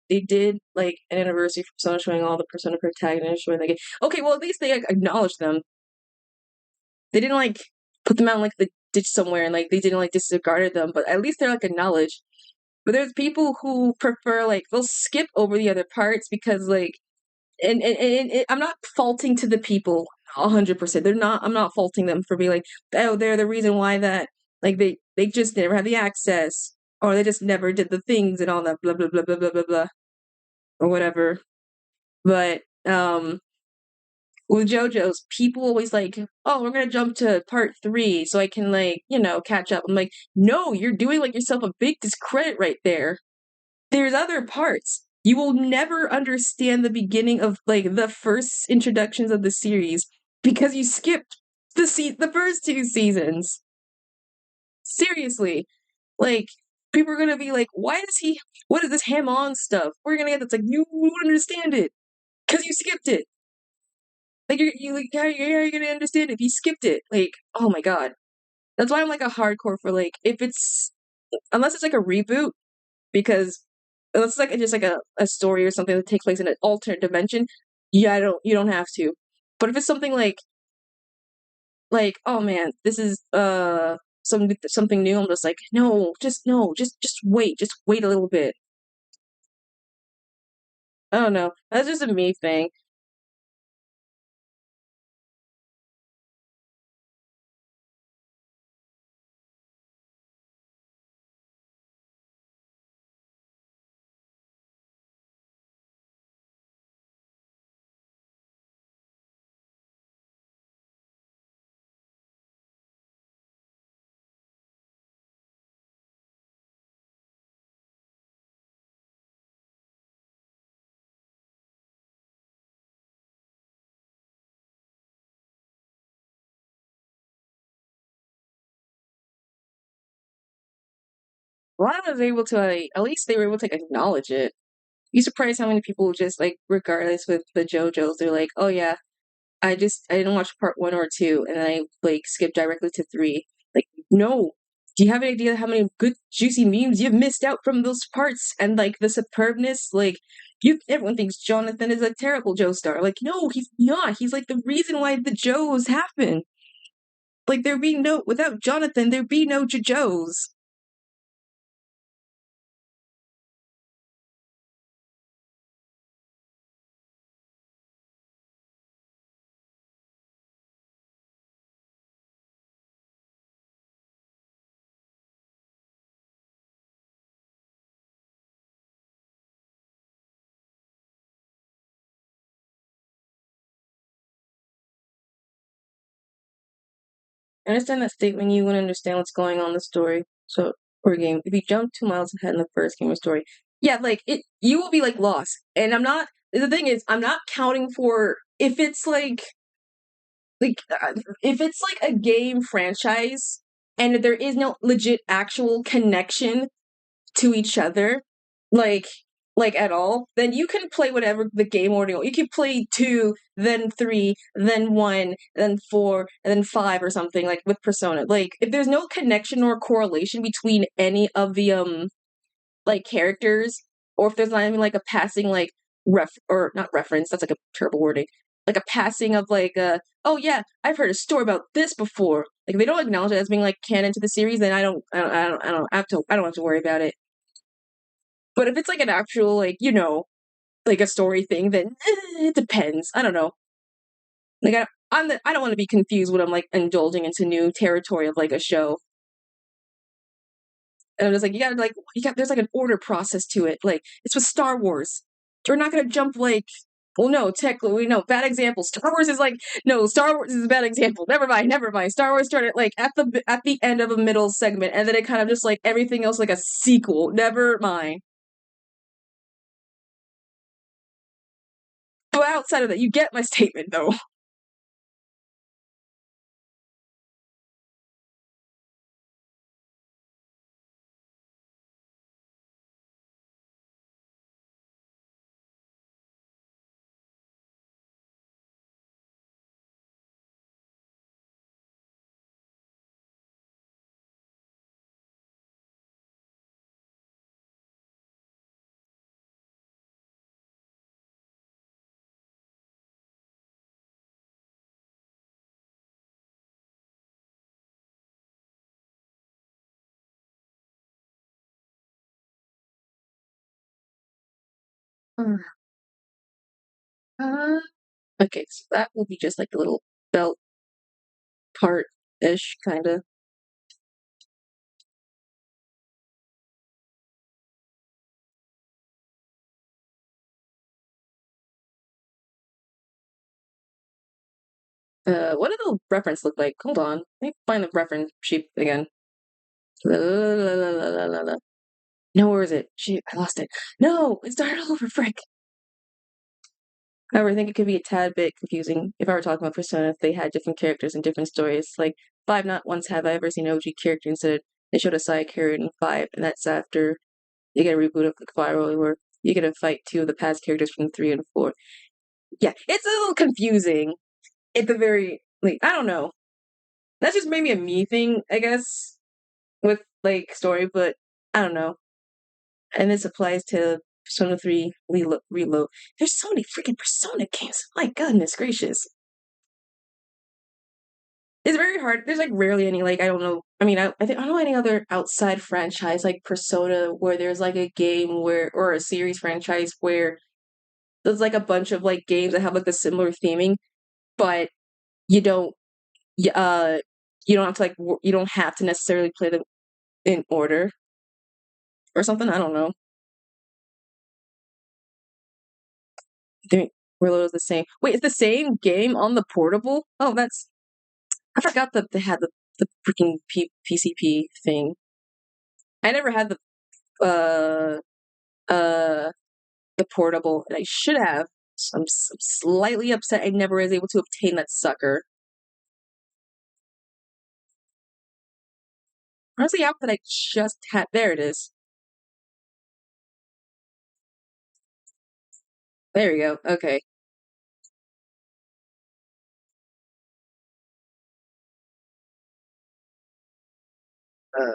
they did like an anniversary for Persona showing all the Persona protagonists showing like okay, well at least they like acknowledged them. They didn't like put them out in, like the ditch somewhere and like they didn't like disregarded them, but at least they're like acknowledged. But there's people who prefer like they'll skip over the other parts because like and I'm not faulting to the people 100%. They're not. I'm not faulting them for being like, oh, they're the reason why that like they just never had the access or they just never did the things and all that blah blah blah blah blah blah blah or whatever. But with JoJo's, people always like, oh, we're gonna jump to part 3 so I can like catch up. I'm like, no, you're doing like yourself a big discredit right there. There's other parts. You will never understand the beginning of like the first introductions of the series because you skipped the first 2 seasons. Seriously. Like people are gonna be like, why does he what is this ham on stuff? We're gonna get that's like you won't understand it. Because you skipped it. Like you like how are you gonna understand it if you skipped it? Like, oh my god. That's why I'm like a hardcore for like if it's unless it's like a reboot, because it's like just like a story or something that takes place in an alternate dimension. Yeah, you don't have to. But if it's something like oh man, this is something new, I'm just like no, just wait a little bit. I don't know. That's just a me thing. Ron was able to at least they were able to acknowledge it. You surprised how many people just like regardless with the JoJo's, they're like, oh yeah, I didn't watch part 1 or 2 and then I like skipped directly to 3. Like, no. Do you have any idea how many good juicy memes you've missed out from those parts and like the superbness? Like everyone thinks Jonathan is a terrible Joestar. Like, no, he's not. He's like the reason why the Joes happen. Like there'd be no without Jonathan, there'd be no JoJo's. I understand that statement. You wouldn't understand what's going on in the story. So, or game. If you jump 2 miles ahead in the first game or story, yeah, like you will be like lost. And I'm not. The thing is, I'm not counting for if it's if it's like a game franchise and there is no legit actual connection to each other, like at all, then you can play whatever the game order. You can play 2, then 3, then 1, then 4, and then 5 or something like with Persona. Like if there's no connection or correlation between any of the like characters, or if there's not even like a passing like or not reference, that's like a terrible wording. Like a passing of like oh yeah, I've heard a story about this before. Like if they don't acknowledge it as being like canon to the series, then I don't have to worry about it. But if it's like an actual like, like a story thing, then it depends. I don't know. Like I don't want to be confused when I'm like indulging into new territory of like a show. And I'm just like, there's like an order process to it. Like it's with Star Wars. You're not gonna jump like, well, no, technically, no, bad example. Star Wars is like, no, Star Wars is a bad example. Never mind, never mind. Star Wars started like at the end of a middle segment, and then it kind of just like everything else like a sequel. Never mind. But outside of that, you get my statement though. Uh, okay, so that will be just like the little belt part ish, kind of. What did the reference look like? Hold on. Let me find the reference sheet again. La, la, la, la, la, la, la, la. No, where is it? Shoot, I lost it. No, it started all over, frick. However, I think it could be a tad bit confusing if I were talking about Persona if they had different characters and different stories. Like, 5, not once have I ever seen an OG character instead they showed a side character in 5, and that's after you get a reboot of the viral where you get to fight 2 of the past characters from 3 and 4. Yeah, it's a little confusing at the very, like, I don't know. That's just maybe a me thing, I guess, with like story, but I don't know. And this applies to Persona 3 Reload. There's so many freaking Persona games. My goodness gracious. It's very hard. There's like rarely any like I don't know. I mean, I think I don't know any other outside franchise like Persona where there's like a game where or a series franchise where there's like a bunch of like games that have like the similar theming, but you don't uh you don't have to you don't have to necessarily play them in order or something. I don't know. They Reload is the same. Wait, it's the same game on the portable? Oh, that's I forgot that they had the freaking PCP thing. I never had uh the portable, and I should have. So I'm slightly upset I never was able to obtain that sucker. Honestly, out that I just had. There it is. There we go. Okay. Uh,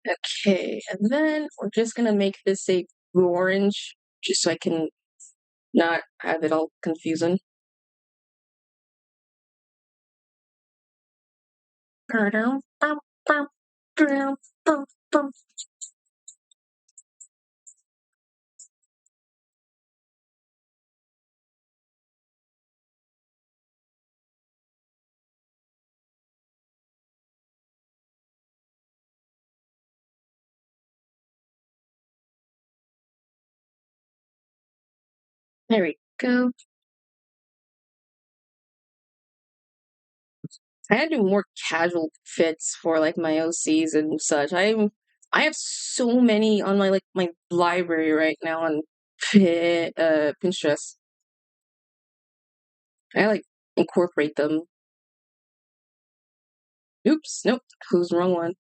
Okay, and then we're just gonna make this a blue orange, just so I can not have it all confusing. There we go. I had to do more casual fits for like my OCs and such. I have so many on my my library right now on Pinterest. I like incorporate them. Oops, nope, who's the wrong one?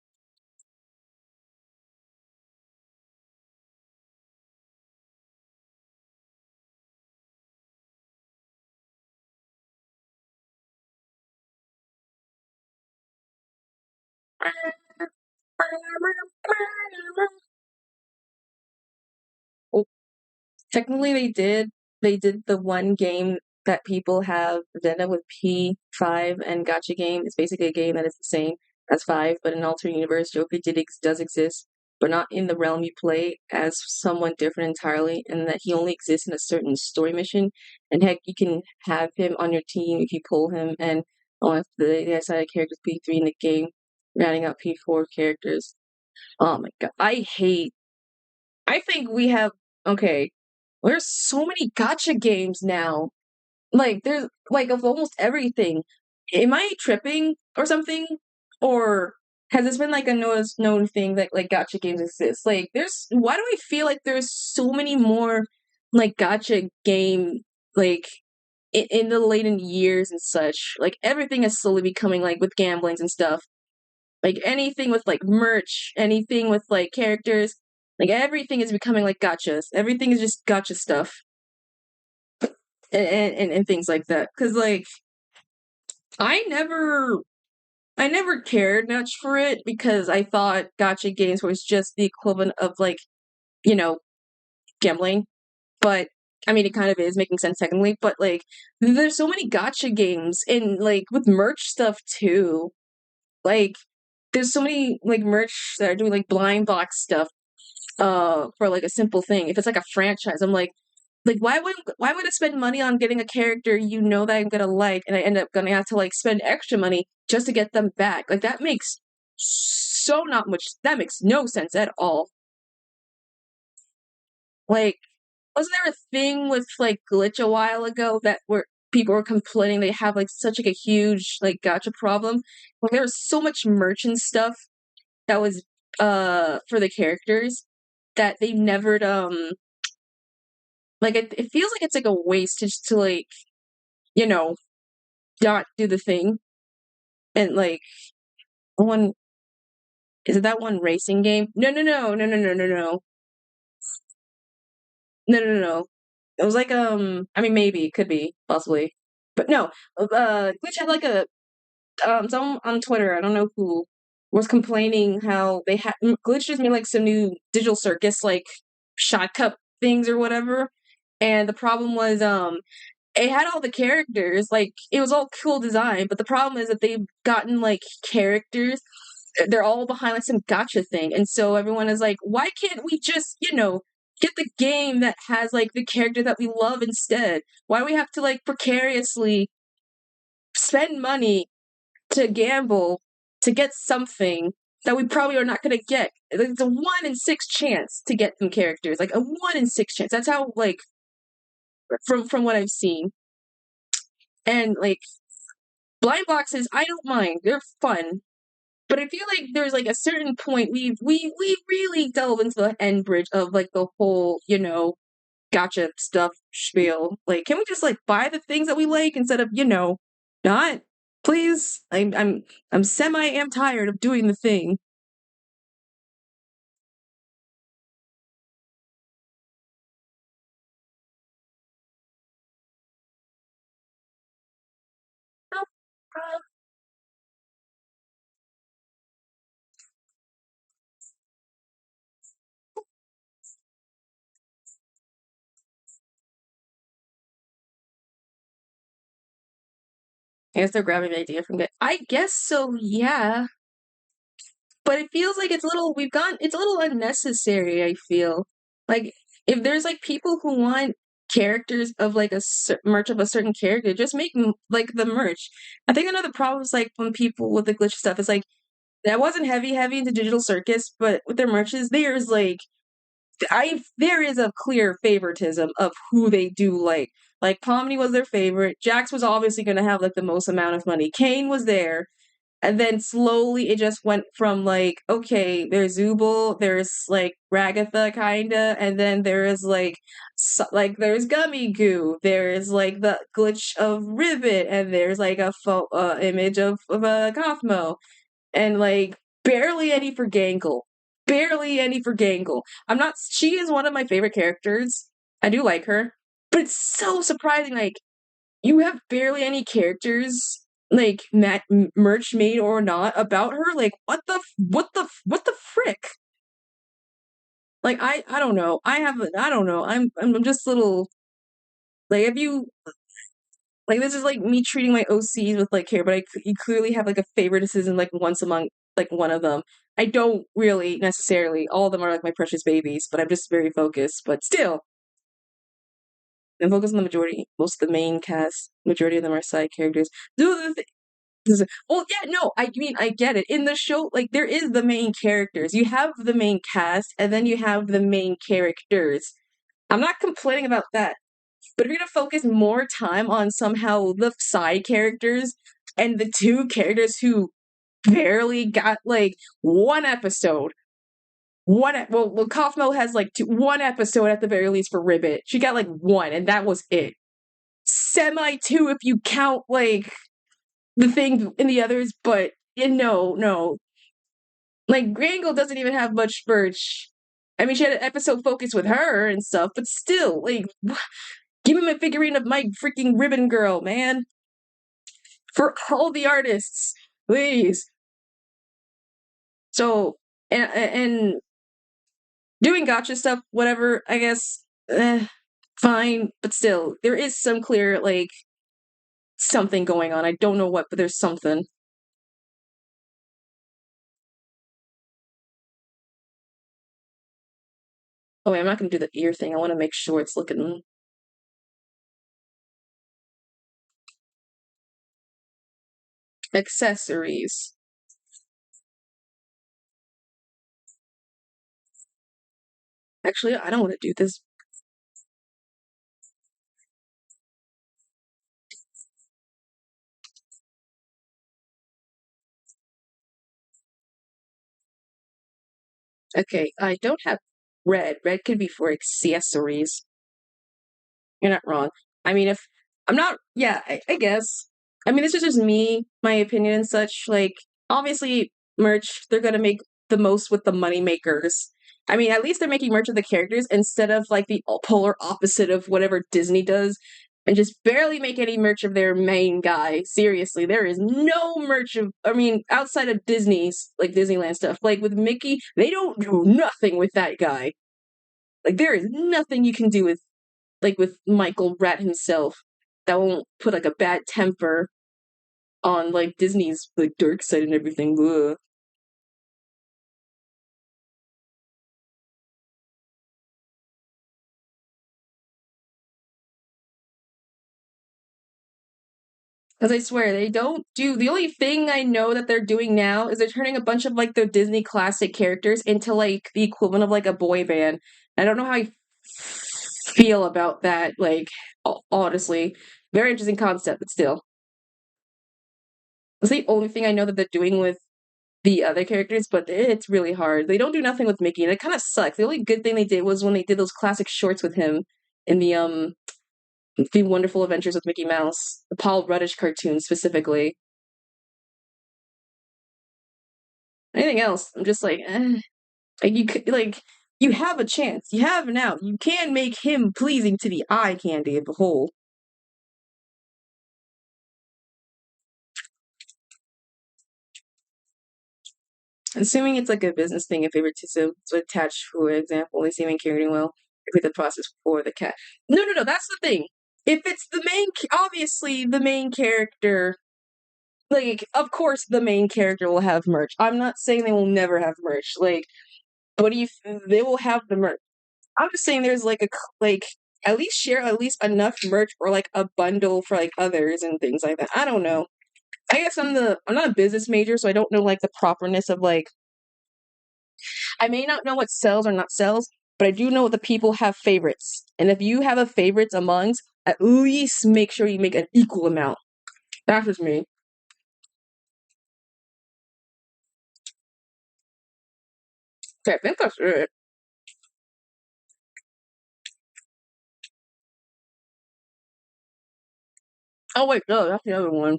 Oh, technically, they did the one game that people have Vena with P5 and Gotcha game. It's basically a game that is the same as 5, but in an alternate universe, Joker does exist, but not in the realm you play, as someone different entirely, and that he only exists in a certain story mission. And heck, you can have him on your team if you pull him, and on the side characters P3 in the game, rounding out P4 characters. Oh my god, I think we have okay. There's so many gotcha games now. Like there's like of almost everything. Am I tripping or something? Or has this been like a known thing that like gotcha games exist? Like there's why do I feel like there's so many more like gotcha game like in the later years and such? Like everything is slowly becoming like with gamblings and stuff. Like anything with like merch, anything with like characters, like everything is becoming like gotchas. Everything is just gotcha stuff and things like that. Cause like I never I never cared much for it because I thought gotcha games was just the equivalent of like, you know, gambling. But I mean it kind of is making sense technically, but like there's so many gotcha games and like with merch stuff too. Like there's so many like merch that are doing like blind box stuff for like a simple thing. If it's like a franchise, I'm like why would I spend money on getting a character you know that I'm gonna like and I end up gonna have to like spend extra money just to get them back? Like that makes so not much that makes no sense at all. Like wasn't there a thing with like Glitch a while ago that where people were complaining they have like such like a huge like gotcha problem? Like there was so much merchant stuff that was for the characters that they never like it feels like it's like a waste to just to like you know not do the thing and like one is it that one racing game? No. It was like I mean maybe it could be possibly but no Glitch had like a someone on Twitter I don't know who was complaining how they had Glitch just made like some new digital circus like shot cup things or whatever and the problem was it had all the characters, like it was all cool design, but the problem is that they've gotten like characters, they're all behind like some gotcha thing, and so everyone is like, why can't we just, get the game that has like the character that we love instead? Why do we have to like precariously spend money to gamble to get something that we probably are not going to get? It's a 1 in 6 chance to get them characters, like a 1 in 6 chance. That's how like from what I've seen. And like blind boxes, I don't mind. They're fun. But I feel like there's like a certain point we really delve into the end bridge of like the whole, gotcha stuff spiel. Like, can we just like buy the things that we like instead of, not? Please? I'm semi am tired of doing the thing. I guess they're grabbing the idea from it. I guess so, yeah. But it feels like it's a little unnecessary, I feel. Like, if there's like people who want characters of like merch of a certain character, just make like the merch. I think another problem is like when people with the glitch stuff is like, that wasn't heavy into Digital Circus, but with their merches, there's like, there is a clear favoritism of who they do like. Like, Pomni was their favorite. Jax was obviously going to have like the most amount of money. Kane was there. And then slowly it just went from like, okay, there's Zubul, there's like Ragatha kinda, and then there is like, like there's Gummy Goo, there's like the glitch of Ribbit, and there's like a image of a Gothmo, and like barely any for Gangle, barely any for Gangle. I'm not. She is one of my favorite characters. I do like her, but it's so surprising. Like, you have barely any characters like merch made or not about her. Like, what the frick? Like, I don't know. I don't know. I'm just a little like, if you like, this is like me treating my OCs with like care, but you clearly have like a favoritism like once among like one of them. I don't really necessarily. All of them are like my precious babies, but I'm just very focused. But still, I'm focused on the majority. Most of the main cast, majority of them are side characters. Do the Well, yeah, no, I mean, I get it. In the show, like, there is the main characters. You have the main cast, and then you have the main characters. I'm not complaining about that. But if you're gonna focus more time on somehow the side characters and the two characters who barely got, like, one episode. Well, Kaufmo has, like, one episode at the very least for Ribbit. She got, like, one, and that was it. Semi two if you count, like, the thing in the others, but no. Like, Grangle doesn't even have much merch. I mean, she had an episode focused with her and stuff, but still, like, give him a figurine of my freaking ribbon girl, man. For all the artists, please. So, and doing gotcha stuff, whatever, I guess, fine, but still, there is some clear, like, something going on. I don't know what, but there's something. Oh, wait, I'm not gonna do the ear thing. I want to make sure it's looking. Accessories. Actually, I don't want to do this. Okay, I don't have red. Red could be for accessories. You're not wrong. I mean, if I'm not, yeah, I guess. I mean, this is just me, my opinion and such. Like, obviously, merch, they're gonna make the most with the money makers. I mean, at least they're making merch of the characters instead of like the polar opposite of whatever Disney does and just barely make any merch of their main guy. Seriously, there is no merch of, I mean, outside of Disney's, like Disneyland stuff. Like with Mickey, they don't do nothing with that guy. Like, there is nothing you can do with Michael Rat himself that won't put like a bad temper on like Disney's like dark side and everything. Ugh. Because I swear they don't do the only thing I know that they're doing now is they're turning a bunch of like their Disney classic characters into like the equivalent of like a boy band. I don't know how I feel about that, like honestly, Very interesting concept, but still. That's the only thing I know that they're doing with the other characters, but it's really hard. They don't do nothing with Mickey, and it kind of sucks. The only good thing they did was when they did those classic shorts with him in the Wonderful Adventures with Mickey Mouse, the Paul Rudd cartoon specifically. Anything else, I'm just like, eh. Like you have a chance. You have an out. You can make him pleasing to the eye candy of the whole. Assuming it's like a business thing, a favoritism to attach, for example, they seem caring well with the process for the cat. No. That's the thing. If it's the obviously the main character, like of course the main character will have merch. I'm not saying they will never have merch. Like, what do you? They will have the merch. I'm just saying there's like at least share at least enough merch or like a bundle for like others and things like that. I don't know. I guess I'm not a business major, so I don't know like the properness of like I may not know what sells or not sells, but I do know the people have favorites. And if you have a favorites amongst, at least make sure you make an equal amount. That's just me. Okay, I think that's it. Oh wait, no, that's the other one.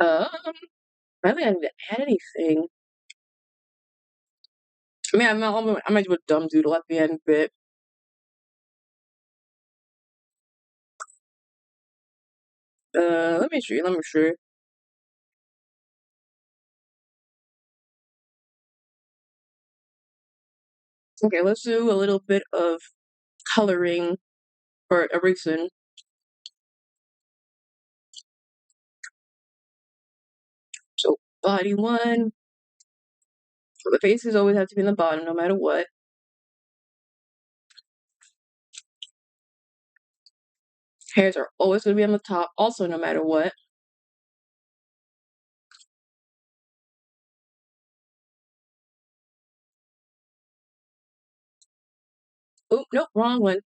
I think I didn't add anything. I mean, I might do a dumb doodle at the end, but let me see. Let me see. Okay, let's do a little bit of coloring or erasing. So body one. So the faces always have to be in the bottom, no matter what. Hairs are always going to be on the top, also no matter what. Oh, nope, wrong one.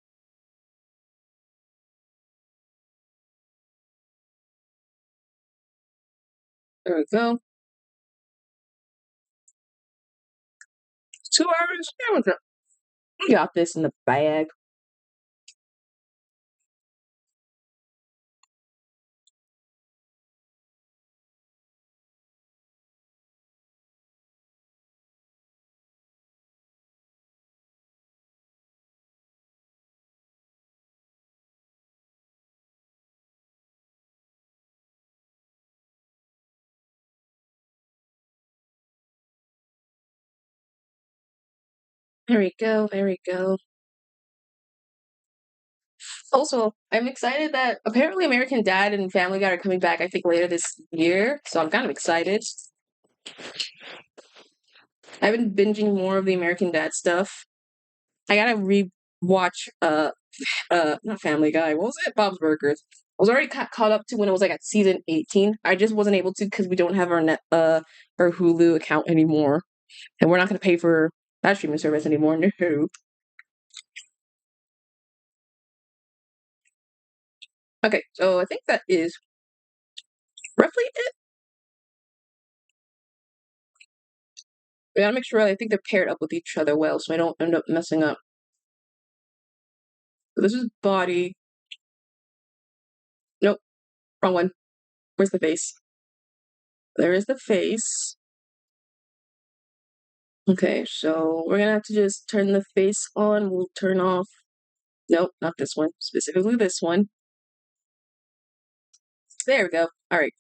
There we go. 2 hours? There we go. We got this in the bag. There we go. There we go. Also, I'm excited that apparently American Dad and Family Guy are coming back, I think, later this year. So I'm kind of excited. I've been binging more of the American Dad stuff. I gotta re-watch not Family Guy. What was it? Bob's Burgers. I was already caught up to when it was like at season 18. I just wasn't able to because we don't have our Hulu account anymore, and we're not gonna pay for that streaming service anymore. No. Okay, so I think that is roughly it. We gotta make sure I think they're paired up with each other well, so I don't end up messing up. So this is body. Nope, wrong one. Where's the face? There is the face. Okay, so we're gonna have to just turn the face on. We'll turn off. Nope, not this one. Specifically this one. There we go. All right.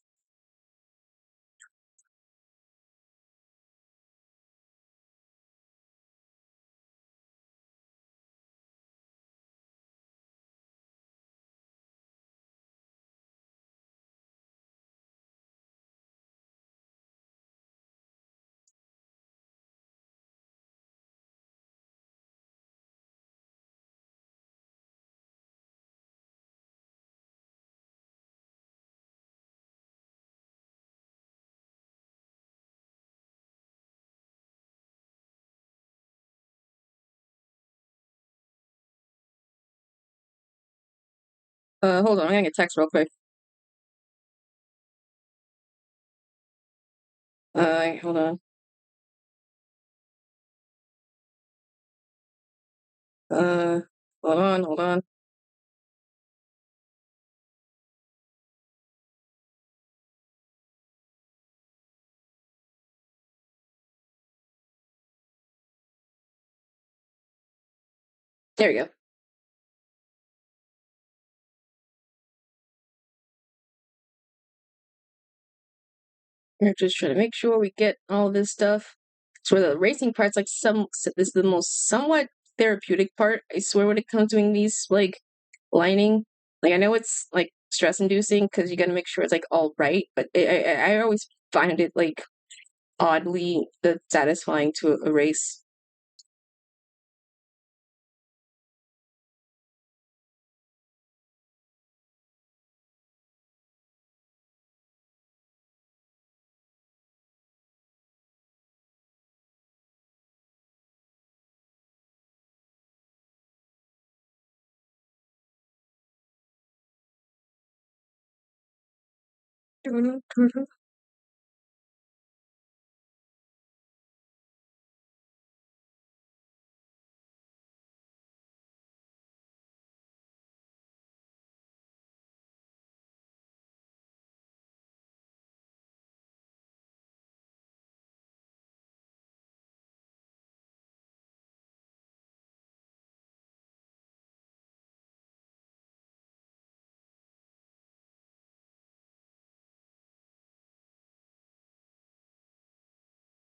Hold on, I'm gonna get text real quick. Hold on. Uh, hold on. There you go. We're just trying to make sure we get all this stuff. So the racing part's like this is the most somewhat therapeutic part. I swear when it comes to doing these like lining, like I know it's like stress inducing because you got to make sure it's like all right, but I always find it like oddly satisfying to erase.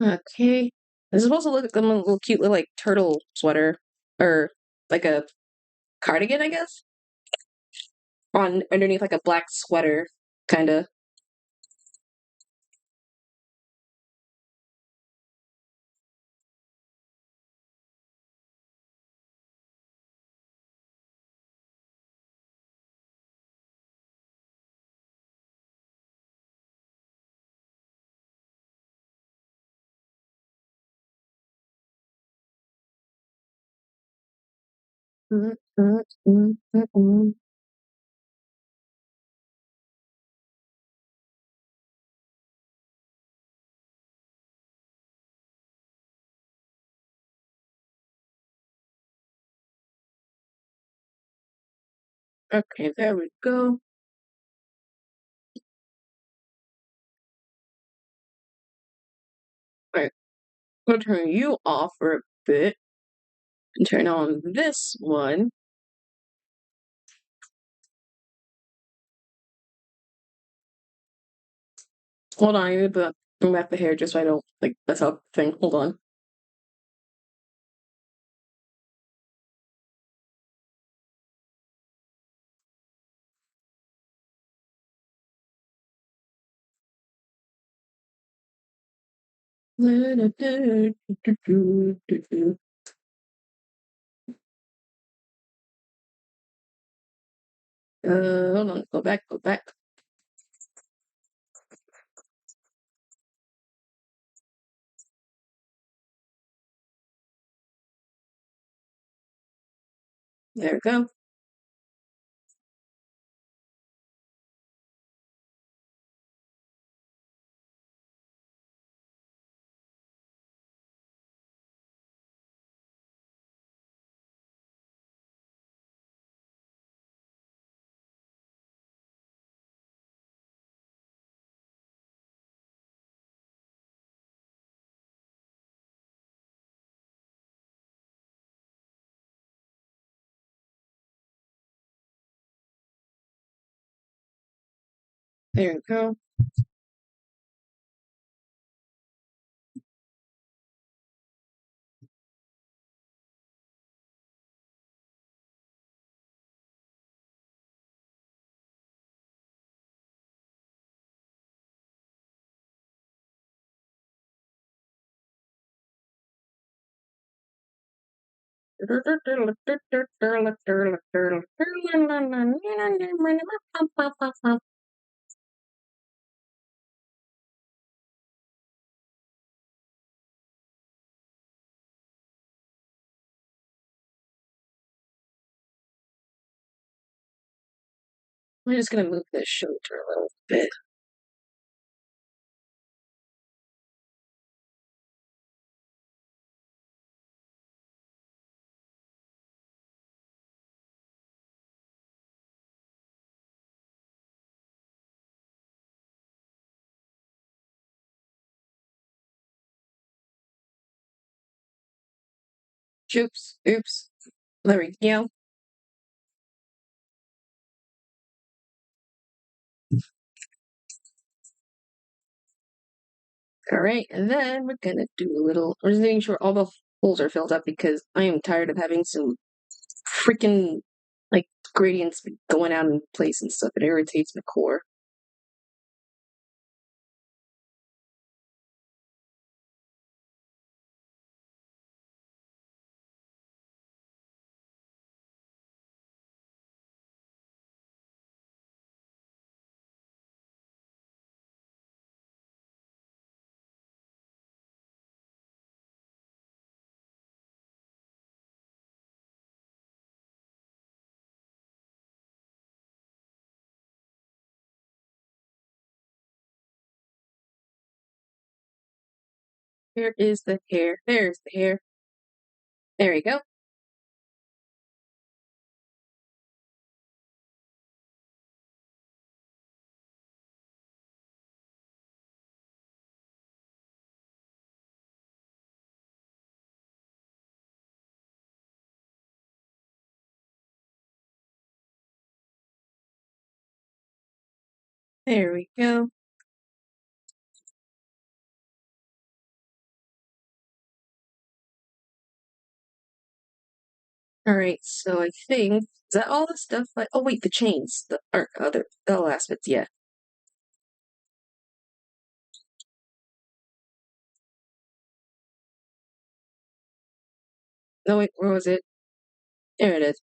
Okay. This is supposed to look like a little cute little like turtle sweater or like a cardigan, I guess. On underneath like a black sweater, kind of. Okay, there we go. Alright, I'm gonna turn you off for a bit and turn on this one. Hold on, I need to bring back the hair just so I don't like that's how thing. Hold on. Hold on, go back, go back. There we go. There we go. We're just gonna move this shoulder a little bit. Oops, oops. There we go. Alright, and then we're gonna do a little. We're just making sure all the holes are filled up because I am tired of having some freaking like gradients going out in place and stuff. It irritates my core. Here is the hair. There's the hair. There we go. There we go. Alright, so I think is that all the stuff oh wait, the chains. The or other the last bits, yeah. No wait, where was it? There it is.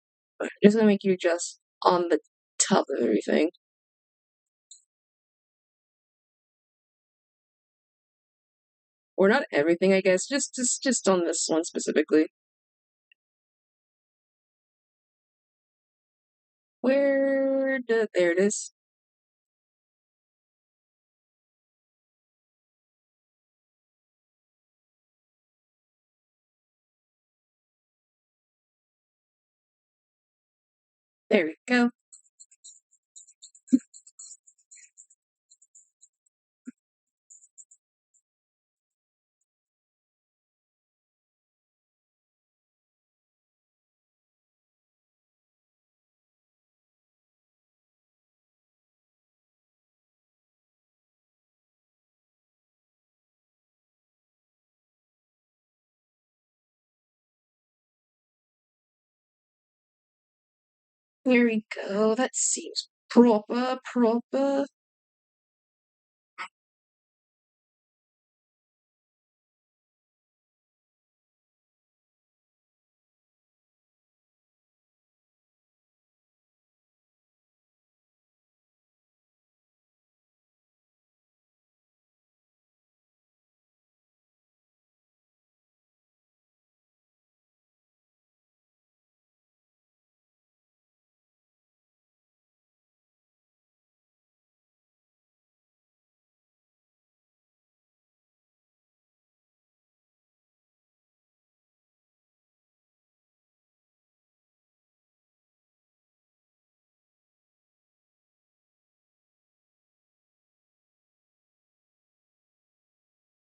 Just gonna make you adjust on the top of everything. Or not everything, I guess. Just on this one specifically. There it is. There we go. Here we go. That seems proper.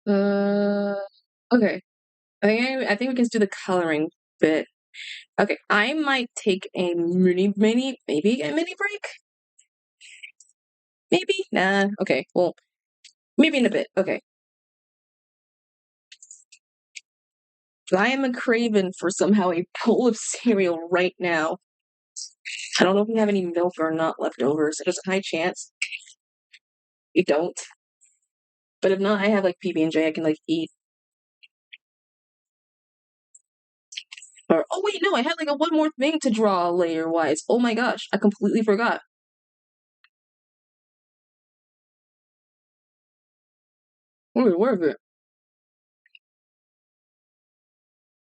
Uh, okay. I think we can do the coloring bit. Okay, I might take a maybe a mini break. Maybe? Nah. Okay. Well, maybe in a bit. Okay. I am a craven for somehow a bowl of cereal right now. I don't know if we have any milk or not left over, so there's a high chance we don't. But if not, I have like PB&J I can like eat. Or oh wait, no, I had like a one more thing to draw layer wise. Oh my gosh, I completely forgot. Where is it?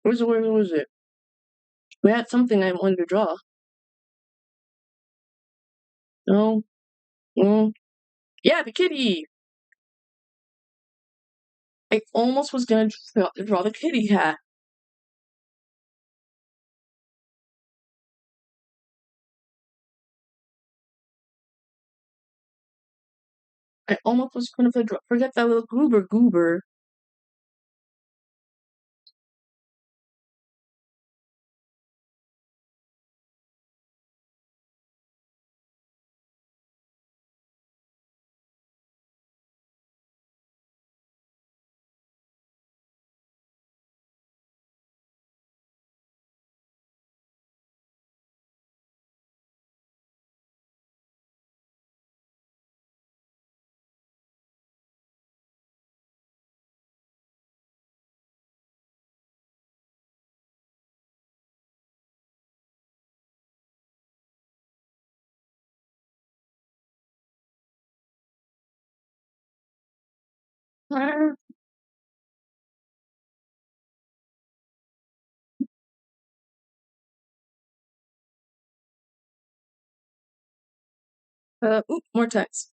Where is it? We had something I wanted to draw. Oh, mm, yeah, the kitty. I almost was gonna draw the kitty hat. I almost was gonna forget that little goober. Oop, more text.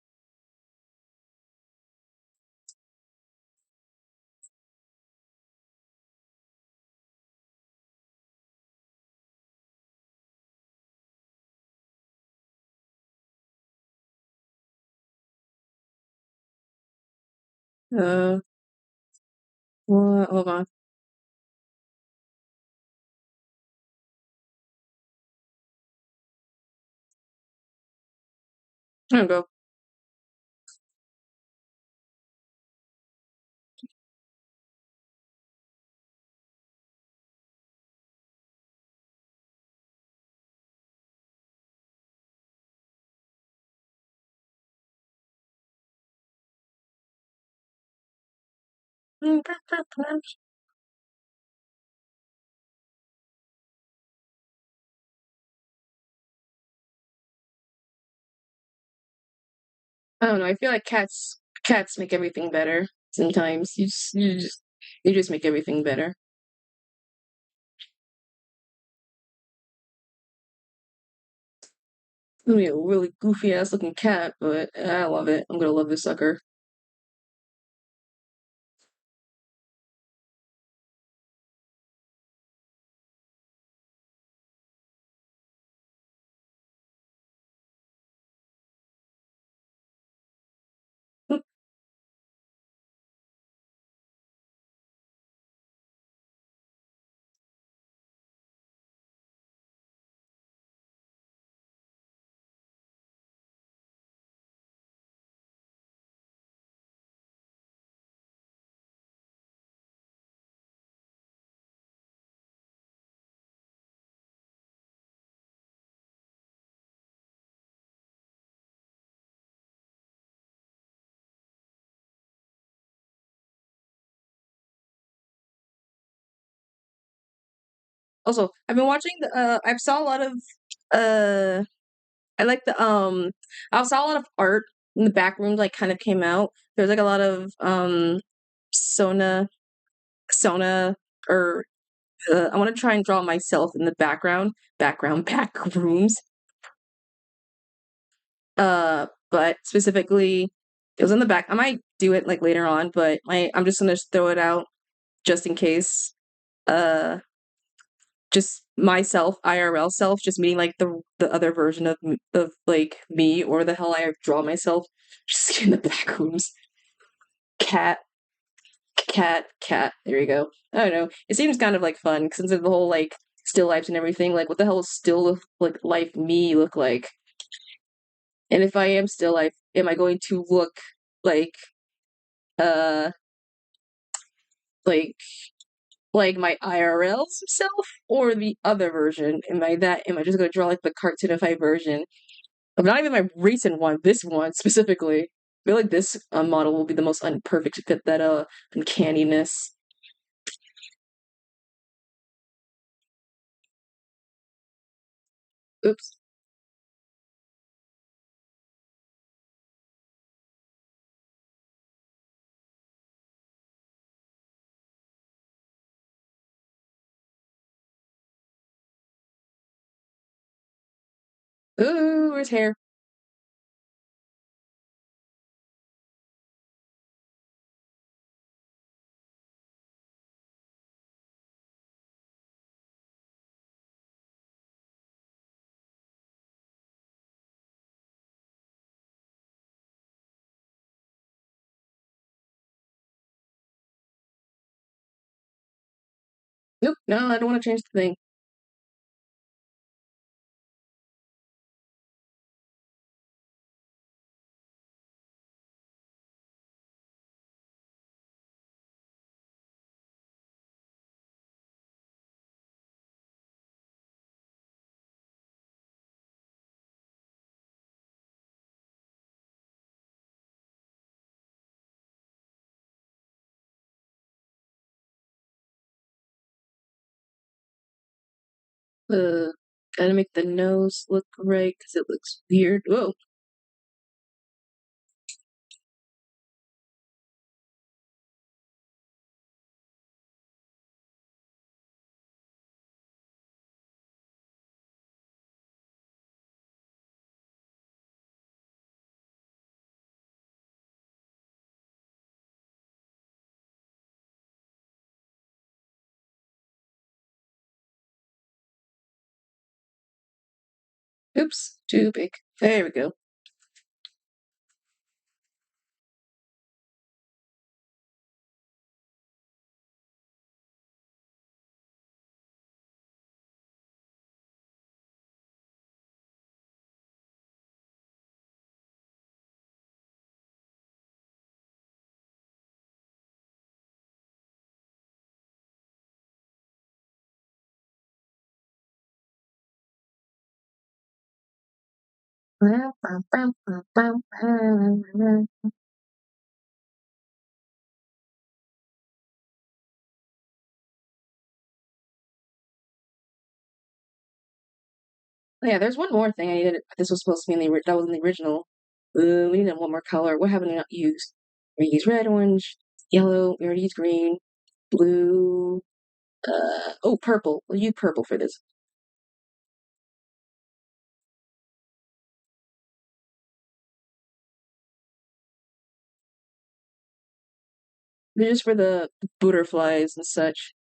Uh, hold on. There we go. I don't know. I feel like cats make everything better. Sometimes you just make everything better. It's gonna be a really goofy ass looking cat, but I love it. I'm gonna love this sucker. Also, I've been watching I saw a lot of uh I like I saw a lot of art in the back room like kind of came out. There's like a lot of Sona Sona or I want to try and draw myself in the back rooms. But specifically it was in the back. I might do it like later on, but I'm just gonna throw it out just in case. Uh just myself, IRL self, just meaning like the other version of like me or the hell I draw myself, just in the back rooms. Cat, cat. There you go. I don't know. It seems kind of like fun since of the whole like still lifes and everything. Like, what the hell is still like life me look like? And if I am still life, am I going to look like uh like like my IRL self or the other version? Am I just gonna draw like the cartoonified version? Not even my recent one, this one specifically. I feel like this model will be the most unperfect to fit that uncanniness. Oops. Ooh, where's hair? Nope, no, I don't want to change the thing. Uh, Gotta make the nose look right because it looks weird. Whoa. Oops, too big. There we go. Oh, yeah, there's one more thing I needed. This was supposed to be in that was in the original. We needed one more color. What haven't we not used? We used red, orange, yellow. We already used green, blue. Oh, purple. We'll use purple for this. Just for the butterflies and such.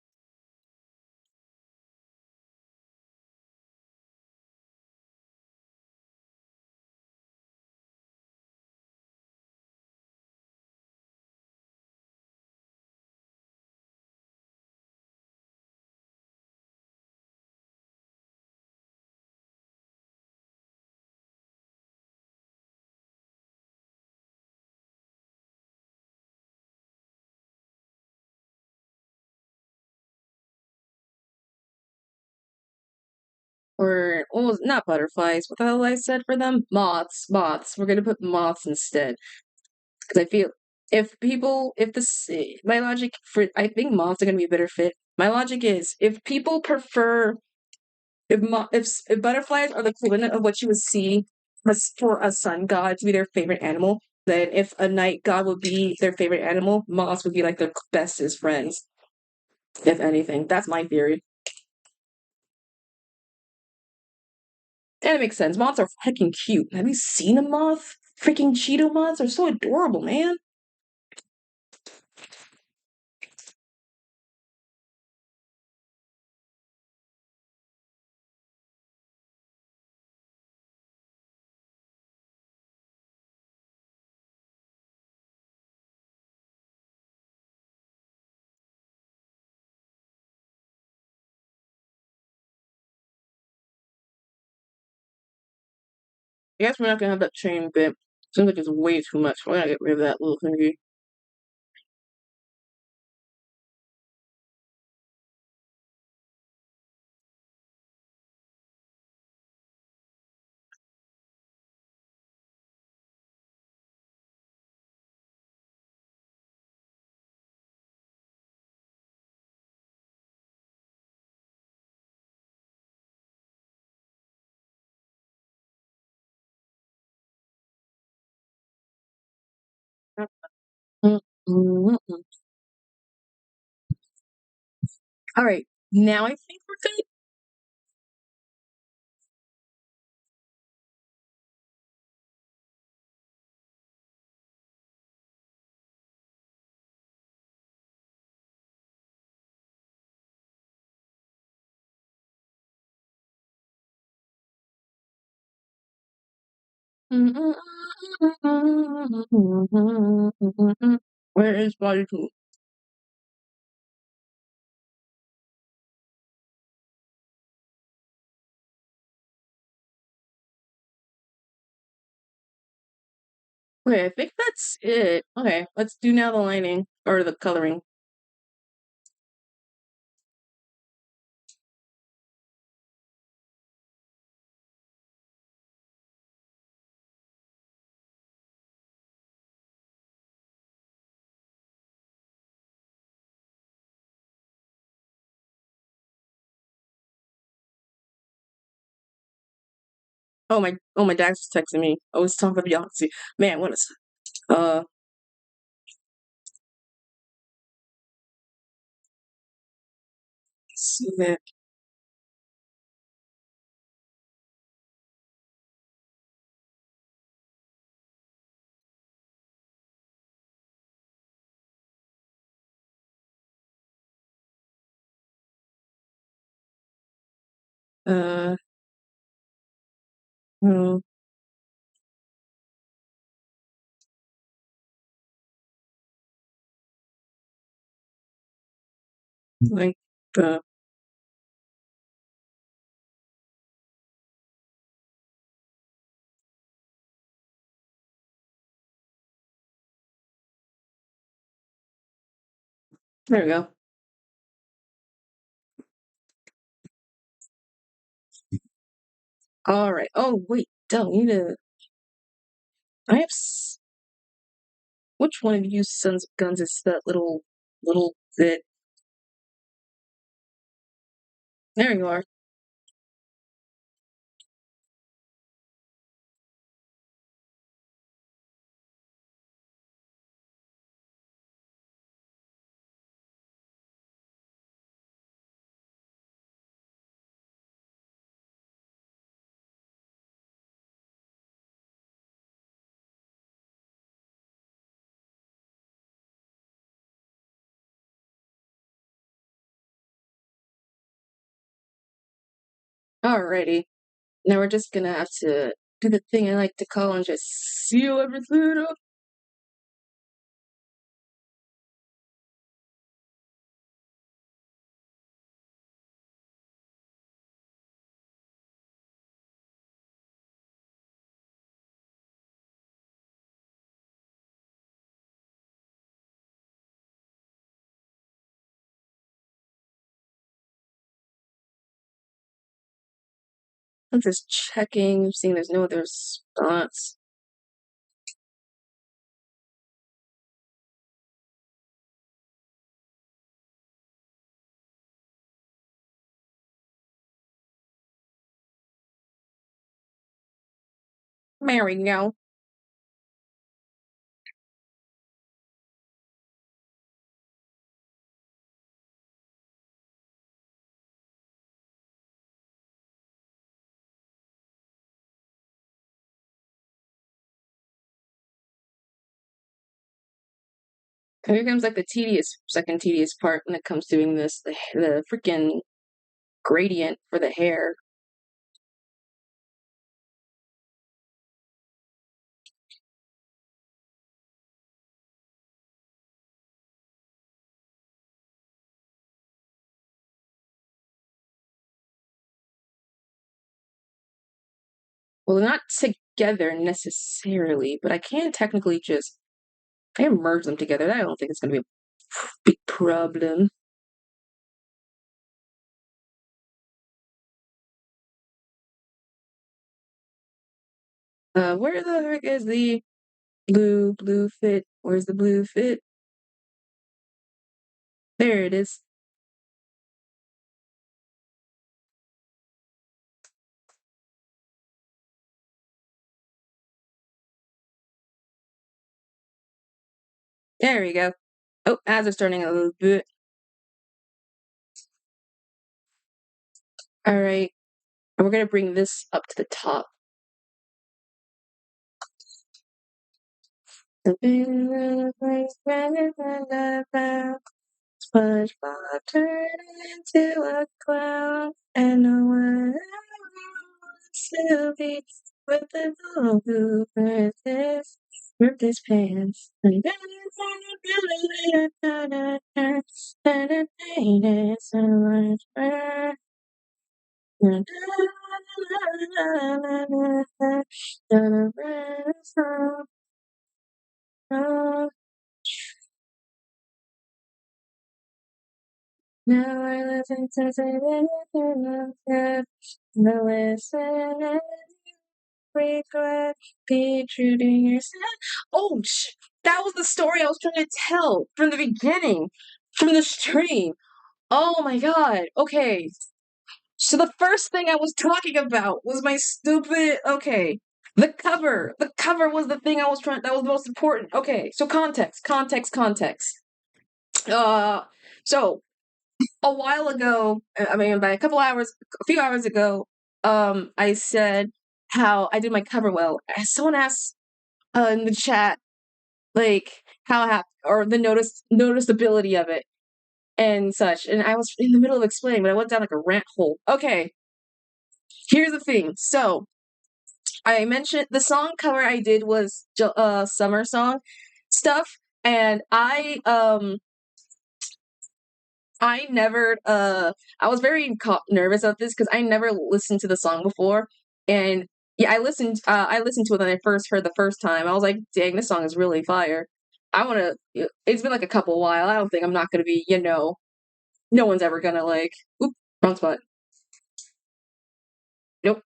Or well, not butterflies. What the hell I said for them? Moths. Moths. We're gonna put moths instead because I feel if this my logic for I think moths are gonna be a better fit. My logic is if people prefer if butterflies are the equivalent of what you would see as for a sun god to be their favorite animal, then if a night god would be their favorite animal, moths would be like their bestest friends. If anything, that's my theory. And it makes sense. Moths are freaking cute. Have you seen a moth? Freaking Cheeto moths are so adorable, man. I guess we're not gonna have that chain bit. Seems like it's way too much. We're gonna get rid of that little thingy. All right, now I think we're good. Where is body two? Okay, I think that's it. Okay, let's do now the lining or the coloring. Oh my dad's just texting me. Oh, it's time for Beyonce. Man, what is uh see that uh hmm, like there we go. All right. Oh wait, don't need to. I have. Which one of you sons of guns is that little bit? There you are. Alrighty. Now we're just gonna have to do the thing I like to call and just seal everything up. I'm just checking, seeing there's no other response. There we go. Here comes like the second tedious part when it comes to doing this, the freaking gradient for the hair. Well, they're not together necessarily, but I can technically just I can merge them together. I don't think it's gonna be a big problem. Where the heck is the blue fit? Where's the blue fit? There it is. There we go. Oh, ads are starting a little bit. All right. And we're gonna bring this up to the top. SpongeBob turned into a clown, and no one wants to be with the girl who ripped his pants. And then it's so much better. Uh, Now I listen to say anything else. No listen, regret, be true to yourself. Oh, that was the story I was trying to tell from the beginning, from the stream. Oh my god. Okay. So the first thing I was talking about was my stupid. Okay. The cover. The cover was the thing I was trying. That was the most important. Okay. So context, context, context. Uh. So a while ago, I mean, by a few hours ago, I said how I did my cover well. Someone asked in the chat, like, or the noticeability of it and such. And I was in the middle of explaining, but I went down like a rant hole. Okay, here's the thing. So I mentioned the song cover I did was summer song stuff, and I never I was very nervous of this because I never listened to the song before, and yeah, I listened to it when I first heard the first time. I was like, dang, this song is really fire. I want to. It's been like a couple while. I don't think I'm not gonna be, no one's ever gonna like. Oop, wrong spot. Nope.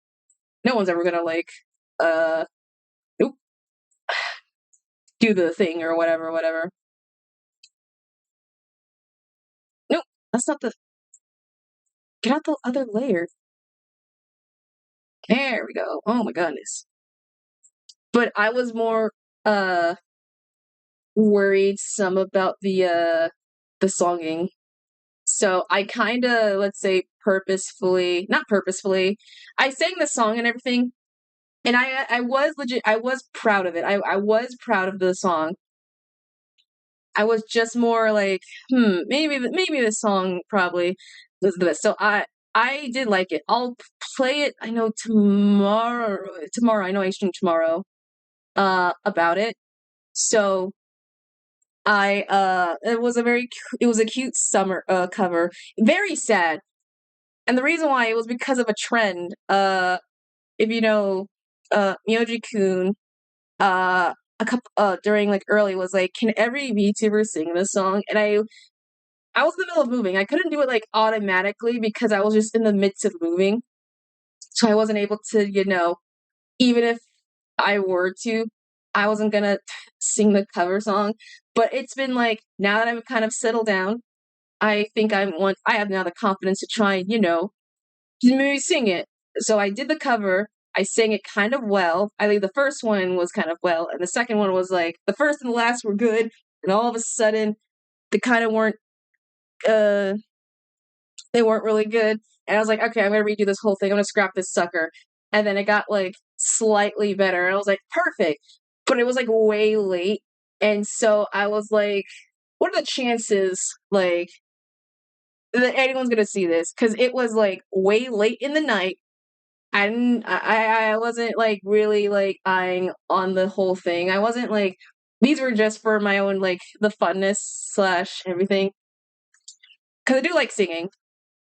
No one's ever gonna like. Uh, nope. Do the thing or whatever, whatever. Nope. That's not the. Get out the other layer. There we go. Oh my goodness. But I was more uh worried some about the songing. So I kind of, let's say, purposefully, not purposefully, I sang the song and everything, and I was proud of it. I was proud of the song. I was just more like, maybe this song probably was the best. So I did like it. I'll play it. I know tomorrow. Tomorrow, I know I stream tomorrow. About it. So it was a cute summer cover. Very sad. And the reason why it was because of a trend. If you know Myoji-kun, a couple during like early was like, can every VTuber sing this song? And I was in the middle of moving. I couldn't do it like automatically because I was just in the midst of moving. So I wasn't able to, even if I were to, I wasn't gonna sing the cover song. But it's been like, now that I've kind of settled down, I think I have now the confidence to try, maybe sing it. So I did the cover. I sang it kind of well. I think the first one was kind of well, and the second one was like the first and the last were good, and all of a sudden they kind of weren't. Uh, they weren't really good. And I was like, okay, I'm gonna redo this whole thing. I'm gonna scrap this sucker. And then it got like slightly better. And I was like, perfect. But it was like way late. And so I was like, what are the chances like that anyone's gonna see this? Because it was like way late in the night. I wasn't like really like eyeing on the whole thing. I wasn't like, these were just for my own like the funness slash everything. Because I do like singing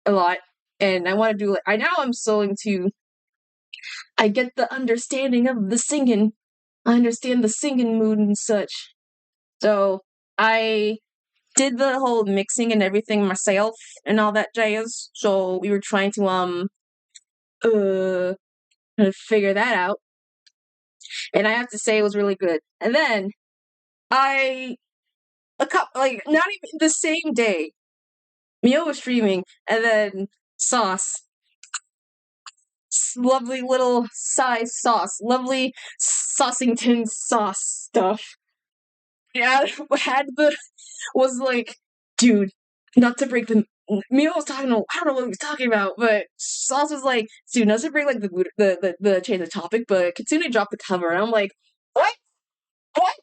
a lot, and I want to do like I'm so into. I get the understanding of the singing. I understand the singing mood and such. So I did the whole mixing and everything myself and all that jazz. So we were trying to uh figure that out, and I have to say it was really good. And then I a couple like not even the same day, Mio was streaming, and then Sauce, lovely little size sauce, lovely Saucington sauce stuff. Yeah, was like, dude, not to break the. Mio was talking. I don't know what he was talking about, but Sauce was like, dude, not to break like the change of topic, but Kitsune dropped the cover, and I'm like, what? What?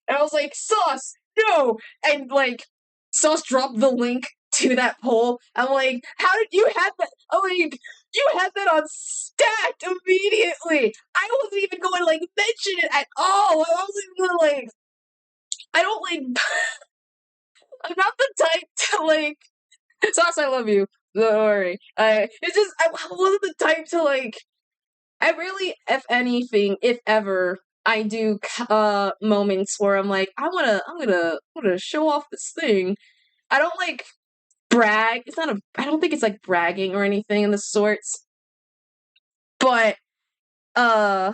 And I was like, Sauce, no! And like, Sauce dropped the link to that poll. I'm like, how did you have that? I'm like, you had that on stacked immediately. I wasn't even going to like mention it at all. I wasn't even going to like. I don't like. I'm not the type to like. Sauce, I love you. Don't worry. It's just I wasn't the type to like. I really, if anything, if ever, I do moments where I'm like, I'm gonna show off this thing. I don't like brag. It's not a. I don't think it's like bragging or anything in the sorts. But uh,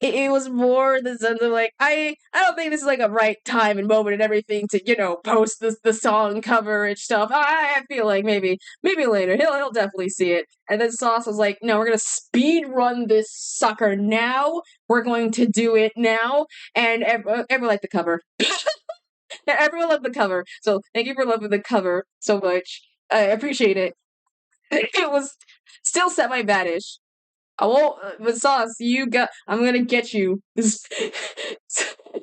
it was more the sense of like I don't think this is like a right time and moment and everything to post the song cover and stuff. I feel like maybe later he'll definitely see it. And then Sauce was like, no, we're gonna speed run this sucker now. We're going to do it now, and everyone liked the cover. Everyone loved the cover. So thank you for loving the cover so much. I appreciate it. It was still semi-badish. I won't, but Sauce, I'm gonna get you. This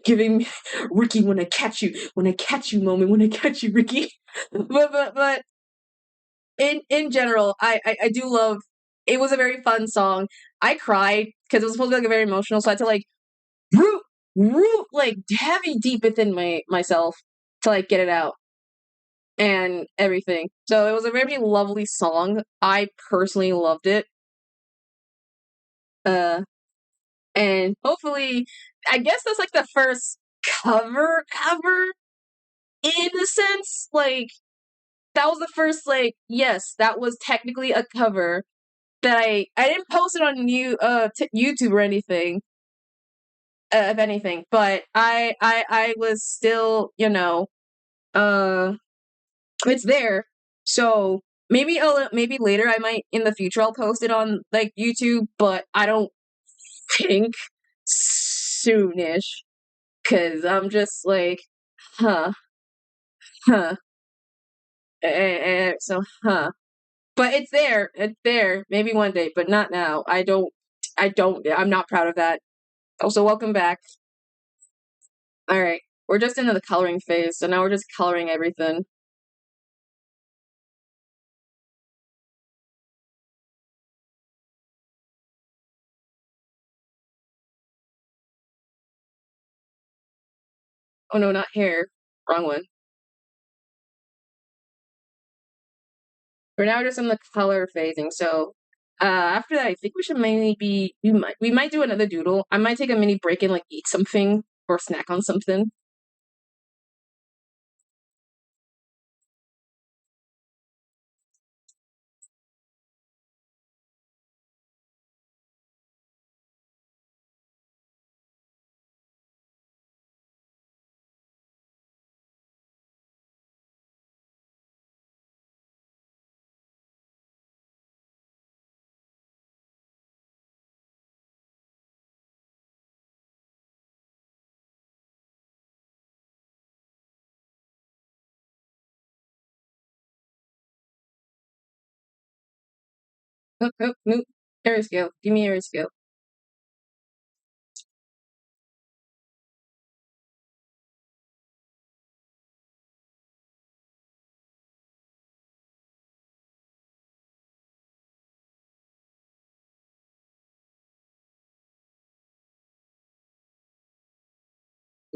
giving me Ricky when I catch you moment, when I catch you, Ricky. But in general, I do love. It was a very fun song. I cried because it was supposed to be like a very emotional, so I had to like root like heavy deep within myself to like get it out and everything. So it was a very lovely song. I personally loved it. Uh, and hopefully, I guess that's like the first cover in a sense. Like that was the first like yes, that was technically a cover that I didn't post it on YouTube or anything. If anything, but I was still uh it's there. So maybe later I might in the future I'll post it on like YouTube, but I don't think soonish because I'm just like, huh, huh, so huh. But it's there. It's there. Maybe one day, but not now. I'm not proud of that. Also, welcome back. All right, we're just into the coloring phase, so now we're just coloring everything. Oh no, not hair. Wrong one. For now, we're just in the color phasing. So after that, I think we should mainly be. We might do another doodle. I might take a mini break and like eat something or snack on something. Nope. Area scale. Give me area scale.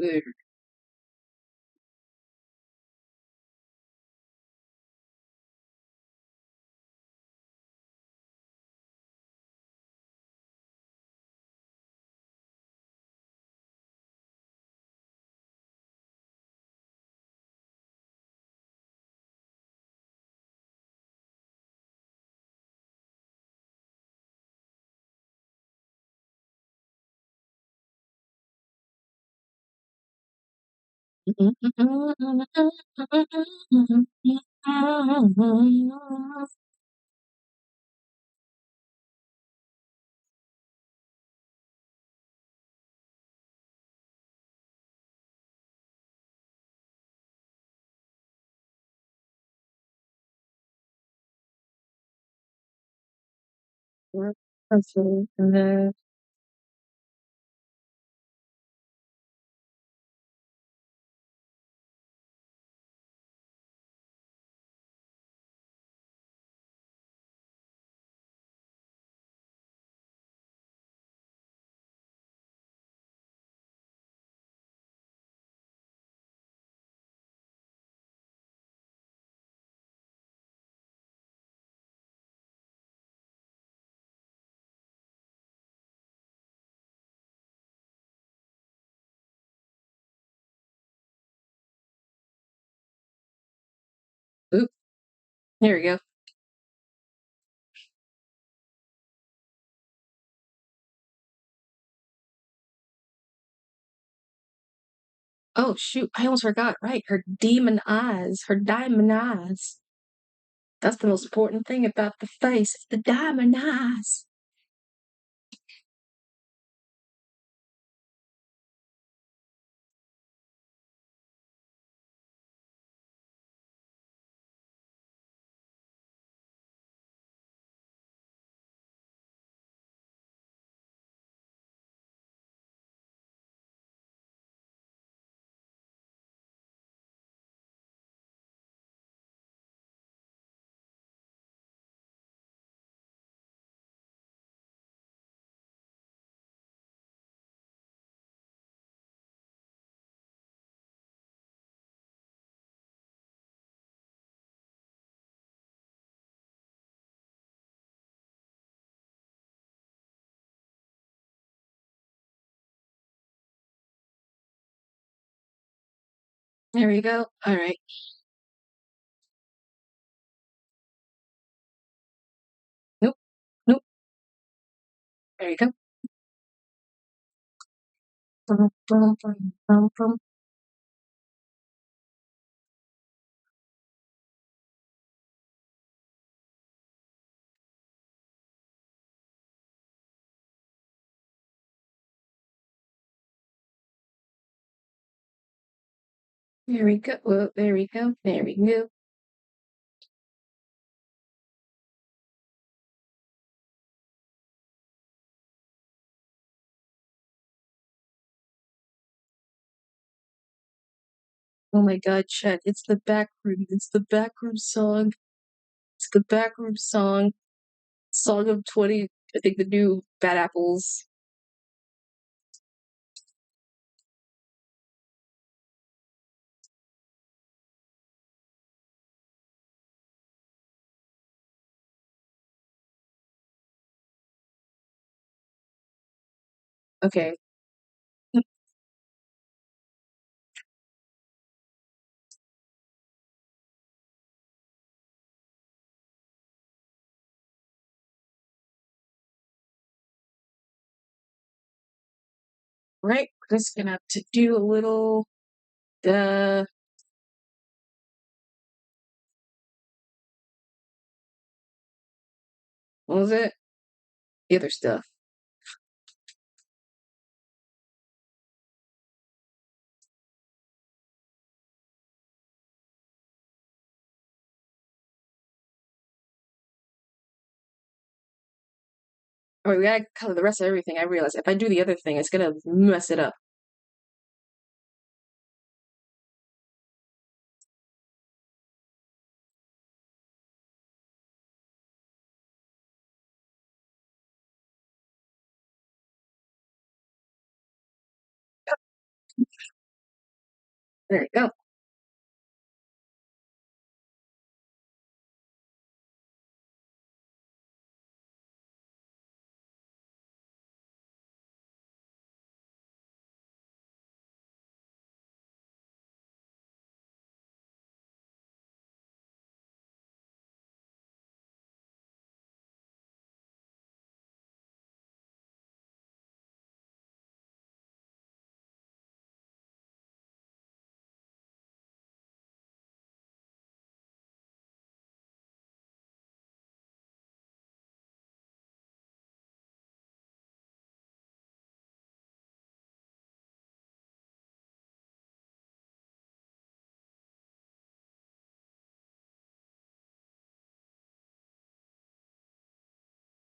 Ugh. Here we go. Oh shoot, I almost forgot. Right, her demon eyes, her diamond eyes. That's the most important thing about the face. It's the diamond eyes. There we go. All right. Nope. Nope. There you go. Brum, brum, brum, brum, brum. There we go. Whoa, there we go. There we go. Oh my god, Chet, it's the back room. It's the back room song. It's the back room song. Song of 20, I think the new Bad Apples. Okay. Right, we're just gonna have to do a little, uh, what was it? The other stuff. Oh, we gotta color the rest of everything. I realize if I do the other thing, it's gonna mess it up. There you go.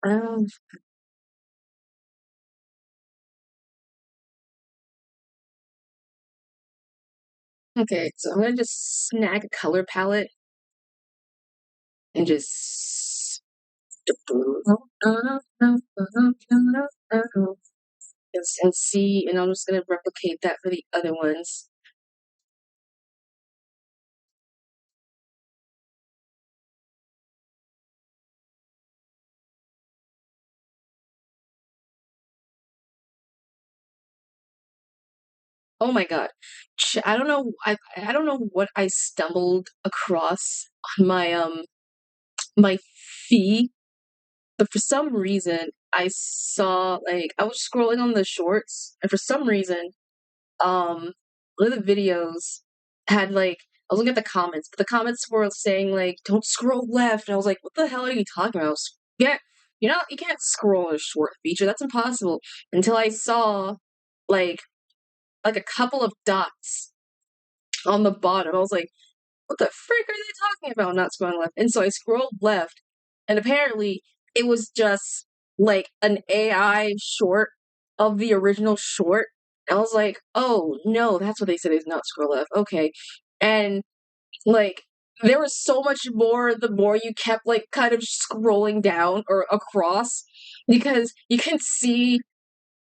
Um, okay, so I'm gonna just snag a color palette and just and see, and I'm just gonna replicate that for the other ones. Oh my god. I don't know. I don't know what I stumbled across on my my feed, but for some reason I saw like I was scrolling on the shorts, and for some reason, one of the videos had like I was looking at the comments, but the comments were saying like don't scroll left, and I was like, what the hell are you talking about? Yeah, you can't scroll a short feature. That's impossible. Until I saw like a couple of dots on the bottom. I was like, what the frick are they talking about? Not scrolling left. And so I scrolled left, and apparently it was just like an AI short of the original short. And I was like, oh no, that's what they said is not scroll left. Okay. And like there was so much more the more you kept like kind of scrolling down or across, because you can see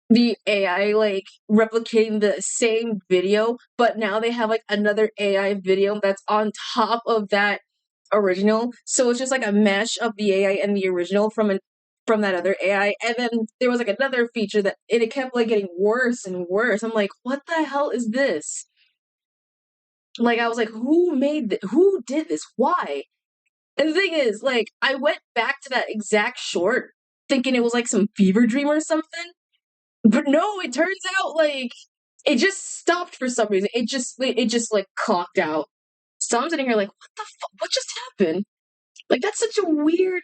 the AI like replicating the same video, but now they have like another AI video that's on top of that original. So it's just like a mesh of the AI and the original from that other AI. And then there was like another feature that it kept like getting worse and worse. I'm like, what the hell is this? Like I was like, who did this? Why? And the thing is, like, I went back to that exact short thinking it was like some fever dream or something. But no, it turns out like it just stopped for some reason. It just like clocked out. So I'm sitting here like, what the fuck? What just happened? Like that's such a weird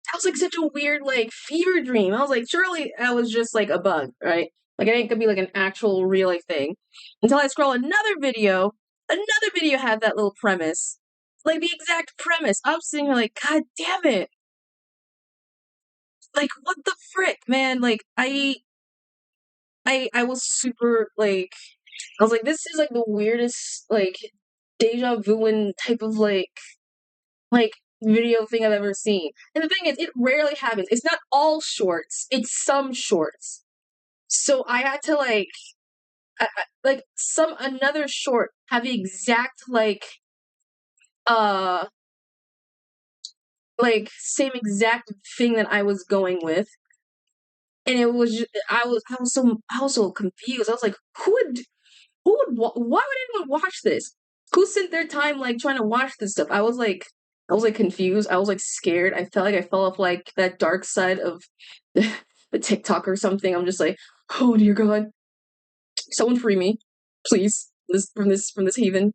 that was like such a weird like fever dream. I was like, surely that was just like a bug, right? Like it ain't gonna be like an actual real like thing. Until I scroll another video had that little premise. Like the exact premise. I'm sitting here like, God damn it. Like what the frick, man? Like I was super like I was like, this is like the weirdest like deja vu and type of like video thing I've ever seen. And the thing is, it rarely happens. It's not all shorts. It's some shorts. So I had to like some another short had the exact uh like same exact thing that I was going with, and it was just, I was so confused. I was like, why would anyone watch this? Who spent their time like trying to watch this stuff? I was like confused. I was like scared. I felt like I fell off like that dark side of the TikTok or something. I'm just like, oh dear God, someone free me, please. This haven.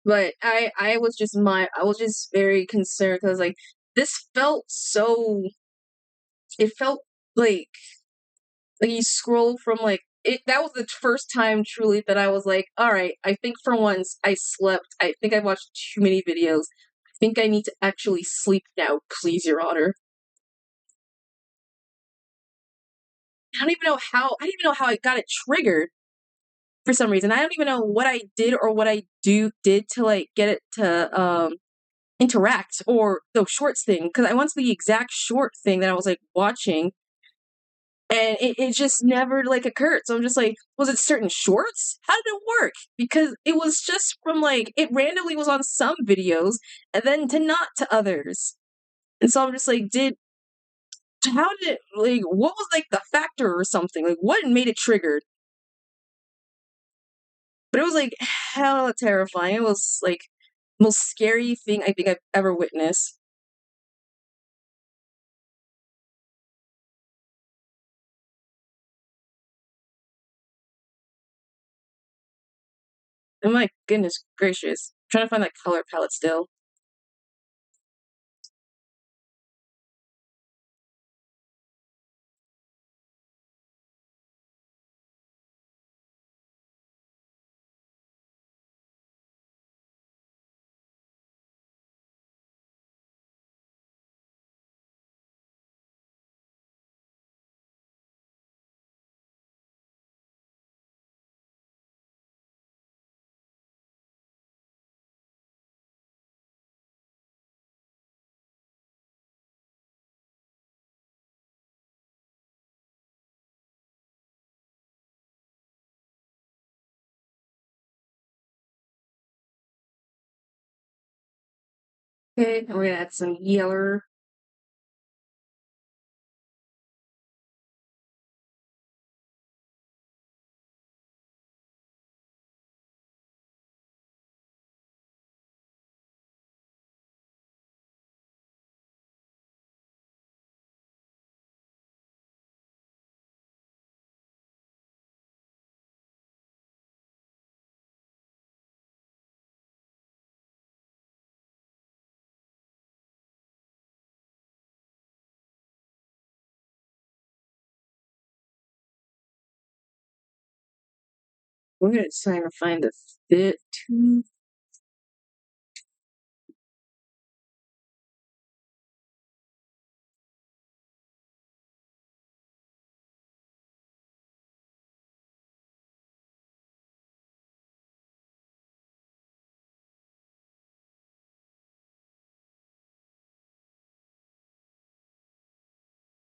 But I was just very concerned because like this felt so. It felt like you scroll from like it that was the first time truly that I was like, all right, I think for once I slept. I think I watched too many videos. I think I need to actually sleep now, please, Your Honor. I don't even know how I got it triggered for some reason. I don't even know what I did or what I did to like get it to interact or the shorts thing, because I went to the exact short thing that I was like watching, and it just never like occurred. So I'm just like, was it certain shorts? How did it work? Because it was just from like it randomly was on some videos and then to not to others. And so I'm just like, how did it like what was like the factor or something? Like what made it triggered? But it was like hella terrifying. It was like most scary thing I think I've ever witnessed. Oh my goodness gracious. I'm trying to find that color palette still. Okay, and we're gonna add some yellow. We're gonna try to find a fit too.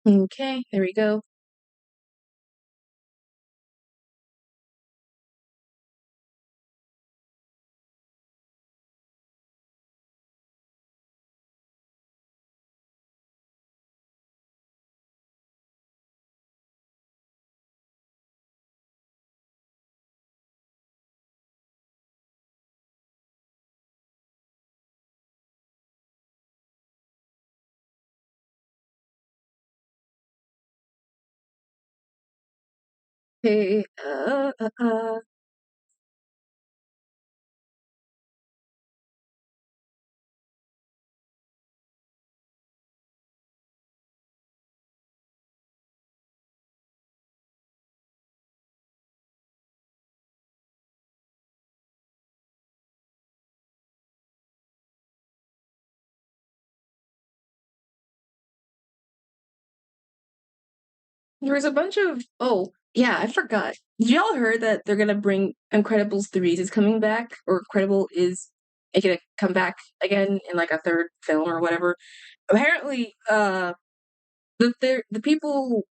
Okay, there we go. Hey, there was a bunch of yeah, I forgot. Did y'all heard that they're gonna bring Incredibles 3 is coming back, or Incredible is gonna come back again in like a third film or whatever? Apparently, the people,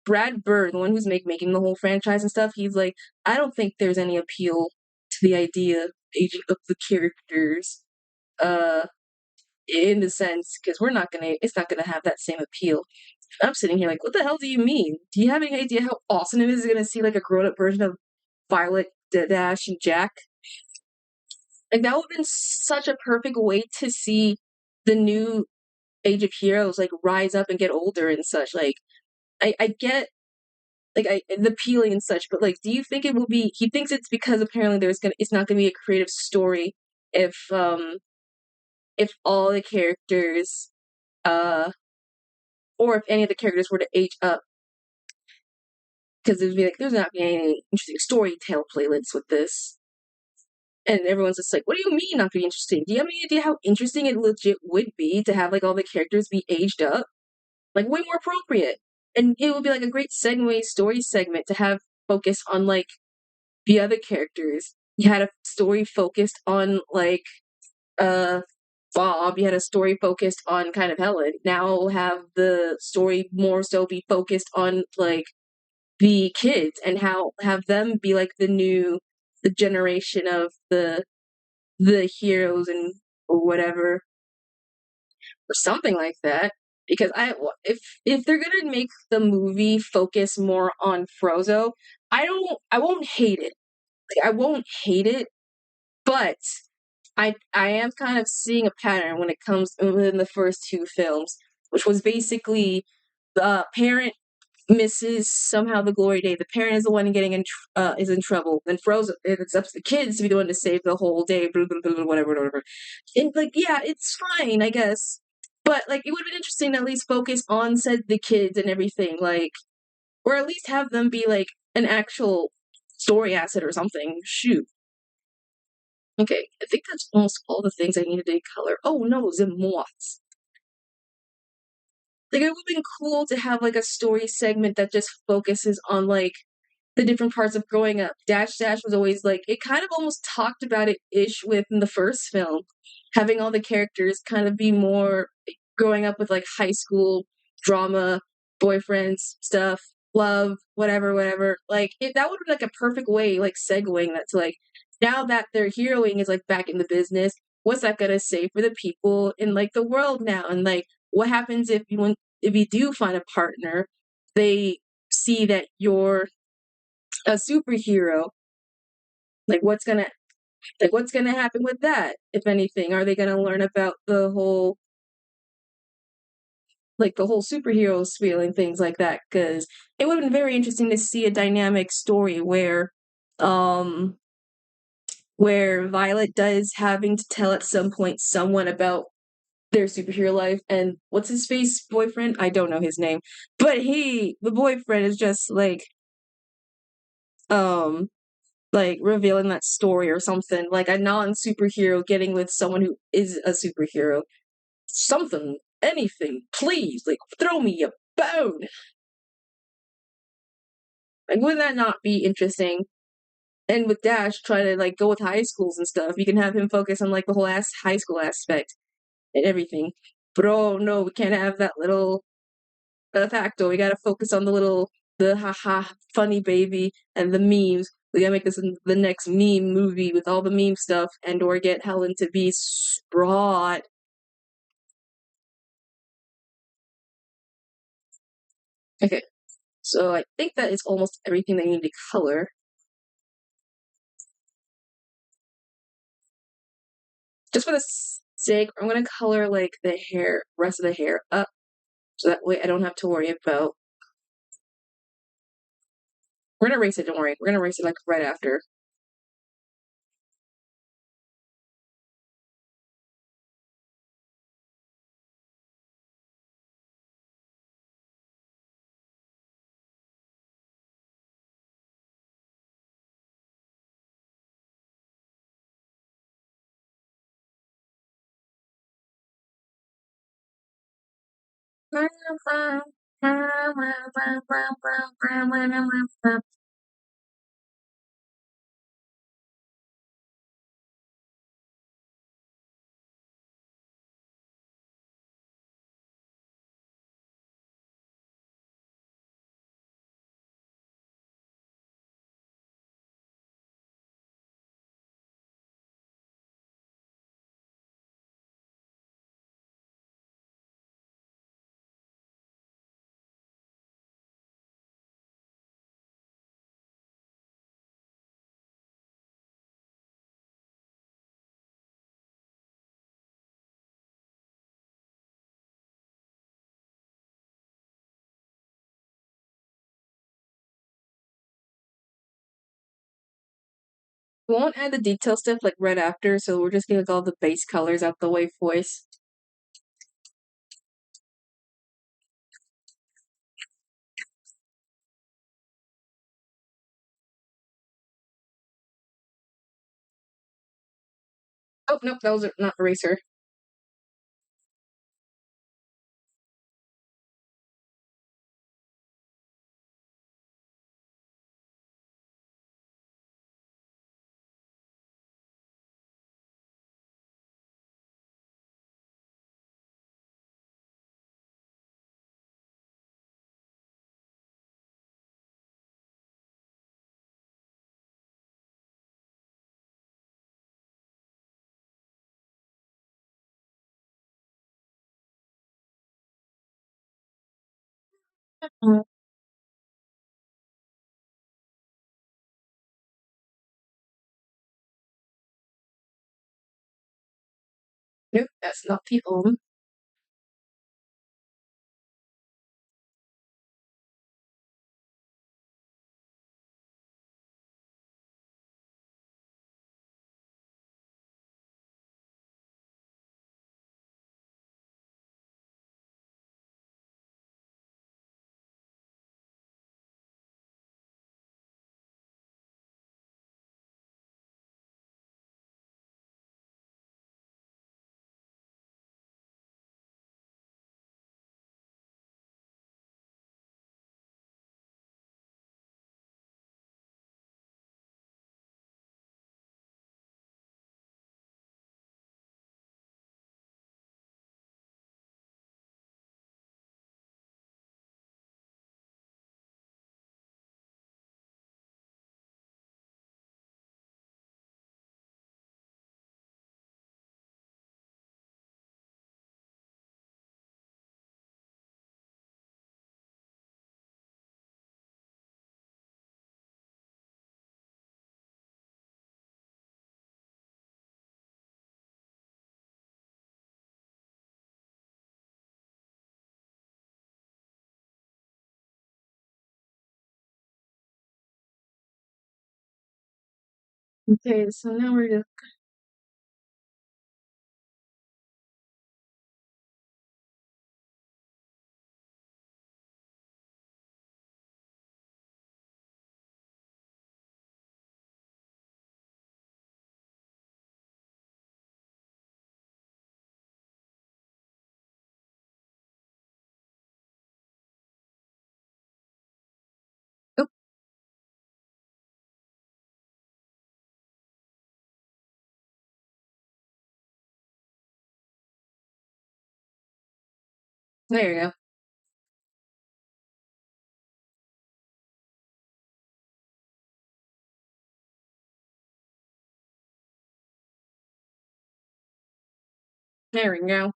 Brad Bird, the one who's making the whole franchise and stuff, he's like, I don't think there's any appeal to the idea of aging up the characters, uh, in the sense because it's not gonna have that same appeal. I'm sitting here like, what the hell do you mean? Do you have any idea how awesome it is gonna see like a grown up version of Violet, Dash, and Jack? Like that would have been such a perfect way to see the new Age of Heroes like rise up and get older and such. Like I get like the peeling and such, but like, do you think it will be? He thinks it's because apparently it's not gonna be a creative story if all the characters uh or if any of the characters were to age up, because it would be like there's not gonna be any interesting story tale playlists with this. And everyone's just like, what do you mean not gonna be interesting? Do you have any idea how interesting it legit would be to have like all the characters be aged up? Like way more appropriate. And it would be like a great segue story segment to have focus on like the other characters. You had a story focused on like uh Bob, you had a story focused on kind of Helen. Now we'll have the story more so be focused on like the kids and how have them be like the generation of the heroes and or whatever or something like that. Because if they're gonna make the movie focus more on Frozo, I won't hate it. Like I won't hate it, but I am kind of seeing a pattern when it comes within the first two films, which was basically the parent misses somehow the glory day. The parent is the one getting is in trouble. Then Frozen, it's up to the kids to be the one to save the whole day. Blah, blah, blah, blah, whatever, whatever. And like, yeah, it's fine, I guess. But like, it would have been interesting to at least focus on said the kids and everything, like, or at least have them be like an actual story asset or something. Shoot. Okay, I think that's almost all the things I needed to color. Oh no, the moths. Like it would have been cool to have like a story segment that just focuses on like the different parts of growing up. Dash Dash was always like it kind of almost talked about it ish within the first film, having all the characters kind of be more growing up with like high school drama, boyfriends, stuff, love, whatever, whatever. Like that would be like a perfect way, like segueing that to like now that their heroing is like back in the business, what's that gonna say for the people in like the world now? And like what happens if you do find a partner, they see that you're a superhero, like what's gonna happen with that, if anything? Are they gonna learn about the whole superhero spiel and things like that? Because it would have been very interesting to see a dynamic story um where Violet does having to tell at some point someone about their superhero life, and what's his face boyfriend, I don't know his name, but the boyfriend is just like um like revealing that story or something, like a non-superhero getting with someone who is a superhero. Something, anything, please, like throw me a bone. Like, would that not be interesting? And with Dash, try to like go with high schools and stuff. You can have him focus on like the whole high school aspect and everything. But oh no, we can't have that little facto. We gotta focus on the haha funny baby and the memes. We gotta make this the next meme movie with all the meme stuff, and or get Helen to be Sprott. Okay, so I think that is almost everything they need to color. Just for the sake, I'm gonna color like the hair, rest of the hair up, so that way I don't have to worry about. We're gonna erase it. Don't worry. We're gonna erase it like right after. We won't add the detail stuff like right after, so we're just gonna get all the base colors out the way first. Oh nope, that was not eraser. Nope, that's not the home. Okay, so now we're just There you go. There we go.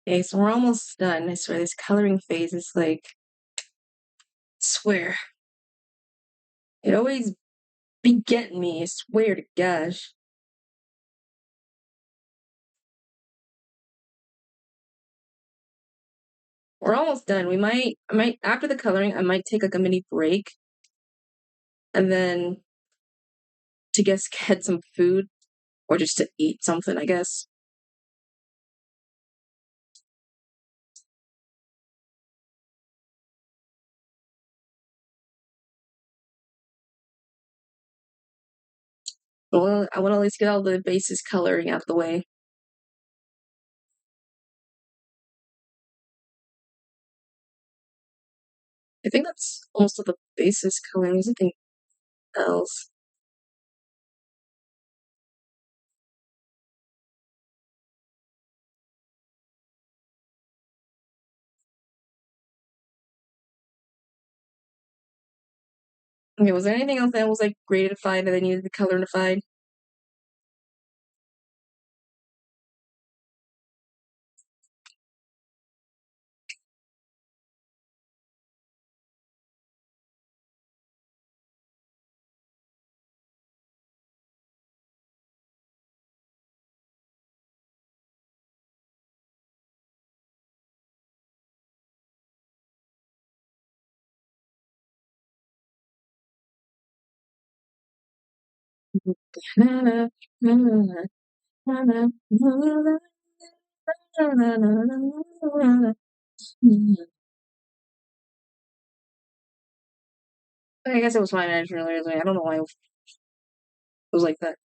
Okay, so we're almost done. I swear this coloring phase is like, swear. It always be getting me, I swear to gosh. We're almost done. I might, after the coloring, I might take like a mini break and then to guess get some food or just to eat something, I guess. Well, I want to at least get all the bases coloring out the way. I think that's almost all the bases coloring. There's nothing else. Okay, was there anything else that was like gradified that I needed to colorified? I guess it was fine originally. I don't know why it was like that.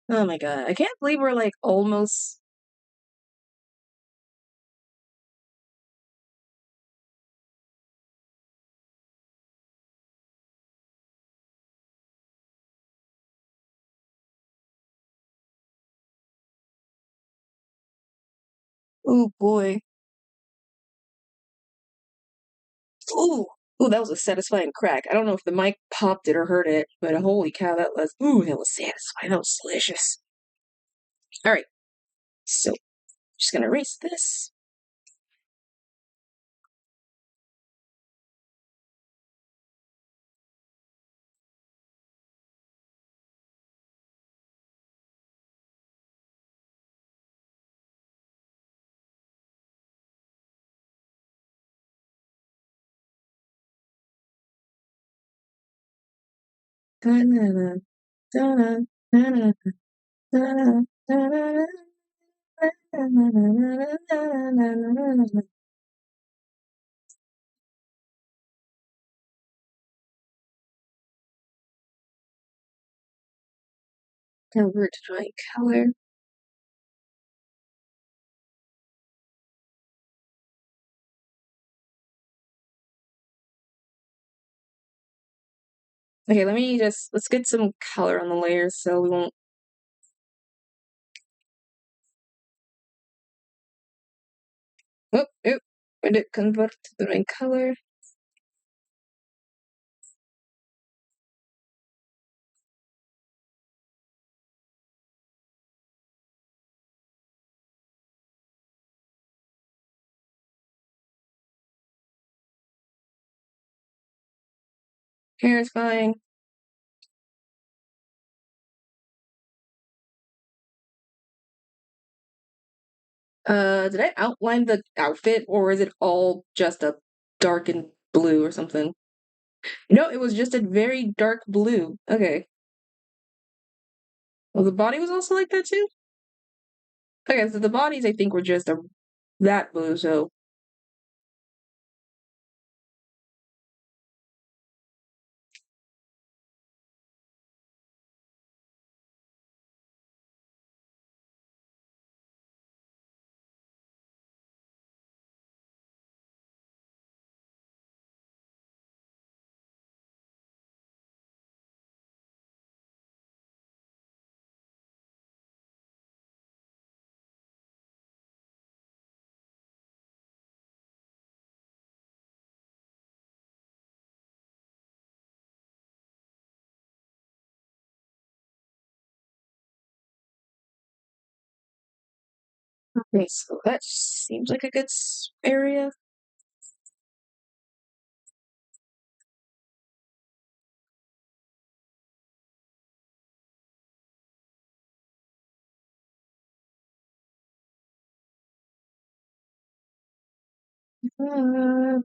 Oh my god. I can't believe we're like almost. Oh boy. Ooh. Ooh, that was a satisfying crack. I don't know if the mic popped it or heard it, but holy cow, that was satisfying. That was delicious. All right. So, just gonna erase this. over to drawing color. Okay, let's get some color on the layers so we won't. Oh, when it convert to the right color. Hair is fine. Did I outline the outfit or is it all just a dark and blue or something? No, it was just a very dark blue. Okay. Well, the body was also like that too? Okay, so the bodies I think were just that blue, so. Okay, so that seems like a good area. No,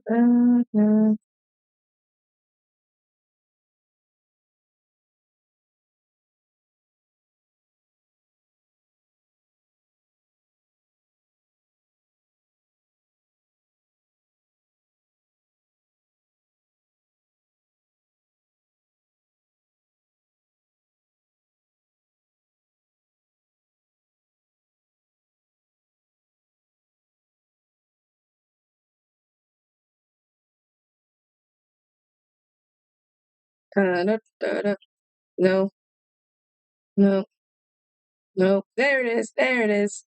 no, no, no. There it is. There it is.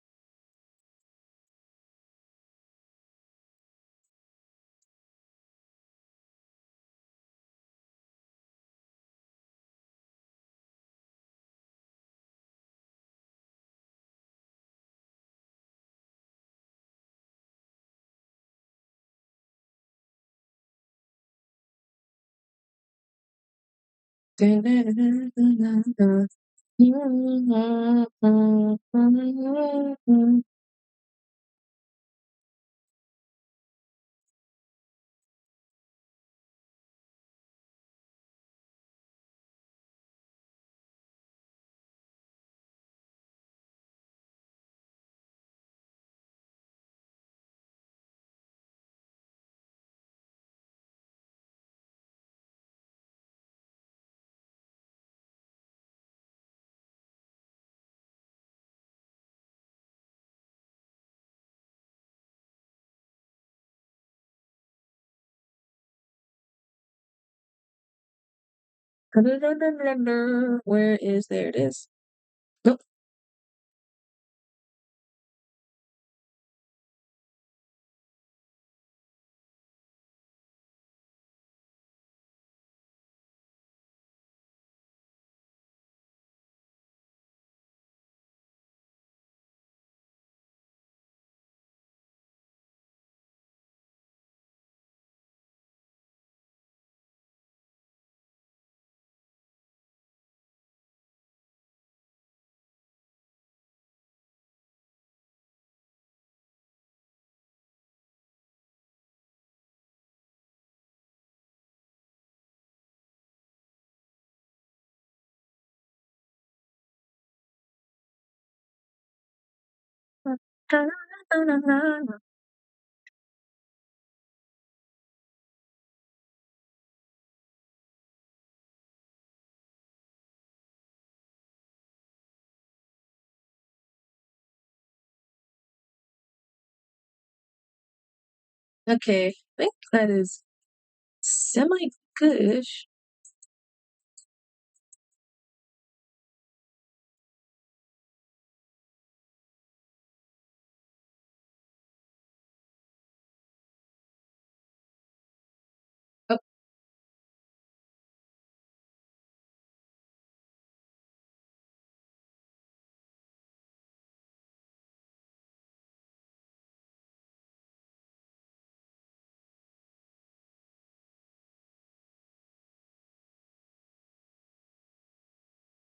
Where is there it is? Nope. Okay, I think that is semi-goodish. Oh,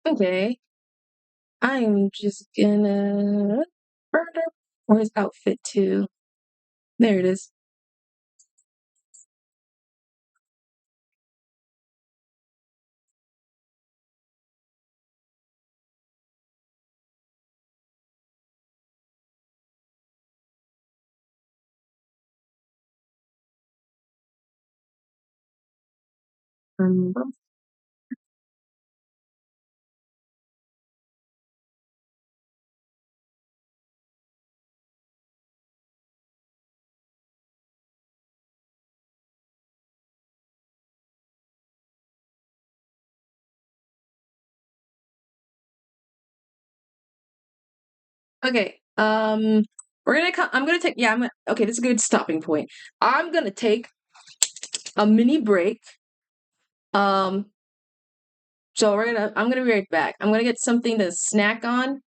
okay. I'm just gonna or his outfit too. There it is. Um, Okay. I'm gonna take. Yeah. Okay. This is a good stopping point. I'm gonna take a mini break. Um. So I'm gonna be right back. I'm gonna get something to snack on,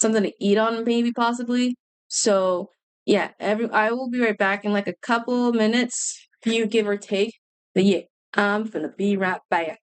something to eat on, maybe possibly. So yeah. I will be right back in like a couple minutes, few give or take. But yeah, I'm gonna be right back.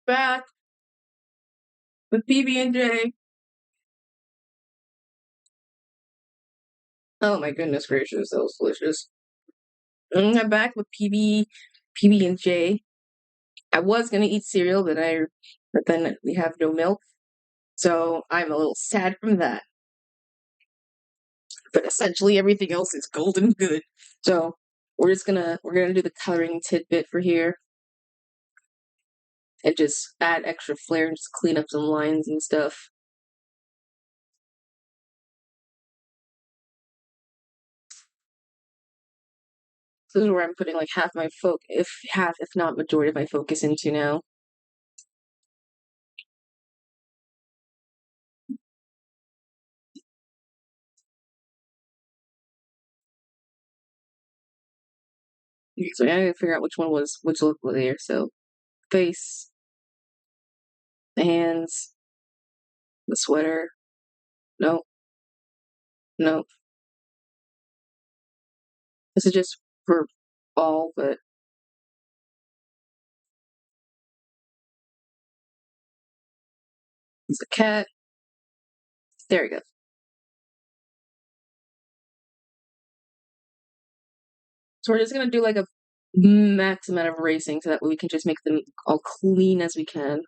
Back with PB&J. Oh my goodness gracious, that was delicious. I'm back with PB&J. I was gonna eat cereal, but then we have no milk, so I'm a little sad from that. But essentially everything else is golden good. So we're gonna do the coloring tidbit for here and just add extra flair and just clean up some lines and stuff. So this is where I'm putting like half my if not majority of my focus into now. So I gotta figure out which look was there. So face, the hands, the sweater. No, no. This is just for all, but it's a cat. There we go. So we're just gonna do like a max amount of erasing so that way we can just make them all clean as we can.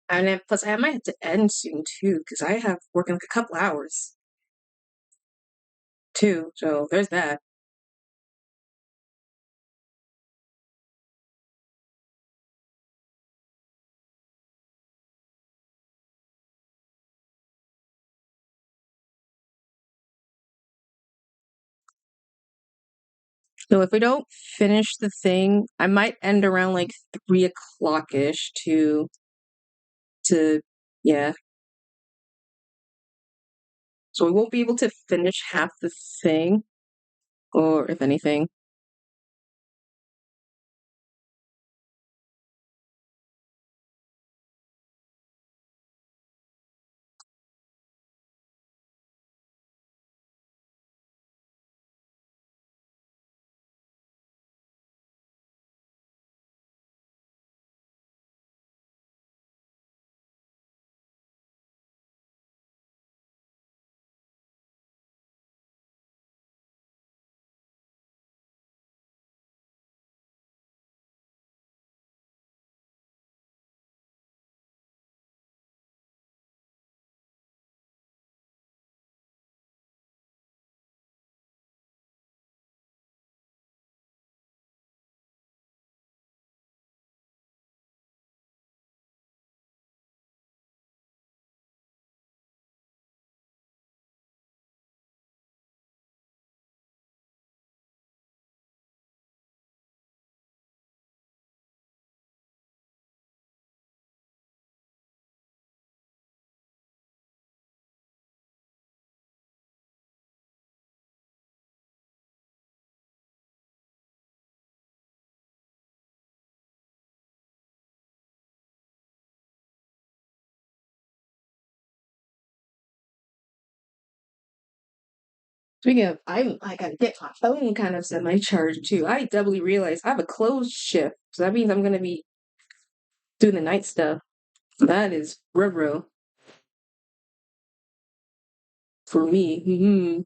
And then plus I might have to end soon too, because I have work in like a couple hours too. So there's that. So if we don't finish the thing, I might end around like 3 o'clock ish to yeah. So we won't be able to finish half the thing, or if anything. Speaking of, I gotta get my phone kind of semi-charged too. I doubly realized I have a closed shift, so that means I'm gonna be doing the night stuff. That is real for me.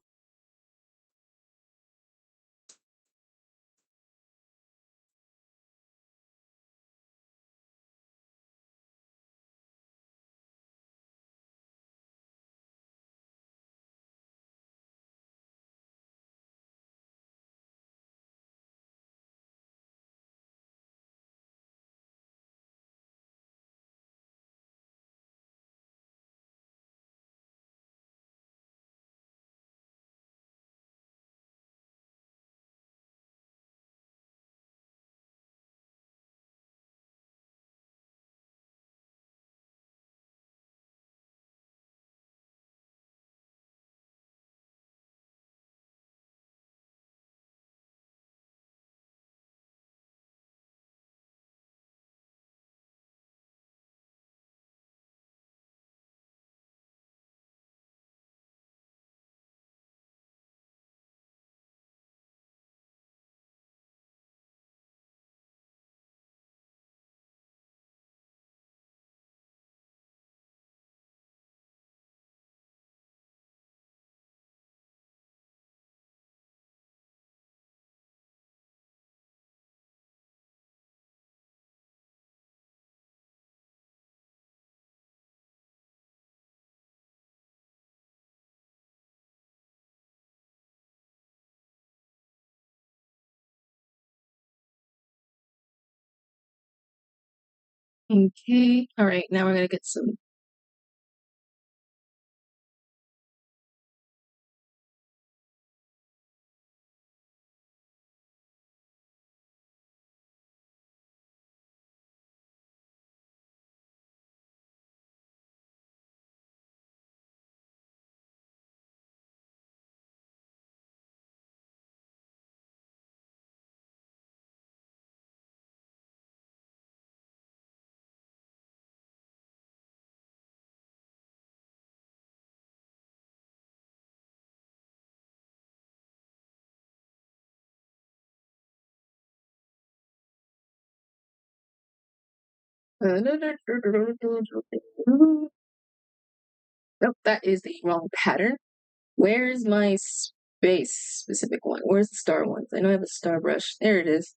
Okay, all right. Now we're gonna get some. Nope, that is the wrong pattern. Where's my space specific one? Where's the star ones? I know I have a star brush. There it is.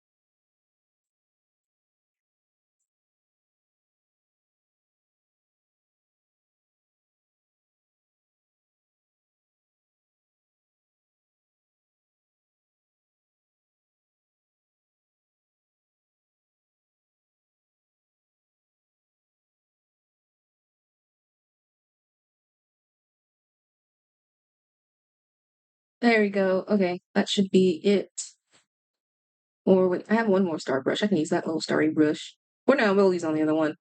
There we go. Okay, that should be it. Or wait, I have one more star brush. I can use that little starry brush. For now, we'll use on the other one.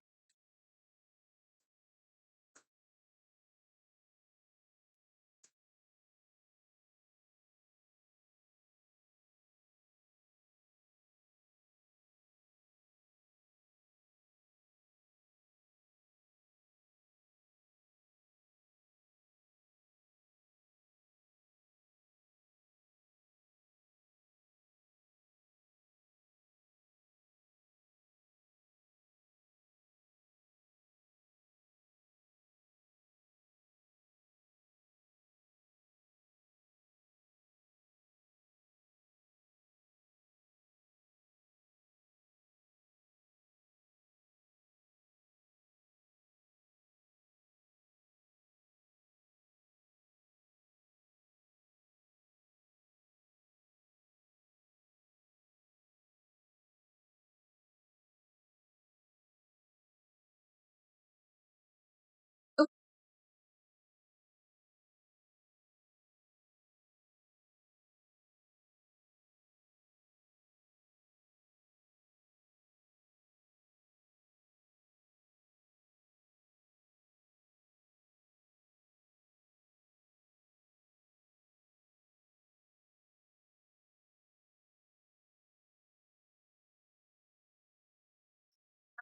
Oh,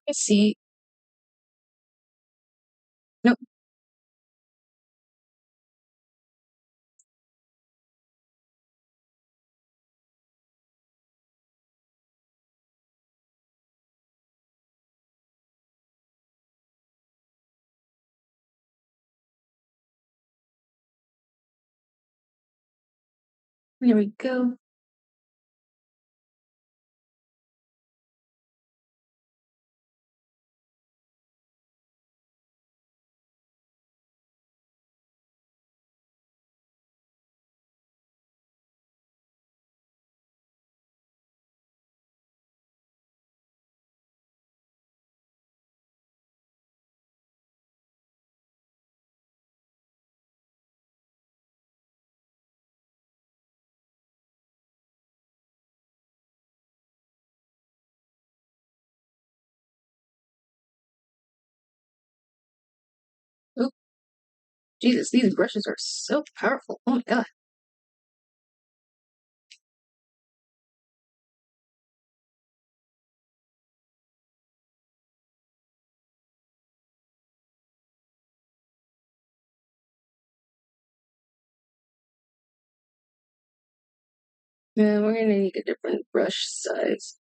I see. No, There we go. Oh, Jesus, these brushes are so powerful. Oh my god. Yeah, we're gonna need a different brush size.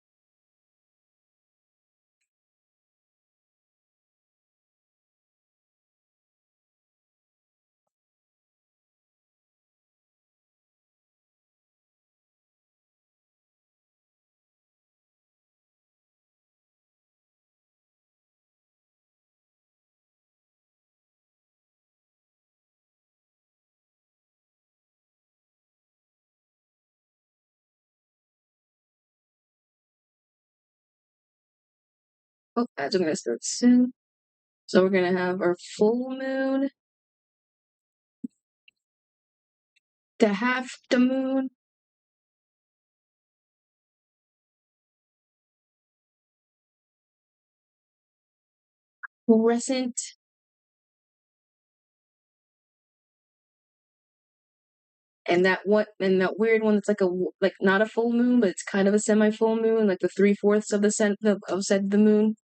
Oh, ads are gonna start soon. So we're gonna have our full moon, the half the moon, crescent, and that weird one that's like not a full moon, but it's kind of a semi-full moon, like the 3/4 of the moon.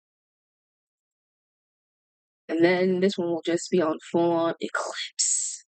And then this one will just be on full-on eclipse.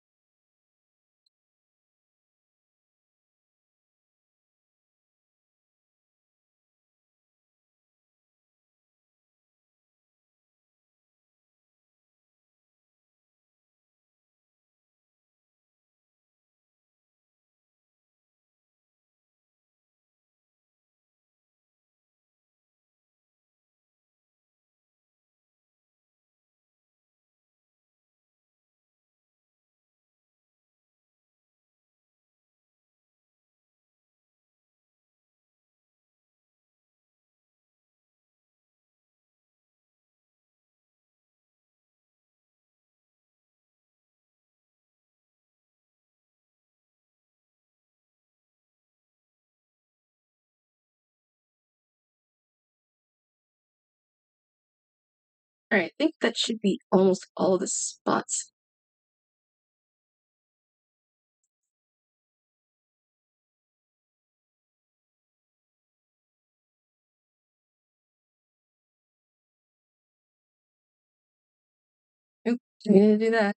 All right, I think that should be almost all the spots. Oop, I'm gonna do that.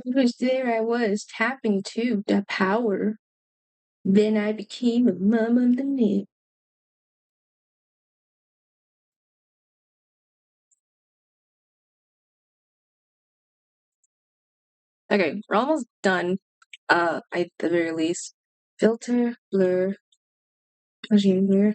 Because there I was tapping to the power. Then I became a mama the knit. Okay, we're almost done. At the very least. Filter, blur, blur.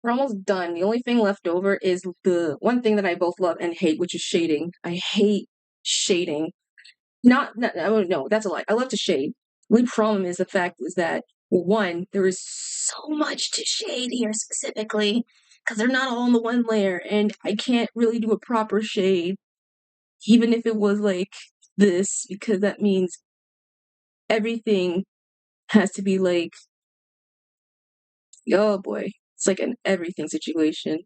We're almost done. The only thing left over is the one thing that I both love and hate, which is shading. I hate shading. No, that's a lie. I love to shade. The only problem is the fact is that, well, one, there is so much to shade here specifically because they're not all in the one layer, and I can't really do a proper shade, even if it was like this because that means everything has to be like, oh boy, it's like an everything situation.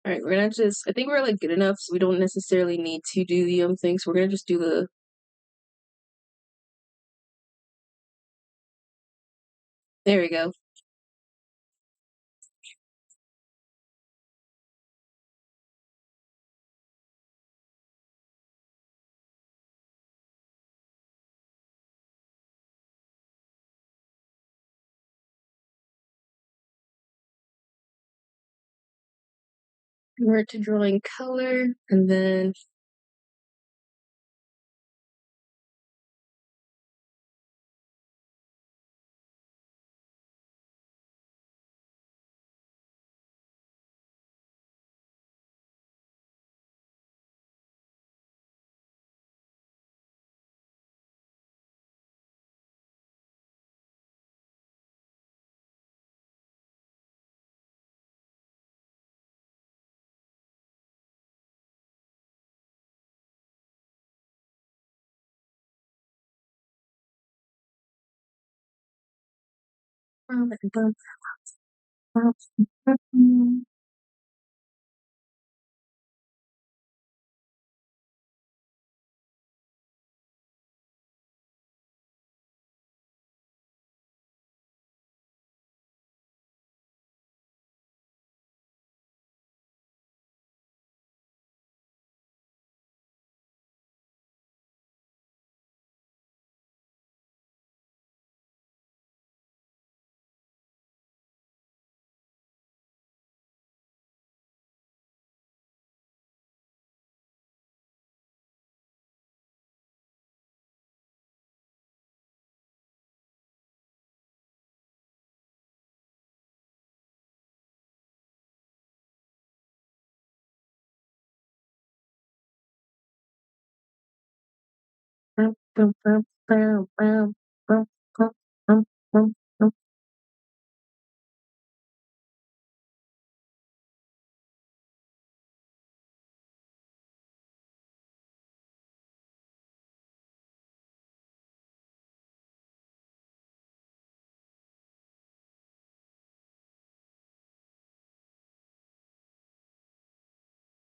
All right, we're gonna just, I think we're like good enough, so we don't necessarily need to do the thing. So we're gonna just do the, there we go. Convert to drawing color, and then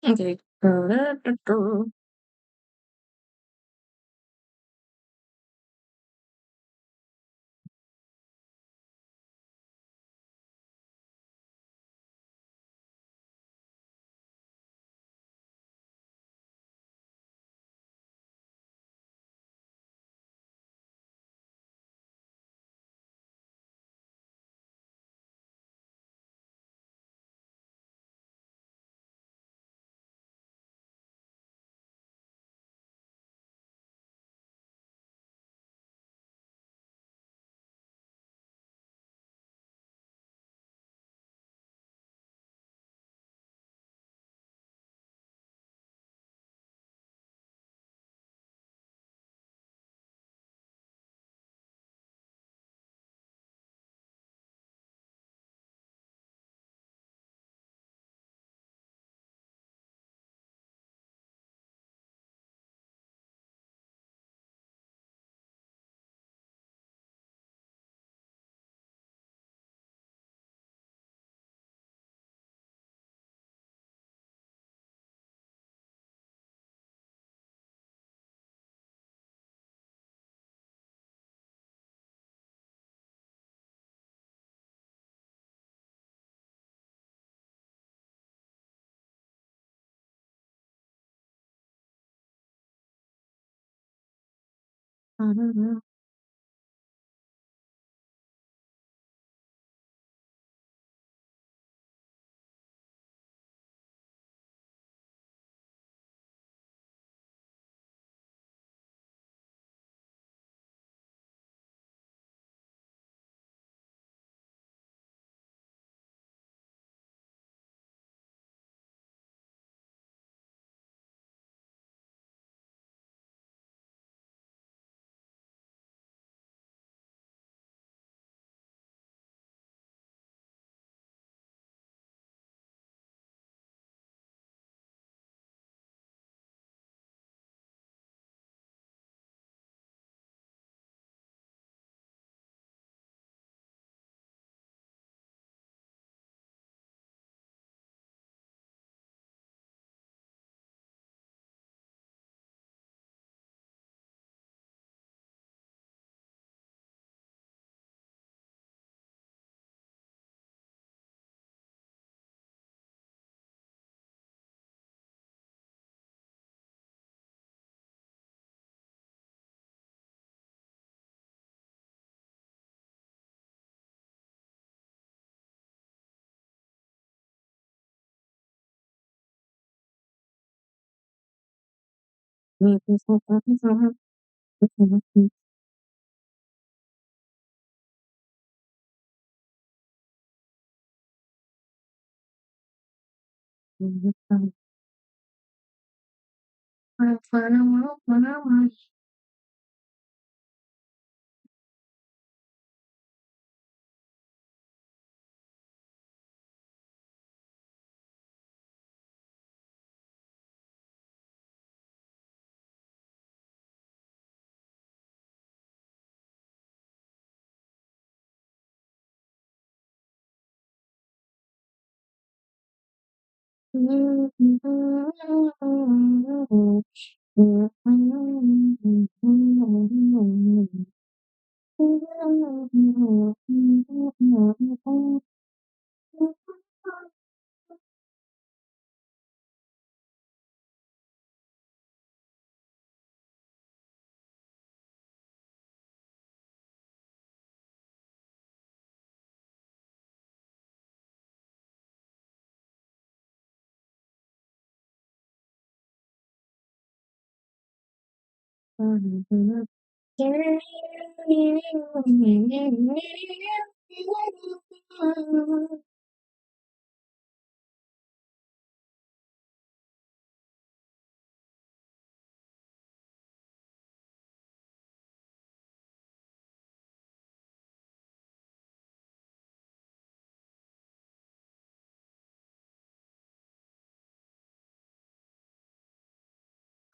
okay.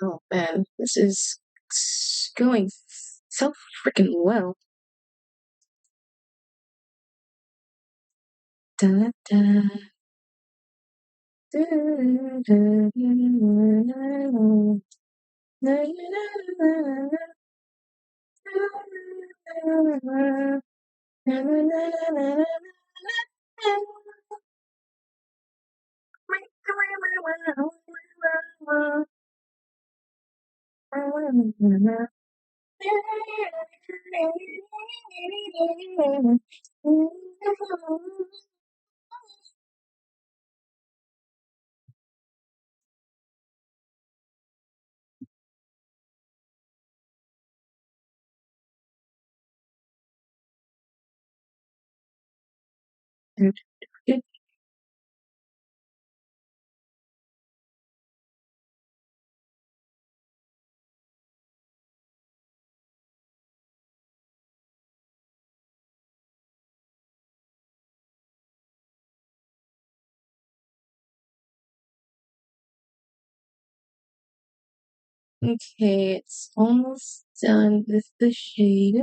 Oh man, this is going so freaking well. Da, da, da, da, Okay, it's almost done with the shade.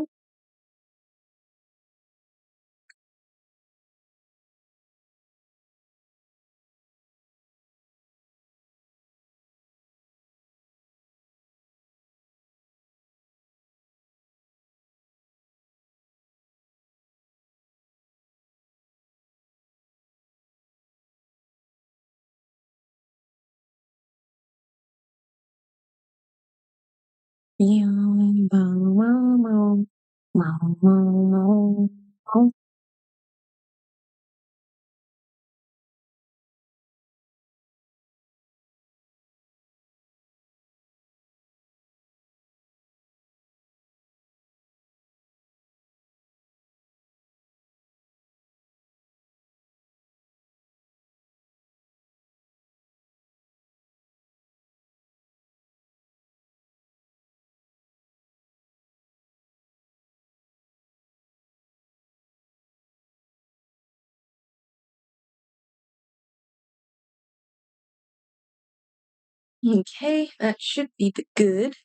Okay, that should be the good.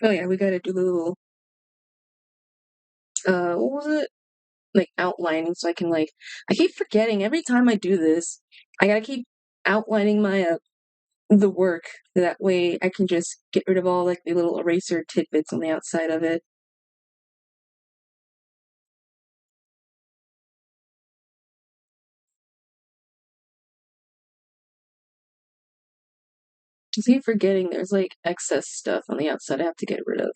Oh yeah, we gotta do the little, what was it? Like outlining so I can I keep forgetting every time I do this. I gotta keep outlining my, the work. That way I can just get rid of all the little eraser tidbits on the outside of it. I keep forgetting there's excess stuff on the outside I have to get rid of.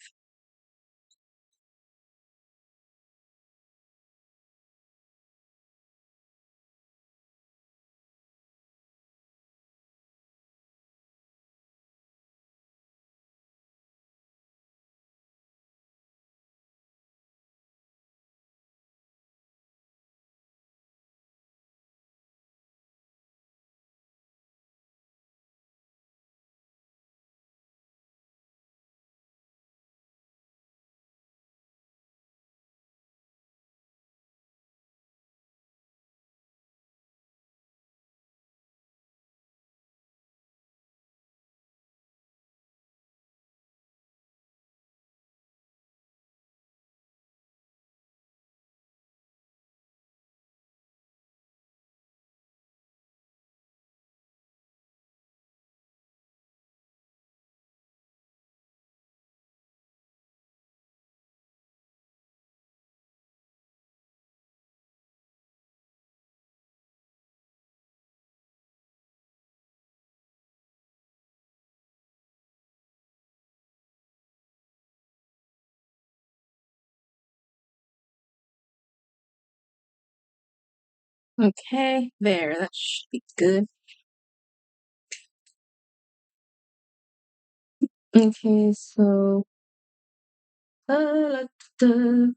Okay, there, that should be good. Okay, so uh, da-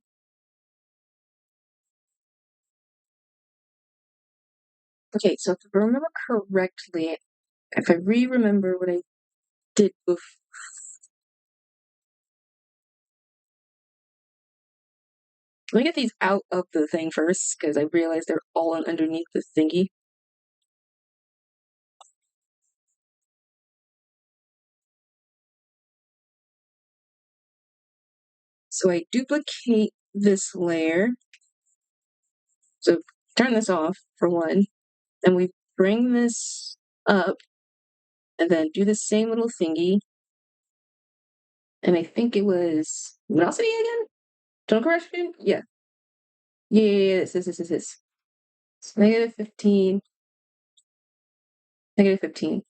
okay, so if I remember correctly, if I remember what I did before, let me get these out of the thing first, because I realized they're all underneath the thingy. So I duplicate this layer. So turn this off for one. Then we bring this up and then do the same little thingy. And I think it was velocity again? Tone correction? Yeah. Yeah, this. It's negative 15, negative 15.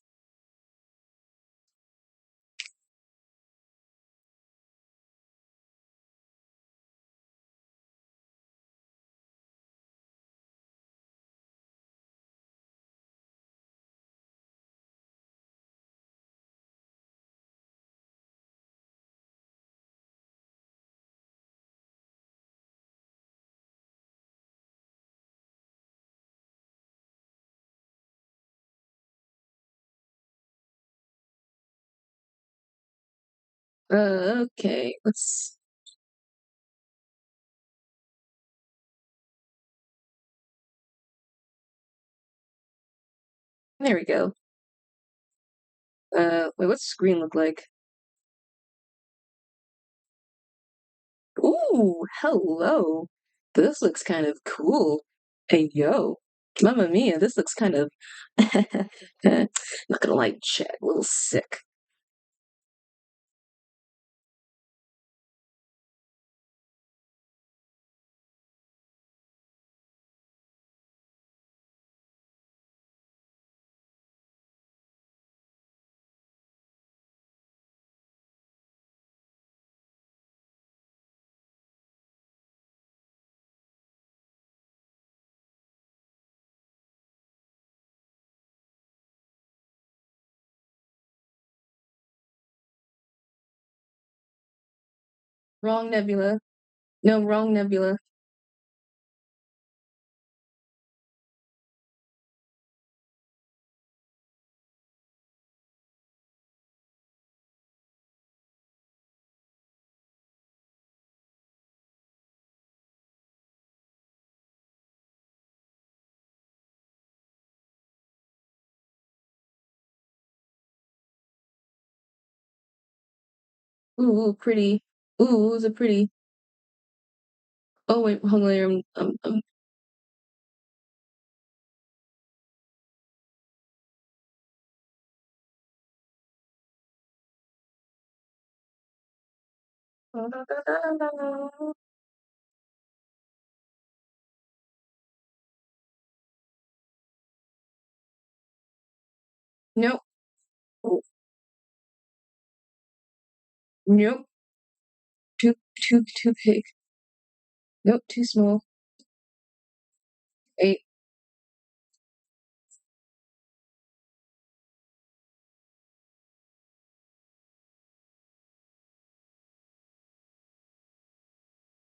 Okay, there we go. Wait, what's the screen look like? Ooh, hello. This looks kind of cool. Hey, yo. Mamma mia, this looks kind of, not gonna lie, Chad, a little sick. Wrong nebula. No, wrong nebula. Ooh, pretty. Ooh, it's a pretty. Oh, wait, hold on there. Nope. Oh, nope. Too big. Nope, too small. Eight.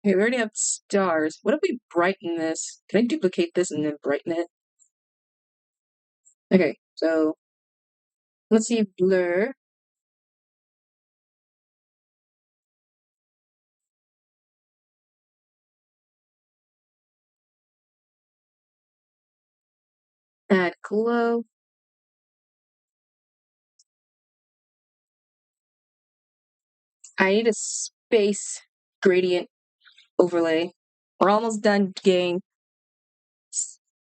Okay, we already have stars. What if we brighten this? Can I duplicate this and then brighten it? Okay, so let's see blur. Add glow. I need a space gradient overlay. We're almost done, gang.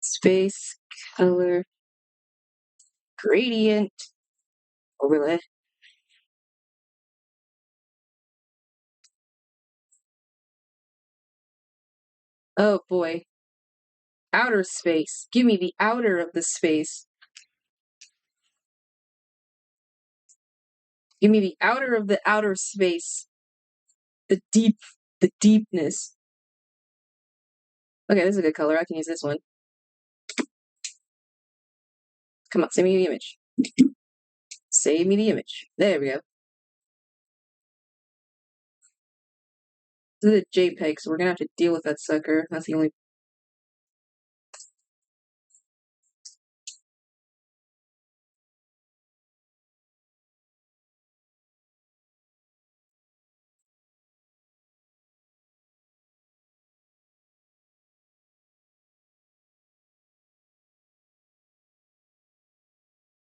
Space color gradient overlay. Oh boy. Outer space. Give me the outer of the space. Give me the outer of the outer space. The deepness. Okay, this is a good color. I can use this one. Come on, save me the image. Save me the image. There we go. This is a JPEG, so we're gonna have to deal with that sucker. That's the only.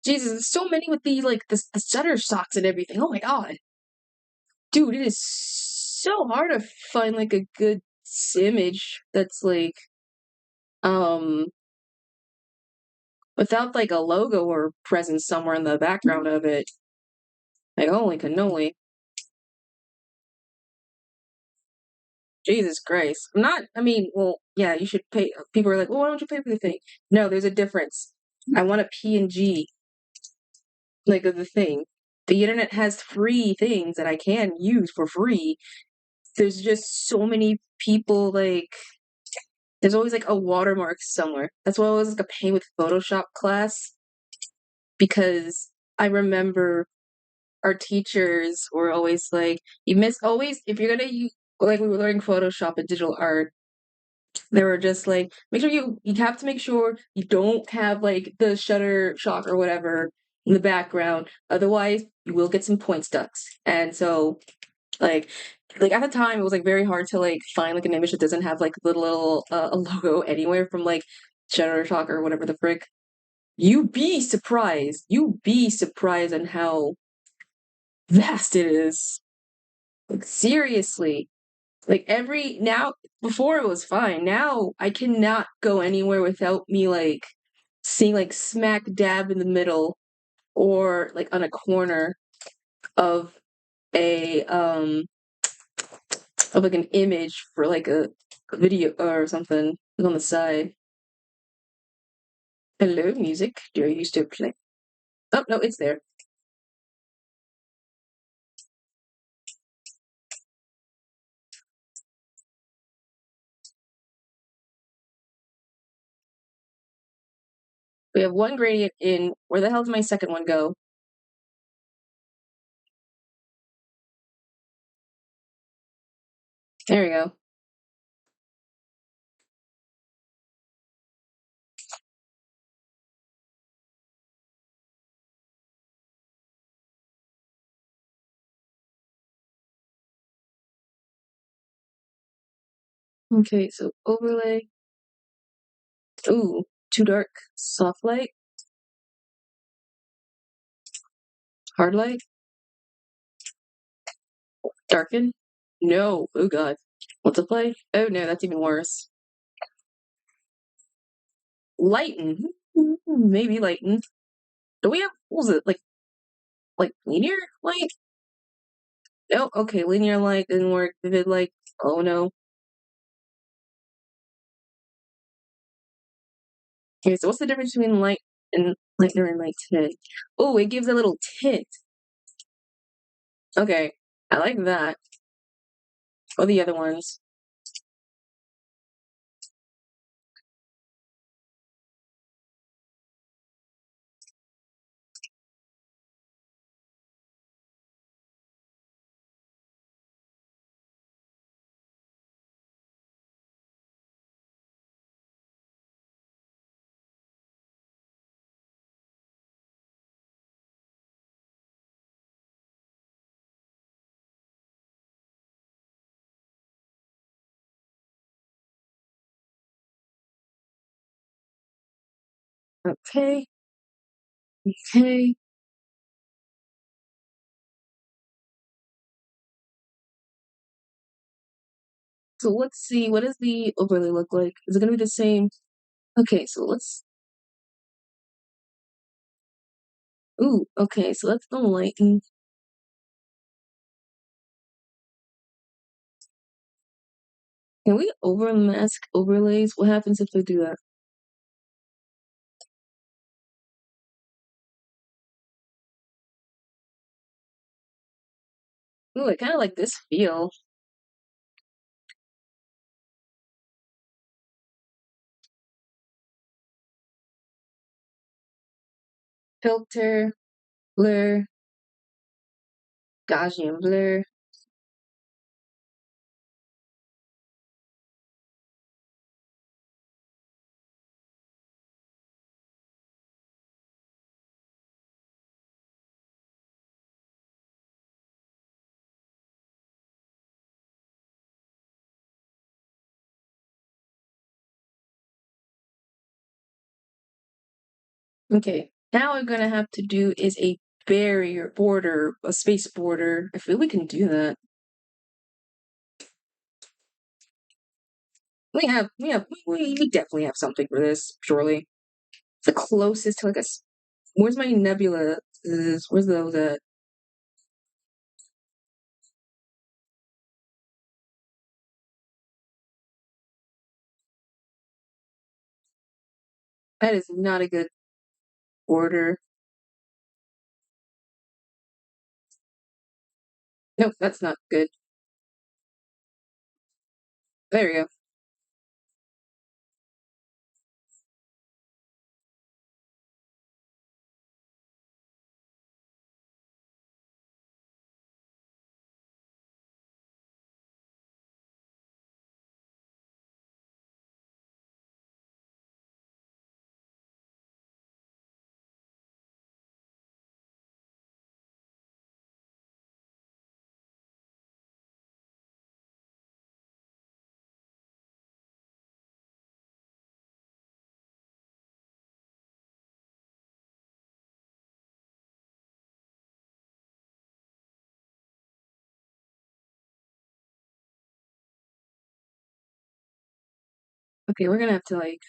Jesus, there's so many with the like the shutter shocks and everything. Oh my god. Dude, it is so hard to find like a good image that's like um without like a logo or presence somewhere in the background of it. Like holy cannoli. Jesus Christ. I'm not I mean, well, yeah, you should pay people are like, well, why don't you pay for the thing? No, there's a difference. I want a PNG like of the thing. The internet has free things that I can use for free. There's just so many people like there's always like a watermark somewhere. That's why I was like a pain with Photoshop class because I remember our teachers were always like, you miss always if you're gonna use like we were learning Photoshop and digital art, they were just like, make sure you have to make sure you don't have like the shutter shock or whatever in the background. Otherwise, you will get some point stucks. And so like at the time it was like very hard to like find like an image that doesn't have like the little a logo anywhere from like Shutterstock or whatever the frick. You be surprised. You be surprised on how vast it is. Like seriously. Like every now before it was fine. Now I cannot go anywhere without me like seeing like smack dab in the middle or like on a corner of a of like an image for like a video or something on the side. Hello, music. Do you still play? Oh no, it's there. We have one gradient in. Where the hell did my second one go? There we go. Okay, so overlay. Ooh, too dark. Soft light. Hard light. Darken. No. Oh god. Multiply. Oh no, that's even worse. Lighten. Maybe lighten. Do we have what was it like linear light? Oh, okay, linear light didn't work. Vivid light. Oh no. Okay, so what's the difference between light and lighter and light tint? Oh, it gives a little tint. Okay, I like that. Or the other ones. Okay, okay. So let's see, what does the overlay look like? Is it gonna be the same? Okay, so let's. Ooh, okay, so that's the lighten. Can we overmask overlays? What happens if we do that? Ooh, I kind of like this feel. Filter, blur, Gaussian blur. Okay, now we're gonna have to do is a barrier border, a space border. I feel we can do that. We definitely have something for this, surely. It's the closest to like where's my nebula? Where's the that is not a good border. Nope, that's not good. There we go. Okay, we're gonna have to like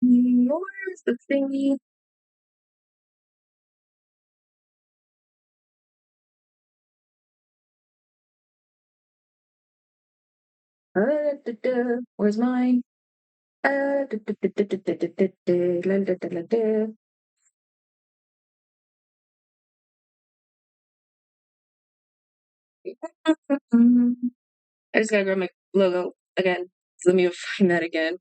where's the thingy? Where's mine? Da, da, da, da, da, da, da, da, da, la, la, da, la, da. I just gotta grab my logo again. So let me find that again.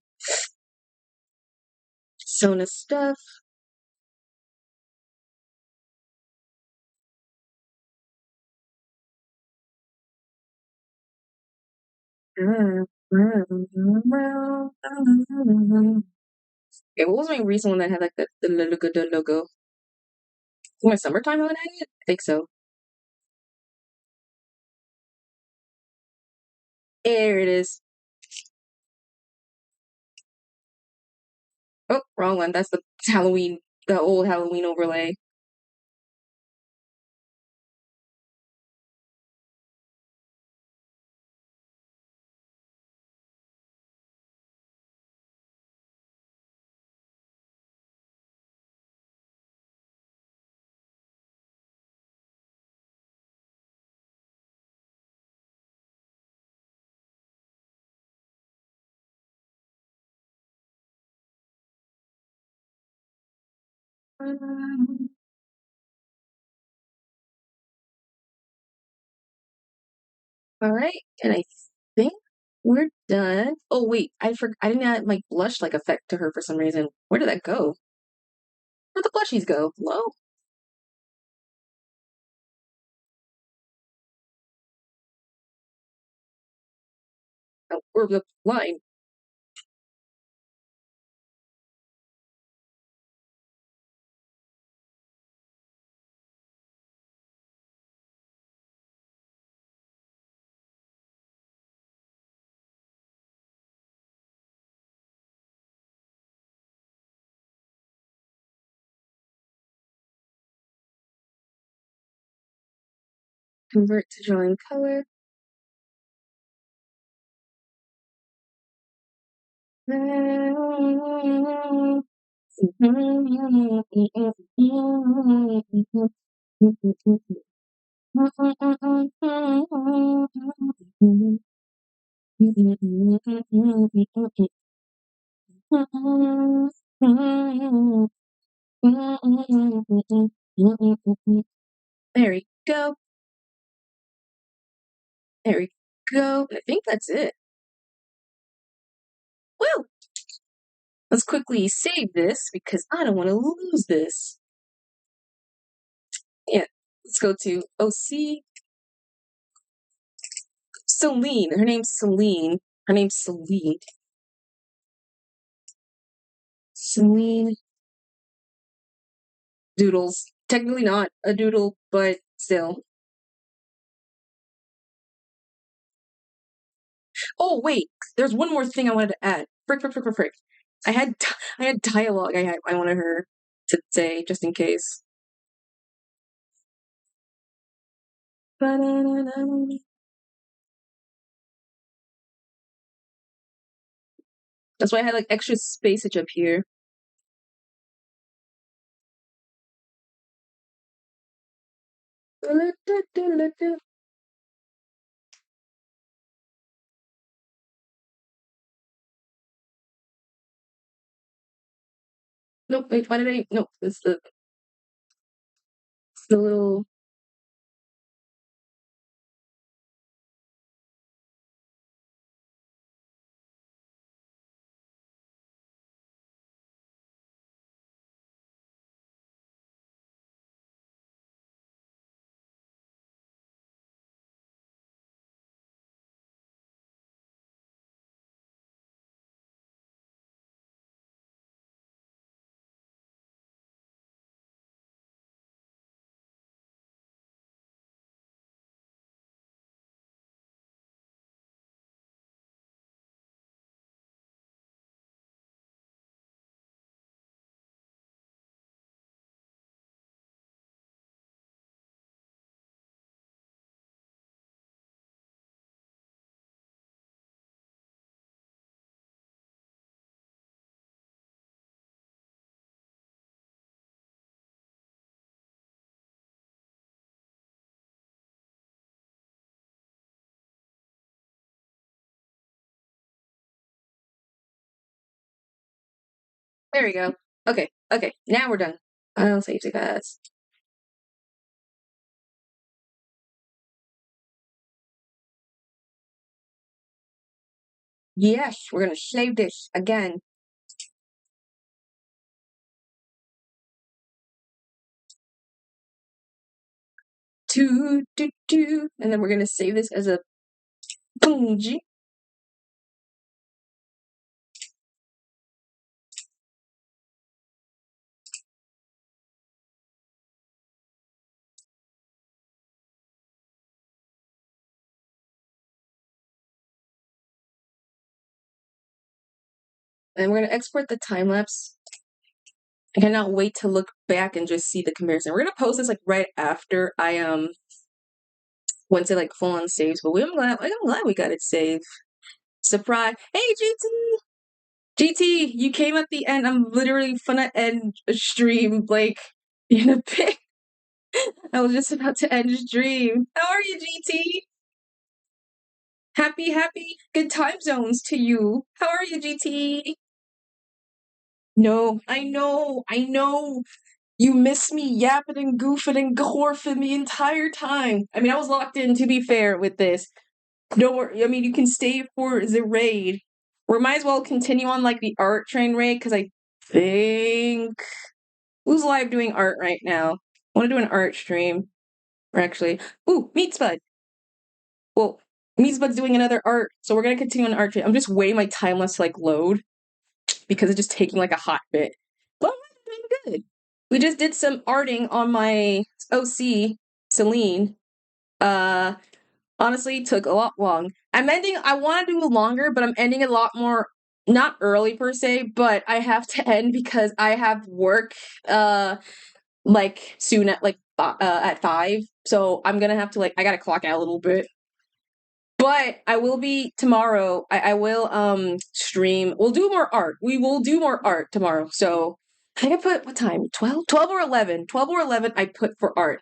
Sona stuff. Okay, what was my recent one that had like the logo? Was my summertime one had it? I think so. There it is. Oh, wrong one. That's the Halloween, the old Halloween overlay. All right, and I think we're done. Oh wait, I didn't add my blush like effect to her for some reason. Where did that go? Where'd the blushies go? Hello? Oh, or the line. Convert to drawing color. There we go. There we go. I think that's it. Woo! Let's quickly save this because I don't want to lose this. Yeah, let's go to OC. Celine. Her name's Celine. Her name's Celine. Celine. Doodles. Technically not a doodle, but still. Oh wait, there's one more thing I wanted to add. Frick. I had dialogue I wanted her to say just in case. That's why I had like extra spacage up here. Nope, wait, why did I? Nope, it's the little. There we go. Okay, now we're done. I'll save the guys. Yes, we're gonna save this again. And then we're gonna save this as a punji. And we're gonna export the time lapse. I cannot wait to look back and just see the comparison. We're gonna post this like right after I went to like full on saves, but I'm glad we got it saved. Surprise! Hey GT, GT, you came at the end. I'm literally gonna end a stream like in a bit. I was just about to end stream. How are you, GT? Happy good time zones to you. How are you, GT? No, I know. You miss me yapping and goofing and gorfing the entire time. I mean, I was locked in, to be fair, with this. Don't worry. I mean, you can stay for the raid. We might as well continue on, like, the art train raid, because I think... Who's live doing art right now? I want to do an art stream. Or actually... Ooh, Meat Spud! Well, Meat Spud's doing another art, so we're going to continue on art train. I'm just waiting my timeless to, like, load, because it's just taking, like, a hot bit. But I'm doing good. We just did some arting on my OC, Celine. Honestly, took a lot long. I want to do longer, but I'm ending a lot more, not early per se, but I have to end because I have work, like, soon at 5. So I'm gonna have to, like, I gotta clock out a little bit. But I will be tomorrow. I will stream. We'll do more art. We will do more art tomorrow. So I think I put what time? 12? 12 or 11. 12 or 11 I put for art.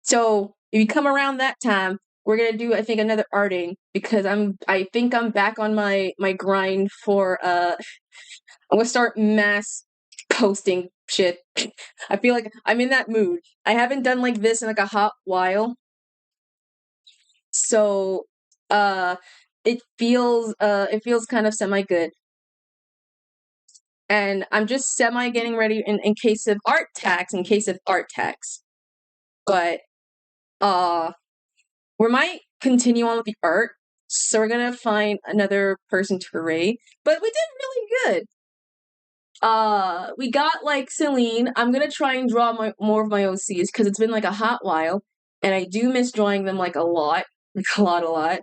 So if you come around that time, we're gonna do, I think, another arting because I think I'm back on my grind for I'm gonna start mass posting shit. I feel like I'm in that mood. I haven't done like this in like a hot while. So it feels kind of semi good. And I'm just semi getting ready in case of art tax, But we might continue on with the art. So we're gonna find another person to rate. But we did really good. We got like Celene. I'm gonna try and draw more of my OCs because it's been like a hot while, and I do miss drawing them like a lot, like a lot.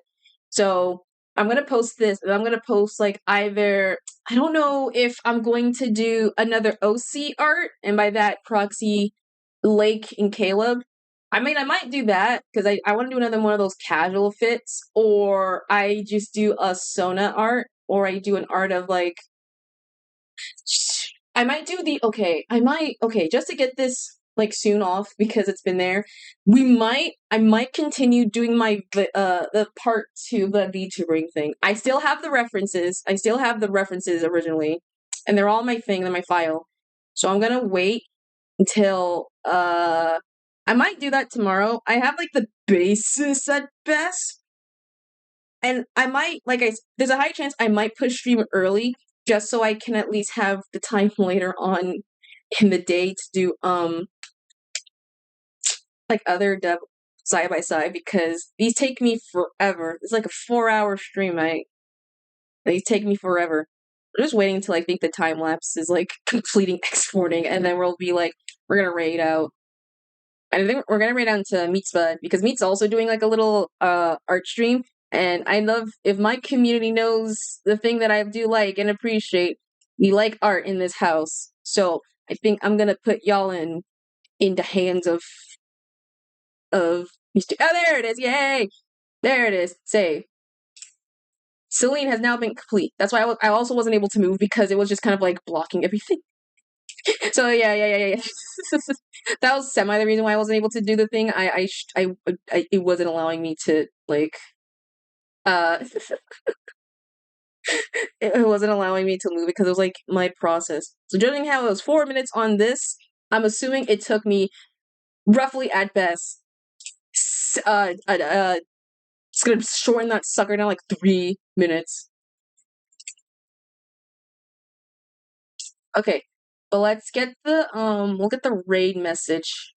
So I'm gonna post this, and I'm gonna post like either I don't know if I'm going to do another OC art, and by that proxy, Lake and Caleb. I mean, I might do that because I want to do another one of those casual fits, or I just do a Sona art, or I do an art of like I might do the just to get this like soon off because it's been there. I might continue doing my the part 2 of the VTubering thing. I still have the references. Originally, and they're all my thing in my file. So I'm gonna wait until I might do that tomorrow. I have like the basis at best. And I might, there's a high chance I might push stream early just so I can at least have the time later on in the day to do, like other dev side by side because these take me forever. It's like a 4-hour stream, These take me forever. I'm just waiting until I think the time lapse is like completing exporting and then we'll be like, we're gonna raid out. I think we're gonna raid out into Meat's Bud because Meat's also doing like a little art stream. And I love if my community knows the thing that I do like and appreciate. We like art in this house, so I think I'm gonna put y'all in the hands of these two. Oh, there it is! Yay! There it is. Save. Celene has now been complete. That's why I also wasn't able to move because it was just kind of like blocking everything. So yeah. That was semi the reason why I wasn't able to do the thing. It wasn't allowing me to like it wasn't allowing me to move because it was like my process. So judging how it was 4 minutes on this, I'm assuming it took me roughly at best. It's gonna shorten that sucker down like 3 minutes. Okay, but let's get the we'll get the raid message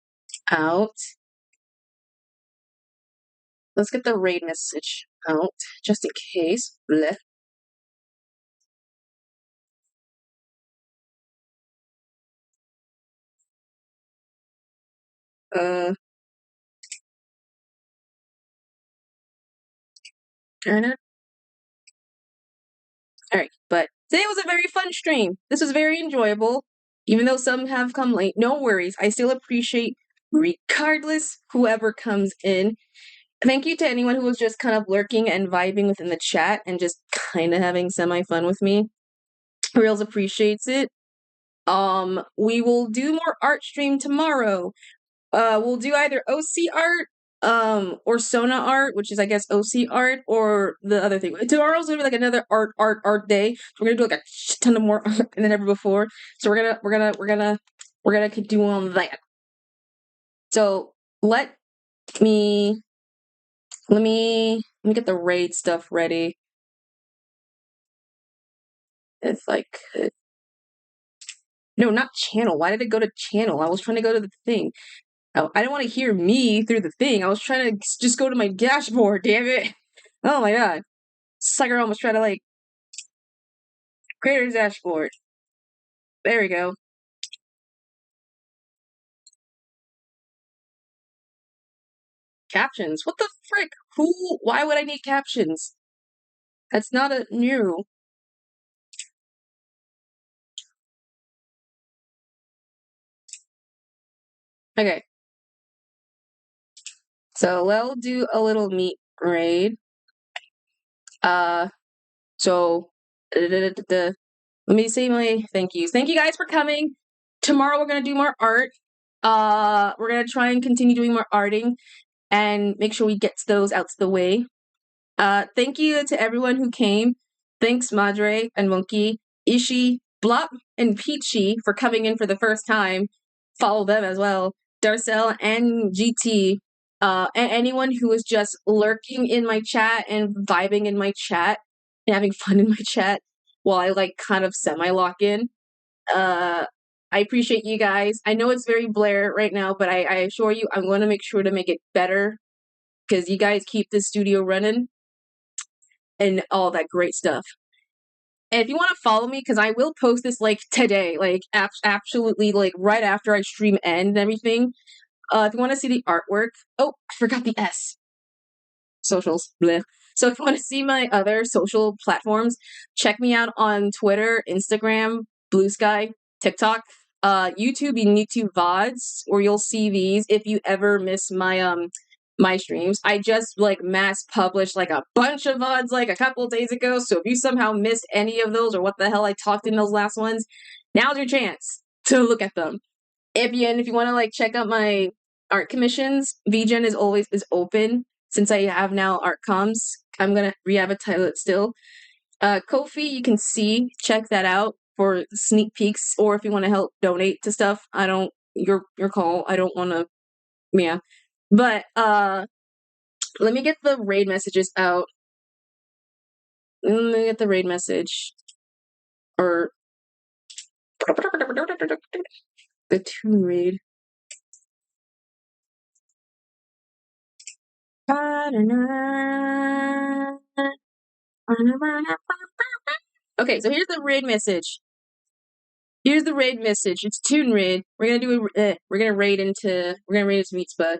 out. Let's get the raid message out just in case. Blech. Alright, but today was a very fun stream. This was very enjoyable. Even though some have come late, no worries. I still appreciate, regardless, whoever comes in. Thank you to anyone who was just kind of lurking and vibing within the chat and just kind of having semi-fun with me. Reals appreciates it. We will do more art stream tomorrow. We'll do either OC art, or Sona art, which is I guess OC art, or the other thing. Tomorrow's gonna be like another art day. So we're gonna do like a ton of more art than ever before. So we're gonna do on that. So let me get the raid stuff ready. If I could. No, not channel. Why did it go to channel? I was trying to go to the thing. Oh, I didn't want to hear me through the thing. I was trying to just go to my dashboard, damn it. Oh my god. Sucker almost tried to like creator's dashboard. There we go. Captions. What the frick? Why would I need captions? That's not a new. Okay. So we'll do a little meat raid. So let me say my thank yous. Thank you guys for coming. Tomorrow we're gonna do more art. We're gonna try and continue doing more arting. and make sure we get those out the way. Thank you to everyone who came. Thanks, Madre and Monkey, Ishi, Blop, and Peachy for coming in for the first time. Follow them as well. Darcel and GT. And anyone who was just lurking in my chat and vibing in my chat and having fun in my chat while I like kind of semi-lock in. I appreciate you guys. I know it's very Blair right now, but I assure you I'm going to make sure to make it better because you guys keep this studio running and all that great stuff. And if you want to follow me, because I will post this like today, like absolutely like right after I stream end and everything. If you want to see the artwork, oh, I forgot the S. Socials, bleh. So if you want to see my other social platforms, check me out on Twitter, Instagram, Blue Sky, TikTok, YouTube and YouTube VODs, where you'll see these if you ever miss my streams. I just like mass published like a bunch of VODs like a couple days ago. So if you somehow missed any of those or what the hell I talked in those last ones, now's your chance to look at them. If you want to like check out my art commissions, vgen is always open. Since I have now art comms, I'm gonna re-advertise it still. Ko-fi, you can check that out for sneak peeks, or if you want to help donate to stuff. I don't your call. I don't want to, yeah. But let me get the raid messages out. Let me get the raid message. Or the tune raid. Okay, so here's the raid message. Here's the raid message. It's tune raid. We're gonna raid into Meat Spud.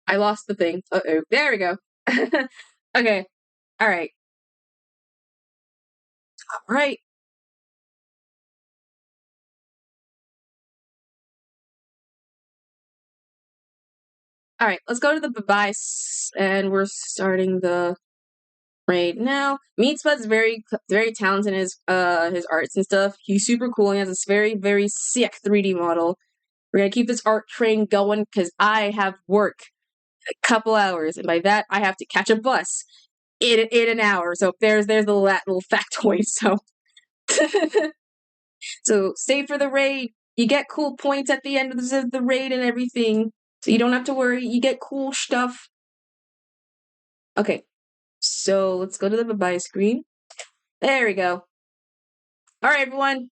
I lost the thing. Uh-oh. There we go. Okay. All right. All right. All right. Let's go to the device, and we're starting the raid now. Meat Spud's very talented in his arts and stuff. He's super cool. He has this very sick 3D model. We're gonna keep this art train going because I have work a couple hours, and by that I have to catch a bus in an hour. So there's the little factoid. So so stay for the raid. You get cool points at the end of the raid and everything, so you don't have to worry. You get cool stuff. Okay, so let's go to the bye-bye screen. There we go. All right, everyone.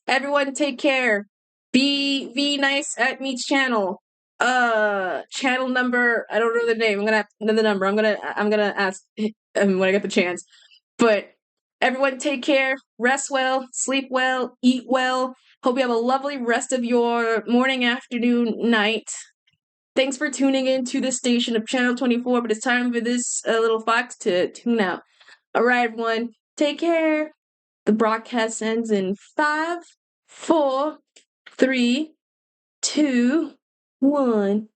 Everyone, take care. Be nice at Meat's channel. Channel number. I don't know the name. I'm gonna know the number. I'm gonna ask when I get the chance. But everyone, take care. Rest well. Sleep well. Eat well. Hope you have a lovely rest of your morning, afternoon, night. Thanks for tuning in to this station of Channel 24. But it's time for this little fox to tune out. All right, everyone. Take care. The broadcast ends in 5, 4, 3, 2, 1.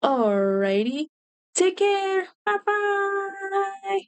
Alrighty. Take care. Bye bye.